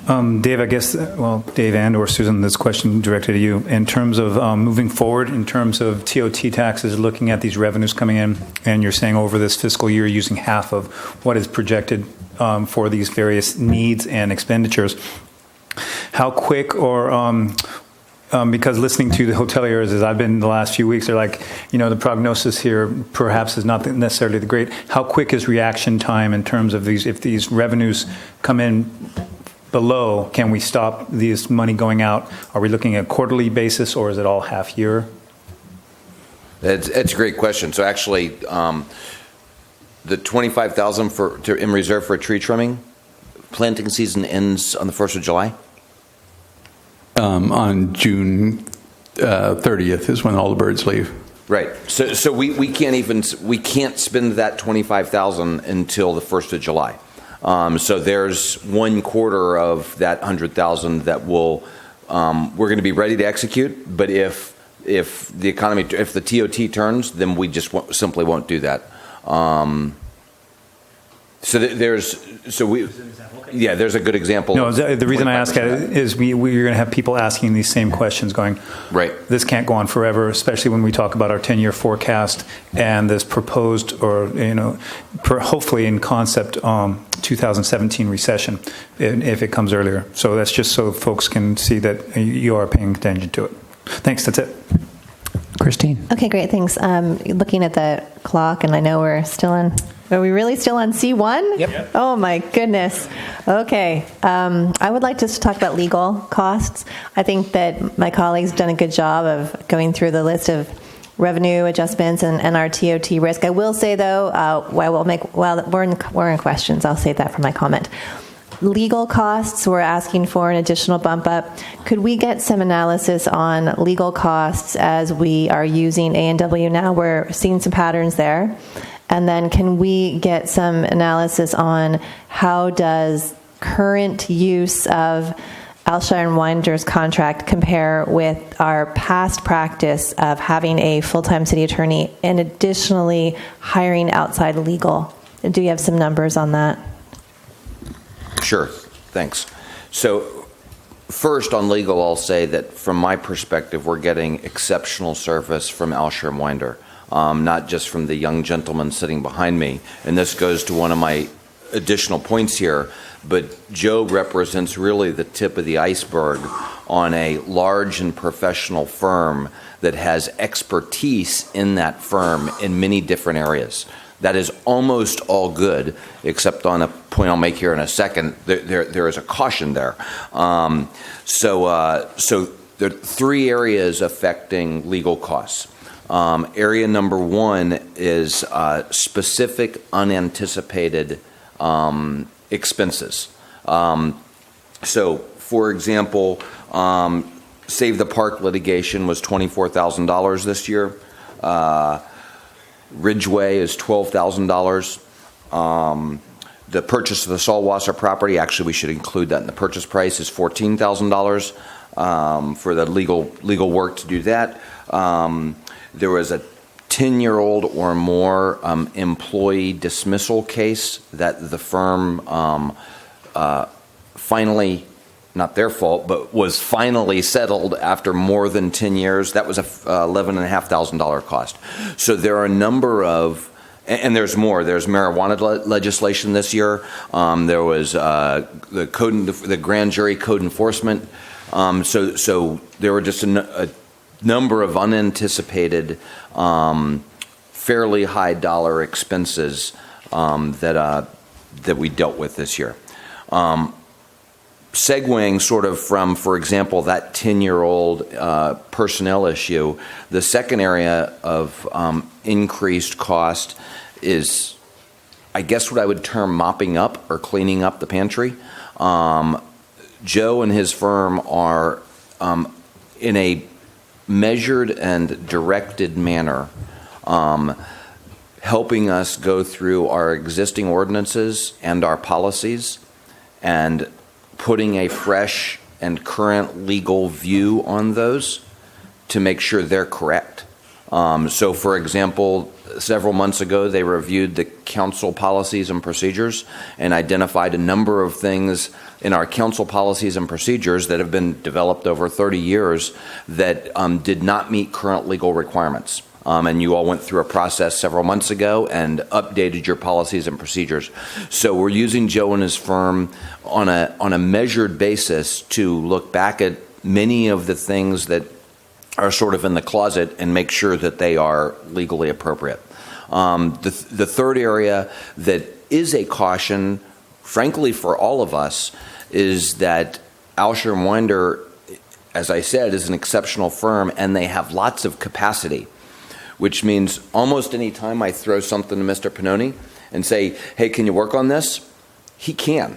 Dave, I guess, Dave and or Susan, this question directed to you. In terms of moving forward, in terms of TOT taxes, looking at these revenues coming in, and you're saying over this fiscal year using half of what is projected for these various needs and expenditures, how quick or because listening to the hoteliers as I've been the last few weeks, they're like, the prognosis here perhaps is not necessarily the great. How quick is reaction time in terms of these, if these revenues come in below, can we stop this money going out? Are we looking at a quarterly basis, or is it all half year? It's a great question. So actually, the $25,000 in reserve for tree trimming, planting season ends on the 1st of July? On June 30th is when all the birds leave. Right. So we can't spend that $25,000 until the 1st of July. So there's 1/4 of that $100,000 that we're going to be ready to execute. But if the economy, if the TOT turns, then we just simply won't do that. There's a good example. No, the reason I ask that is we're going to have people asking these same questions going, right, this can't go on forever, especially when we talk about our 10-year forecast and this proposed or, hopefully in concept 2017 recession if it comes earlier. So that's just so folks can see that you are paying attention to it. Thanks, that's it. Great. Christine. Okay, great, thanks. Looking at the clock, and I know we're still on. Are we really still on C1? Yep. Oh my goodness. Okay. I would like to talk about legal costs. I think that my colleagues have done a good job of going through the list of revenue adjustments and our TOT risk. I will say though, we're in questions. I'll save that for my comment. Legal costs, we're asking for an additional bump up. Could we get some analysis on legal costs as we are using A&W now? We're seeing some patterns there. And then can we get some analysis on how does current use of Alshire and Winder's contract compare with our past practice of having a full-time city attorney and additionally hiring outside legal? Do you have some numbers on that? Sure, thanks. So first on legal, I'll say that from my perspective, we're getting exceptional service from Alshire and Winder. Not just from the young gentleman sitting behind me. And this goes to one of my additional points here, but Joe represents really the tip of the iceberg on a large and professional firm that has expertise in that firm in many different areas. That is almost all good, except on a point I'll make here in a second. There is a caution there. So there are three areas affecting legal costs. Area number one is specific unanticipated expenses. So, for example, Save the Park litigation was $24,000 this year. Ridgeway is $12,000. The purchase of the Saltwasser property, actually we should include that in the purchase price, is $14,000 for the legal work to do that. There was a 10-year-old or more employee dismissal case that the firm finally, not their fault, but was finally settled after more than 10 years. That was a $11,500 cost. So there are a number of, and there's more. There's marijuana legislation this year. There was the grand jury code enforcement. So there were just a number of unanticipated, fairly high dollar expenses that we dealt with this year. Segueing sort of from, for example, that 10-year-old personnel issue, the second area of increased cost is, I guess, what I would term mopping up or cleaning up the pantry. Joe and his firm are in a measured and directed manner helping us go through our existing ordinances and our policies and putting a fresh and current legal view on those to make sure they're correct. So, for example, several months ago, they reviewed the council policies and procedures and identified a number of things in our council policies and procedures that have been developed over 30 years that did not meet current legal requirements. And you all went through a process several months ago and updated your policies and procedures. So we're using Joe and his firm on a measured basis to look back at many of the things that are sort of in the closet and make sure that they are legally appropriate. The third area that is a caution, frankly, for all of us, is that Alshire & Winder, as I said, is an exceptional firm, and they have lots of capacity, which means almost any time I throw something to Mr. Pannoni and say, hey, can you work on this? He can,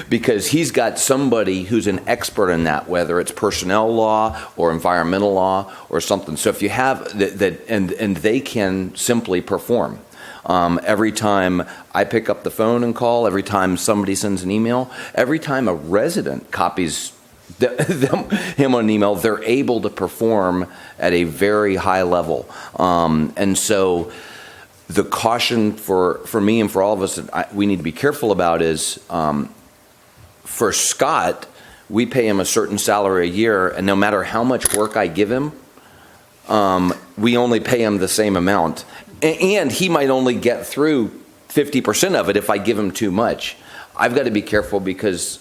because he's got somebody who's an expert in that, whether it's personnel law or environmental law or something. So if you have that, and they can simply perform. Every time I pick up the phone and call, every time somebody sends an email, every time a resident copies him on an email, they're able to perform at a very high level. And so the caution for me and for all of us that we need to be careful about is, for Scott, we pay him a certain salary a year, and no matter how much work I give him, we only pay him the same amount. And he might only get through 50% of it if I give him too much. I've got to be careful because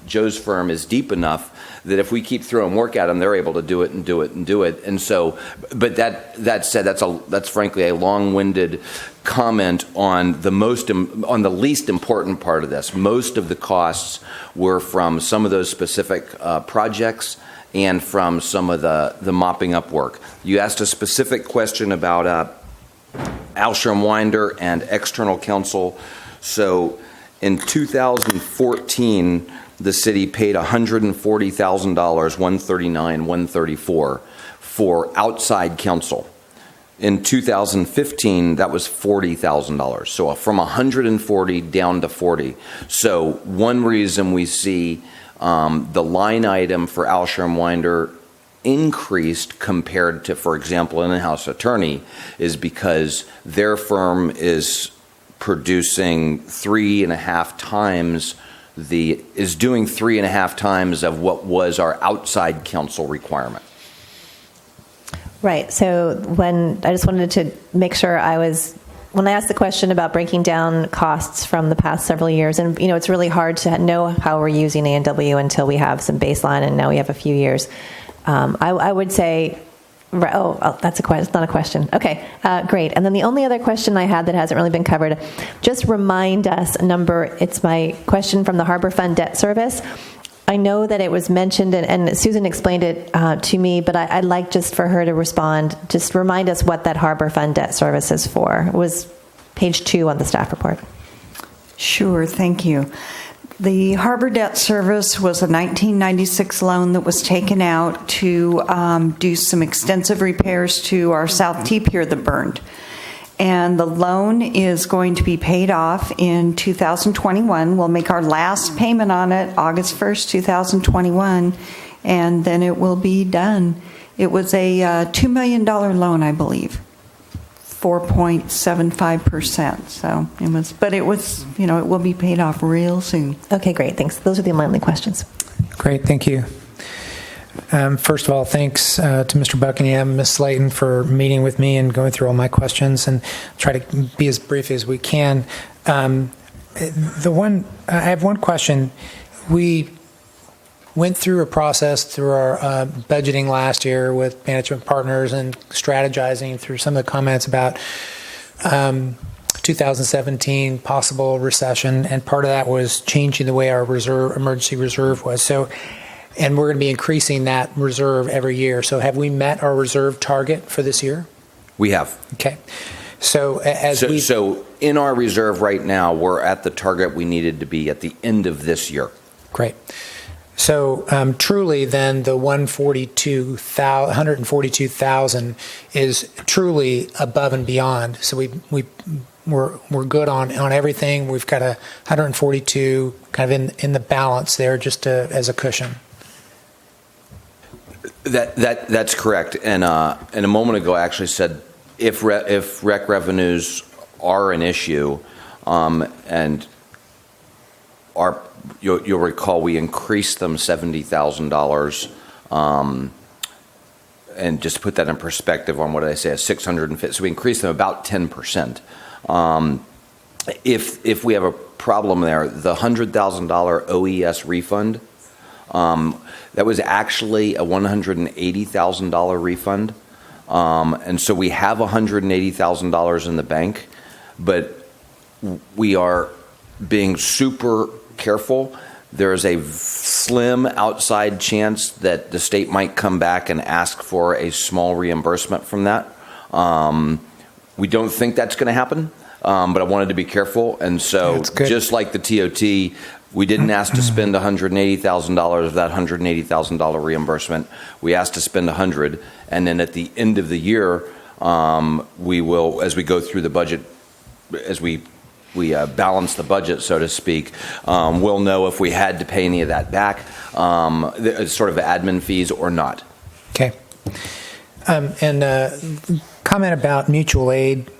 Joe's firm is deep enough that if we keep throwing work at them, they're able to do it and do it and do it. And so, but that said, that's frankly a long-winded comment on the least important part of this. Most of the costs were from some of those specific projects and from some of the mopping up work. You asked a specific question about Alsham Winder and external counsel. So in 2014, the city paid $140,000, $139,000, $134,000 for outside counsel. In 2015, that was $40,000. So from 140 down to 40. So one reason we see the line item for Alsham Winder increased compared to, for example, an in-house attorney is because their firm is producing 3.5 times doing 3.5 times of what was our outside counsel requirement. Right. So I just wanted to make sure when I asked the question about breaking down costs from the past several years, and it's really hard to know how we're using A&W until we have some baseline, and now we have a few years. I would say, that's a question. It's not a question. Okay, great. And then the only other question I had that hasn't really been covered, just remind us it's my question from the Harbor Fund Debt Service. I know that it was mentioned, and Susan explained it to me, but I'd like just for her to respond. Just remind us what that Harbor Fund Debt Service is for. It was page 2 on the staff report. Sure, thank you. The Harbor Debt Service was a 1996 loan that was taken out to do some extensive repairs to our South T Pier that burned. And the loan is going to be paid off in 2021. We'll make our last payment on it August 1st, 2021, and then it will be done. It was a $2 million loan, I believe, 4.75%. So it was, it will be paid off real soon. Okay, great. Thanks. Those are the only questions. Great. Thank you. First of all, thanks to Mr. Buckingham, Ms. Slayton for meeting with me and going through all my questions, and try to be as brief as we can. I have one question. We went through a process through our budgeting last year with management partners and strategizing through some of the comments about 2017 possible recession, and part of that was changing the way our emergency reserve was. And we're going to be increasing that reserve every year. So have we met our reserve target for this year? We have. Okay. So so in our reserve right now, we're at the target we needed to be at the end of this year. Great. So truly, then the 142,000 is truly above and beyond. So we're good on everything. We've got 142 kind of in the balance there, just as a cushion. That's correct. And a moment ago, I actually said if rec revenues are an issue, and you'll recall we increased them $70,000, and just to put that in perspective on what did I say, 650. So we increased them about 10%. If we have a problem there, the $100,000 OES refund. That was actually a $180,000 refund. And so we have $180,000 in the bank, but we are being super careful. There is a slim outside chance that the state might come back and ask for a small reimbursement from that. We don't think that's going to happen, but I wanted to be careful. And so just like the TOT, we didn't ask to spend $180,000 of that $180,000 reimbursement. We asked to spend $100,000, and then at the end of the year, we will, as we go through the budget, as we balance the budget, so to speak, we'll know if we had to pay any of that back, sort of admin fees or not. Okay. And comment about mutual aid.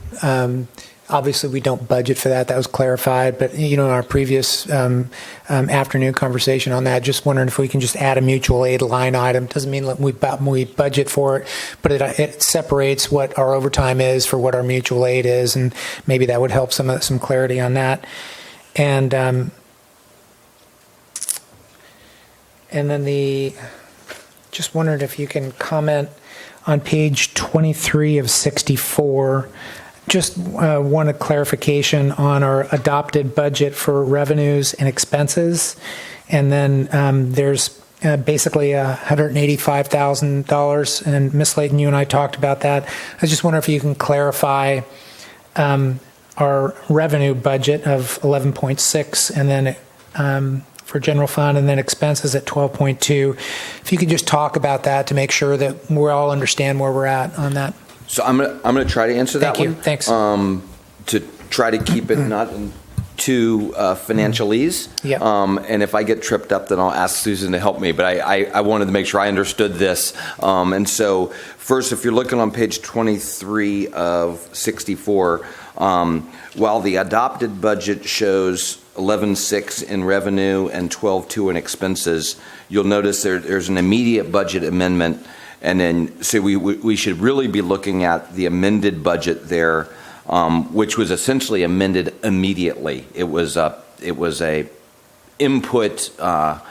Obviously, we don't budget for that. That was clarified. But, in our previous afternoon conversation on that, just wondering if we can just add a mutual aid line item. Doesn't mean we budget for it, but it separates what our overtime is for what our mutual aid is, and maybe that would help some clarity on that. And And then just wondered if you can comment on page 23 of 64. Just want a clarification on our adopted budget for revenues and expenses. And then there's basically $185,000. And Ms. Layton, you and I talked about that. I just wonder if you can clarify our revenue budget of 11.6 and then for general fund, and then expenses at 12.2. If you could just talk about that to make sure that we all understand where we're at on that. So I'm gonna try to answer that one. Thanks. To try to keep it not in too financialese. Yeah. And if I get tripped up, then I'll ask Susan to help me. But I wanted to make sure I understood this. And so first, if you're looking on page 23 of 64, while the adopted budget shows 11.6 in revenue and 12.2 in expenses, you'll notice there's an immediate budget amendment, and then so we should really be looking at the amended budget there, which was essentially amended immediately. It was a input. A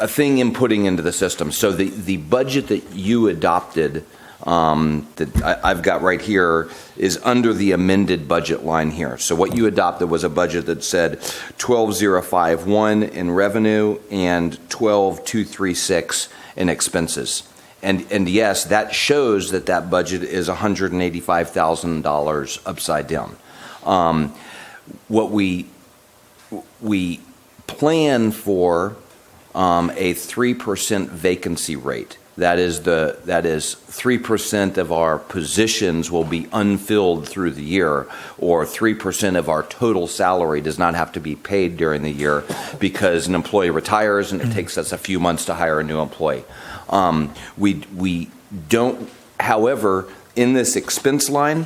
thing inputting into the system. So the budget that you adopted, that I've got right here, is under the amended budget line here. So what you adopted was a budget that said 12,051 in revenue and 12,236 in expenses. And yes, that shows that budget is $185,000 upside down. What we plan for a 3% vacancy rate. That is 3% of our positions will be unfilled through the year, or 3% of our total salary does not have to be paid during the year because an employee retires and it takes us a few months to hire a new employee. We don't, however, in this expense line,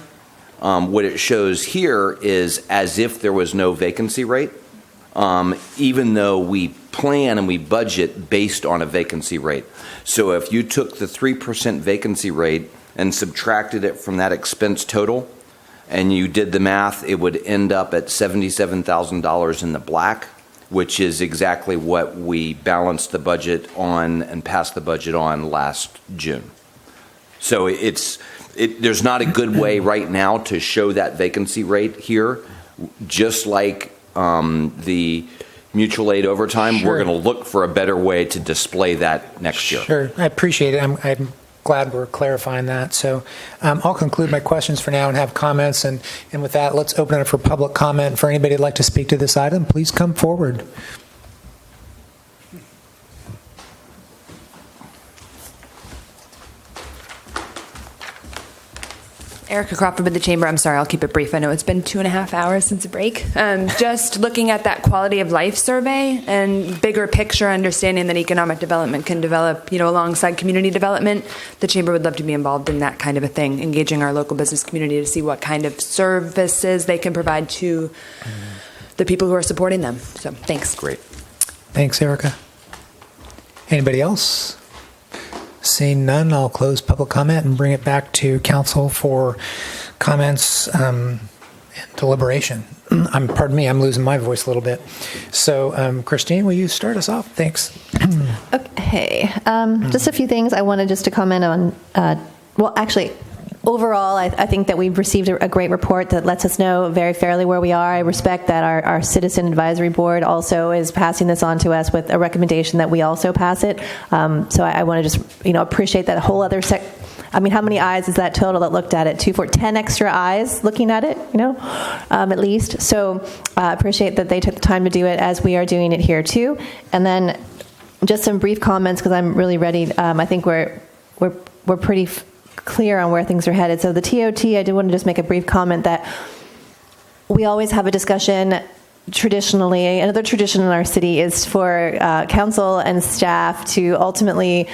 what it shows here is as if there was no vacancy rate, even though we plan and we budget based on a vacancy rate. So if you took the 3% vacancy rate and subtracted it from that expense total, and you did the math, it would end up at $77,000 in the black, which is exactly what we balanced the budget on and passed the budget on last June. So there's not a good way right now to show that vacancy rate here, just like the mutual aid overtime. Sure. We're going to look for a better way to display that next year. Sure, I appreciate it. I'm glad we're clarifying that. So I'll conclude my questions for now and have comments. And with that, let's open it for public comment. For anybody who'd like to speak to this item, please come forward. Erica Crawford with the Chamber. I'm sorry, I'll keep it brief. I know it's been 2.5 hours since a break. Just looking at that quality of life survey and bigger picture understanding that economic development can develop, alongside community development, the Chamber would love to be involved in that kind of a thing, engaging our local business community to see what kind of services they can provide to the people who are supporting them. So thanks. Great. Thanks, Erica. Anybody else? Seeing none, I'll close public comment and bring it back to council for comments and deliberation. Pardon me, I'm losing my voice a little bit. So, Christine, will you start us off? Thanks. Okay. Just a few things I wanted just to comment on. Overall, I think that we've received a great report that lets us know very fairly where we are. I respect that our Citizen Advisory Board also is passing this on to us with a recommendation that we also pass it. So I want to just, appreciate that whole other how many eyes is that total that looked at it? 10 extra eyes looking at it, at least. So I appreciate that they took the time to do it as we are doing it here too. And then just some brief comments because I'm really ready. I think we're pretty clear on where things are headed. So the TOT, I did want to just make a brief comment that we always have a discussion traditionally. Another tradition in our city is for council and staff to ultimately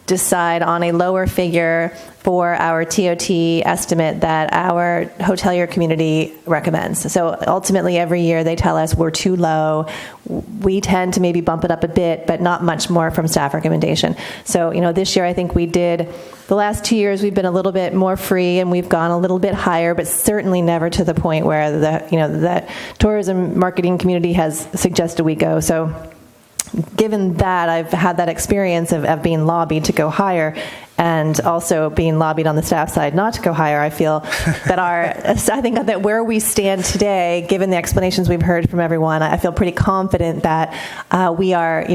decide on a lower figure for our TOT estimate that our hotelier community recommends. So ultimately every year they tell us we're too low. We tend to maybe bump it up a bit, but not much more from staff recommendation. So, this year I think the last 2 years we've been a little bit more free and we've gone a little bit higher, but certainly never to the point where the tourism marketing community has suggested we go. So given that I've had that experience of being lobbied to go higher, and also being lobbied on the staff side not to go higher, I feel that I think that where we stand today, given the explanations we've heard from everyone, I feel pretty confident that we are,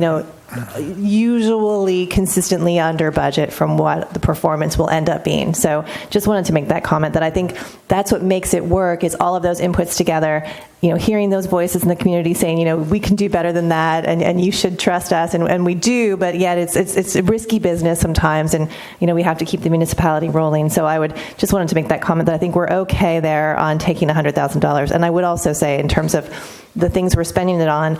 usually consistently under budget from what the performance will end up being. So just wanted to make that comment, that I think that's what makes it work, is all of those inputs together, hearing those voices in the community saying, we can do better than that, and you should trust us, and we do, but yet it's a risky business sometimes, and we have to keep the municipality rolling. So I would just wanted to make that comment that I think we're okay there on taking $100,000. And I would also say, in terms of the things we're spending it on,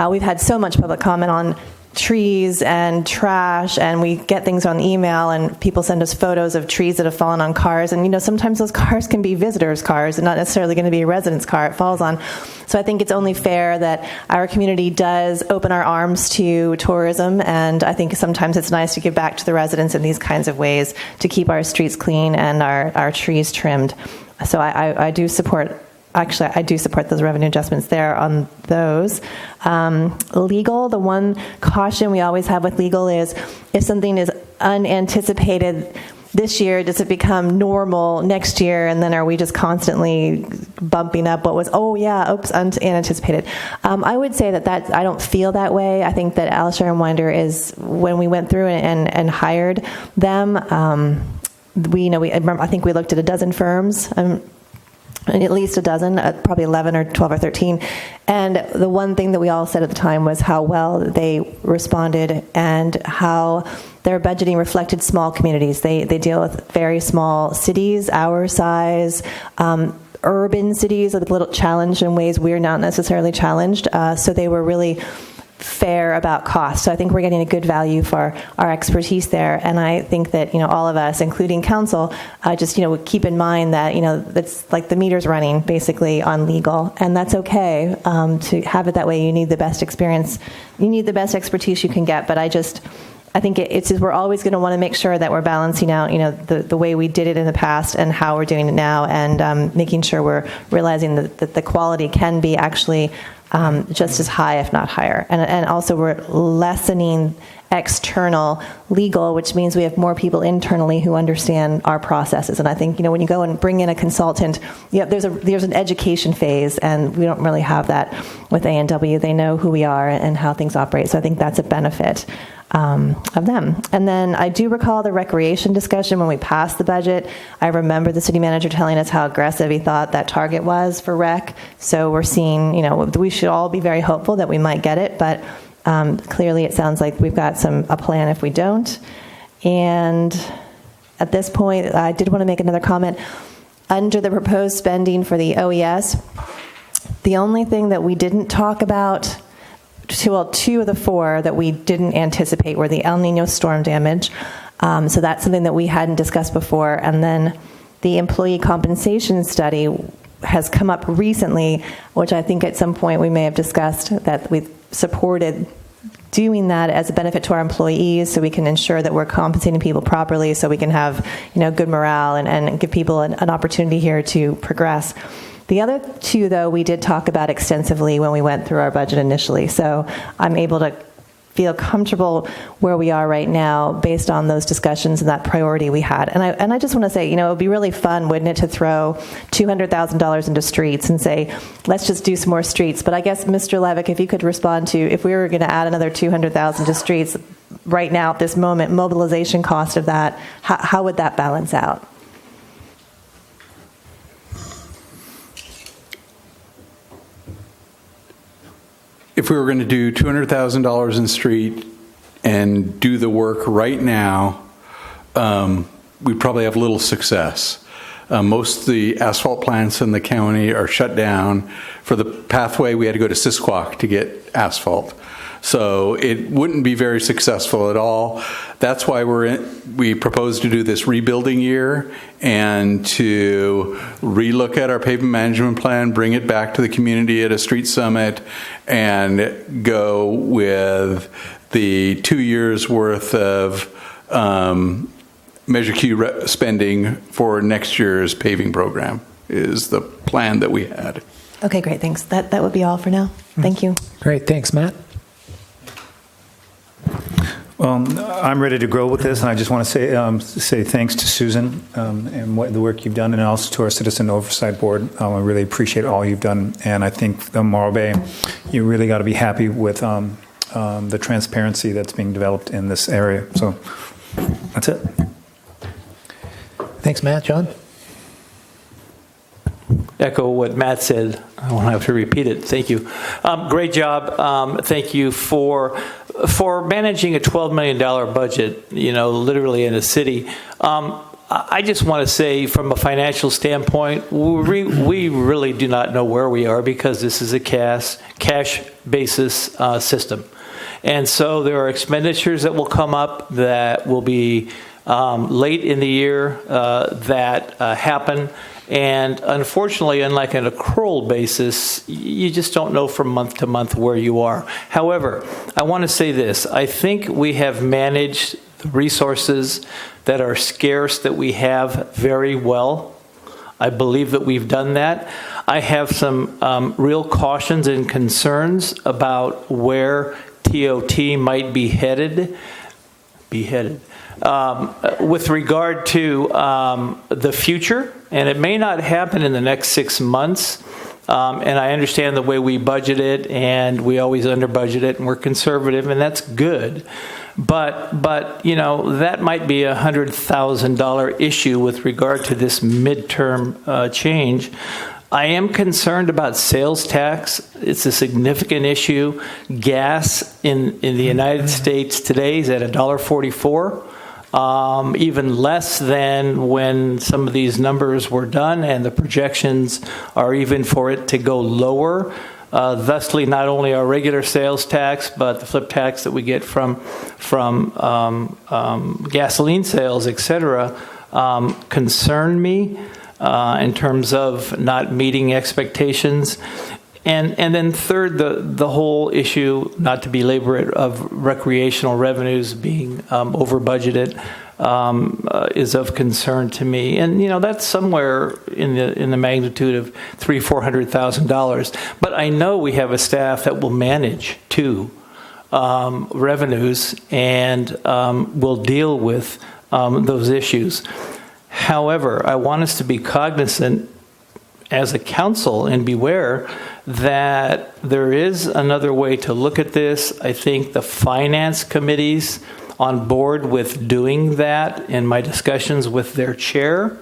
we've had so much public comment on trees and trash, and we get things on email, and people send us photos of trees that have fallen on cars, and sometimes those cars can be visitors' cars and not necessarily going to be a resident's car it falls on. So I think it's only fair that our community does open our arms to tourism, and I think sometimes it's nice to give back to the residents in these kinds of ways to keep our streets clean and our trees trimmed. So I do support. Actually, I do support those revenue adjustments there on those. Legal, the one caution we always have with legal is if something is unanticipated this year, does it become normal next year? And then are we just constantly bumping up what was, unanticipated? I would say that I don't feel that way. I think that Alisher and Winder is, when we went through and hired them, I think we looked at a dozen firms, at least a dozen, probably 11 or 12 or 13. And the one thing that we all said at the time was how well they responded and how their budgeting reflected small communities. They deal with very small cities, our size, urban cities, a little challenged in ways we're not necessarily challenged. So they were really fair about cost. So I think we're getting a good value for our expertise there. And I think that, all of us, including council, just, keep in mind that, it's like the meter's running basically on legal, and that's okay to have it that way. You need the best experience. You need the best expertise you can get. But I think we're always going to want to make sure that we're balancing out, the way we did it in the past and how we're doing it now, and making sure we're realizing that the quality can be actually just as high, if not higher. And also we're lessening external legal, which means we have more people internally who understand our processes. And I think, when you go and bring in a consultant, there's an education phase, and we don't really have that with A&W. They know who we are and how things operate. So I think that's a benefit of them. And then I do recall the recreation discussion when we passed the budget. I remember the city manager telling us how aggressive he thought that target was for rec. So we're seeing, we should all be very hopeful that we might get it, but clearly it sounds like we've got a plan if we don't. And at this point, I did want to make another comment. Under the proposed spending for the OES, the only thing that we didn't talk about, two of the four that we didn't anticipate were the El Nino storm damage. So that's something that we hadn't discussed before. And then the employee compensation study has come up recently, which I think at some point we may have discussed, that we've supported doing that as a benefit to our employees, so we can ensure that we're compensating people properly, so we can have good morale and give people an opportunity here to progress. The other two, though, we did talk about extensively when we went through our budget initially. So I'm able to feel comfortable where we are right now based on those discussions and that priority we had. And I just want to say, it would be really fun, wouldn't it, to throw $200,000 into streets and say, let's just do some more streets. But I guess, Mr. Levick, if you could respond to, if we were going to add another $200,000 to streets right now at this moment, mobilization cost of that, how would that balance out? If we were going to do $200,000 in street and do the work right now, we'd probably have little success. Most of the asphalt plants in the county are shut down. For the pathway, we had to go to Sisquoc to get asphalt. So it wouldn't be very successful at all. That's why we propose to do this rebuilding year and to relook at our pavement management plan, bring it back to the community at a street summit, and go with the 2 years worth of Measure Q spending for next year's paving program is the plan that we had. Okay, great, thanks. That would be all for now. Thank you. Great, thanks, Matt. Well, I'm ready to grow with this, and I just want to say thanks to Susan and the work you've done, and also to our Citizen Oversight Board. I really appreciate all you've done, and I think Morro Bay, you really got to be happy with the transparency that's being developed in this area. So that's it. Thanks, Matt. John? Echo what Matt said. I won't have to repeat it. Thank you. Great job. Thank you for managing a $12 million budget, literally in a city. I just want to say, from a financial standpoint, we really do not know where we are, because this is a cash basis system. And so there are expenditures that will come up that will be late in the year that happen. And unfortunately, unlike an accrual basis, you just don't know from month to month where you are. However, I want to say this. I think we have managed the resources that are scarce that we have very well. I believe that we've done that. I have some real cautions and concerns about where TOT might be headed. With regard to the future, and it may not happen in the next 6 months, and I understand the way we budget it, and we always under budget it, and we're conservative, and that's good. But that might be a $100,000 issue with regard to this midterm change. I am concerned about sales tax. It's a significant issue. Gas in the United States today is at $1.44. Even less than when some of these numbers were done, and the projections are even for it to go lower. Thusly, not only our regular sales tax, but the flip tax that we get from gasoline sales, etc., concern me in terms of not meeting expectations. And then third, the whole issue, not to belabor it, of recreational revenues being over budgeted is of concern to me. And that's somewhere in the magnitude of $300,000-$400,000. But I know we have a staff that will manage revenues and will deal with those issues. However, I want us to be cognizant as a council and beware that there is another way to look at this. I think the finance committee's on board with doing that in my discussions with their chair.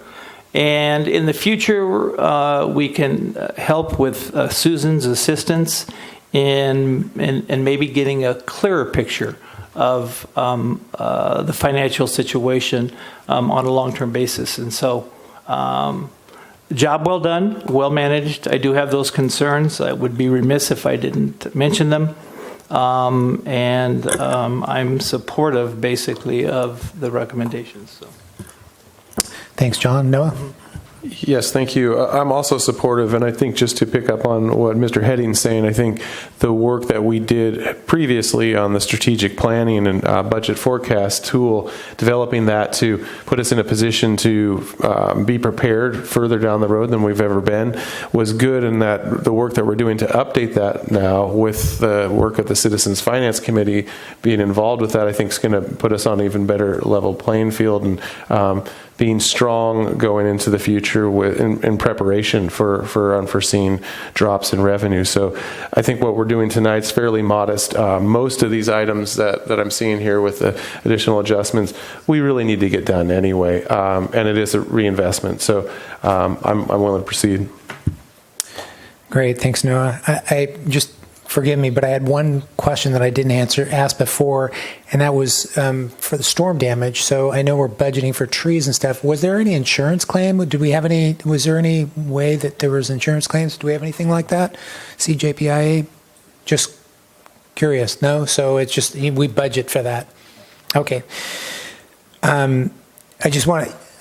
And in the future, we can help with Susan's assistance in maybe getting a clearer picture of the financial situation on a long-term basis. And so, job well done, well managed. I do have those concerns. I would be remiss if I didn't mention them. And I'm supportive, basically, of the recommendations. So. Thanks, John. Noah? Yes, thank you. I'm also supportive, and I think just to pick up on what Mr. Heading's saying, I think the work that we did previously on the strategic planning and budget forecast tool, developing that to put us in a position to be prepared further down the road than we've ever been, was good, and that the work that we're doing to update that now with the work of the Citizens Finance Committee being involved with that, I think is going to put us on an even better level playing field, and being strong going into the future in preparation for unforeseen drops in revenue. So I think what we're doing tonight is fairly modest. Most of these items that I'm seeing here with the additional adjustments, we really need to get done anyway, and it is a reinvestment. So I'm willing to proceed. Great. Thanks, Noah. I just, forgive me, but I had one question that I didn't ask before, and that was for the storm damage. So I know we're budgeting for trees and stuff. Was there any insurance claim? Was there any way that there was insurance claims? Do we have anything like that? CJPIA? Just curious. No? So it's just, we budget for that. Okay. I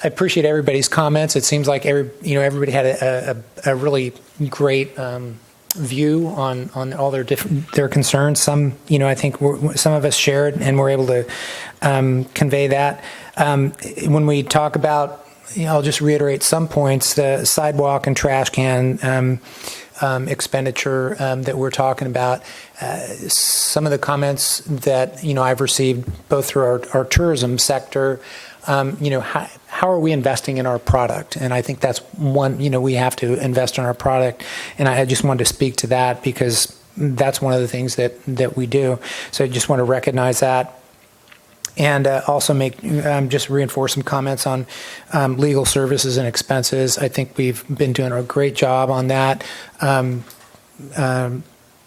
appreciate everybody's comments. It seems like everybody had a really great view on all their concerns. Some, I think some of us shared and were able to convey that. When we talk about, I'll just reiterate some points: the sidewalk and trash can. expenditure that we're talking about. Some of the comments that I've received both through our tourism sector, how are we investing in our product? And I think that's one. We have to invest in our product, and I just wanted to speak to that because that's one of the things that we do. So I just want to recognize that. And also just reinforce some comments on legal services and expenses. I think we've been doing a great job on that.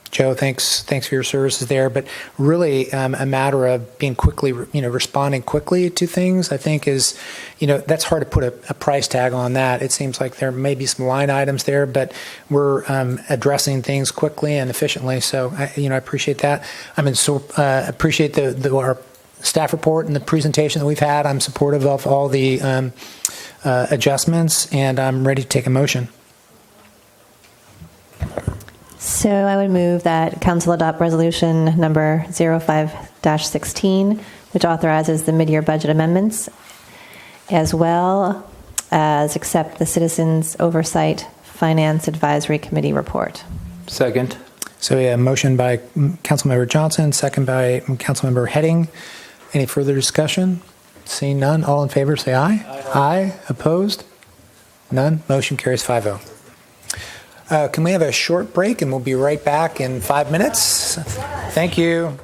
Joe, thanks for your services there. But really, a matter of being quickly, responding quickly to things. I think is, that's hard to put a price tag on that. It seems like there may be some line items there, but we're addressing things quickly and efficiently. So I appreciate that. Appreciate our staff report and the presentation that we've had. I'm supportive of all the adjustments, and I'm ready to take a motion. So I would move that Council adopt resolution number 05-16, which authorizes the mid-year budget amendments, as well as accept the Citizens Oversight Finance Advisory Committee report. Second. So we have a motion by Councilmember Johnson, second by Councilmember Heading. Any further discussion? Seeing none, all in favor say aye. Aye. Opposed? None. Motion carries 5-0. Can we have a short break, and we'll be right back in 5 minutes? Thank you.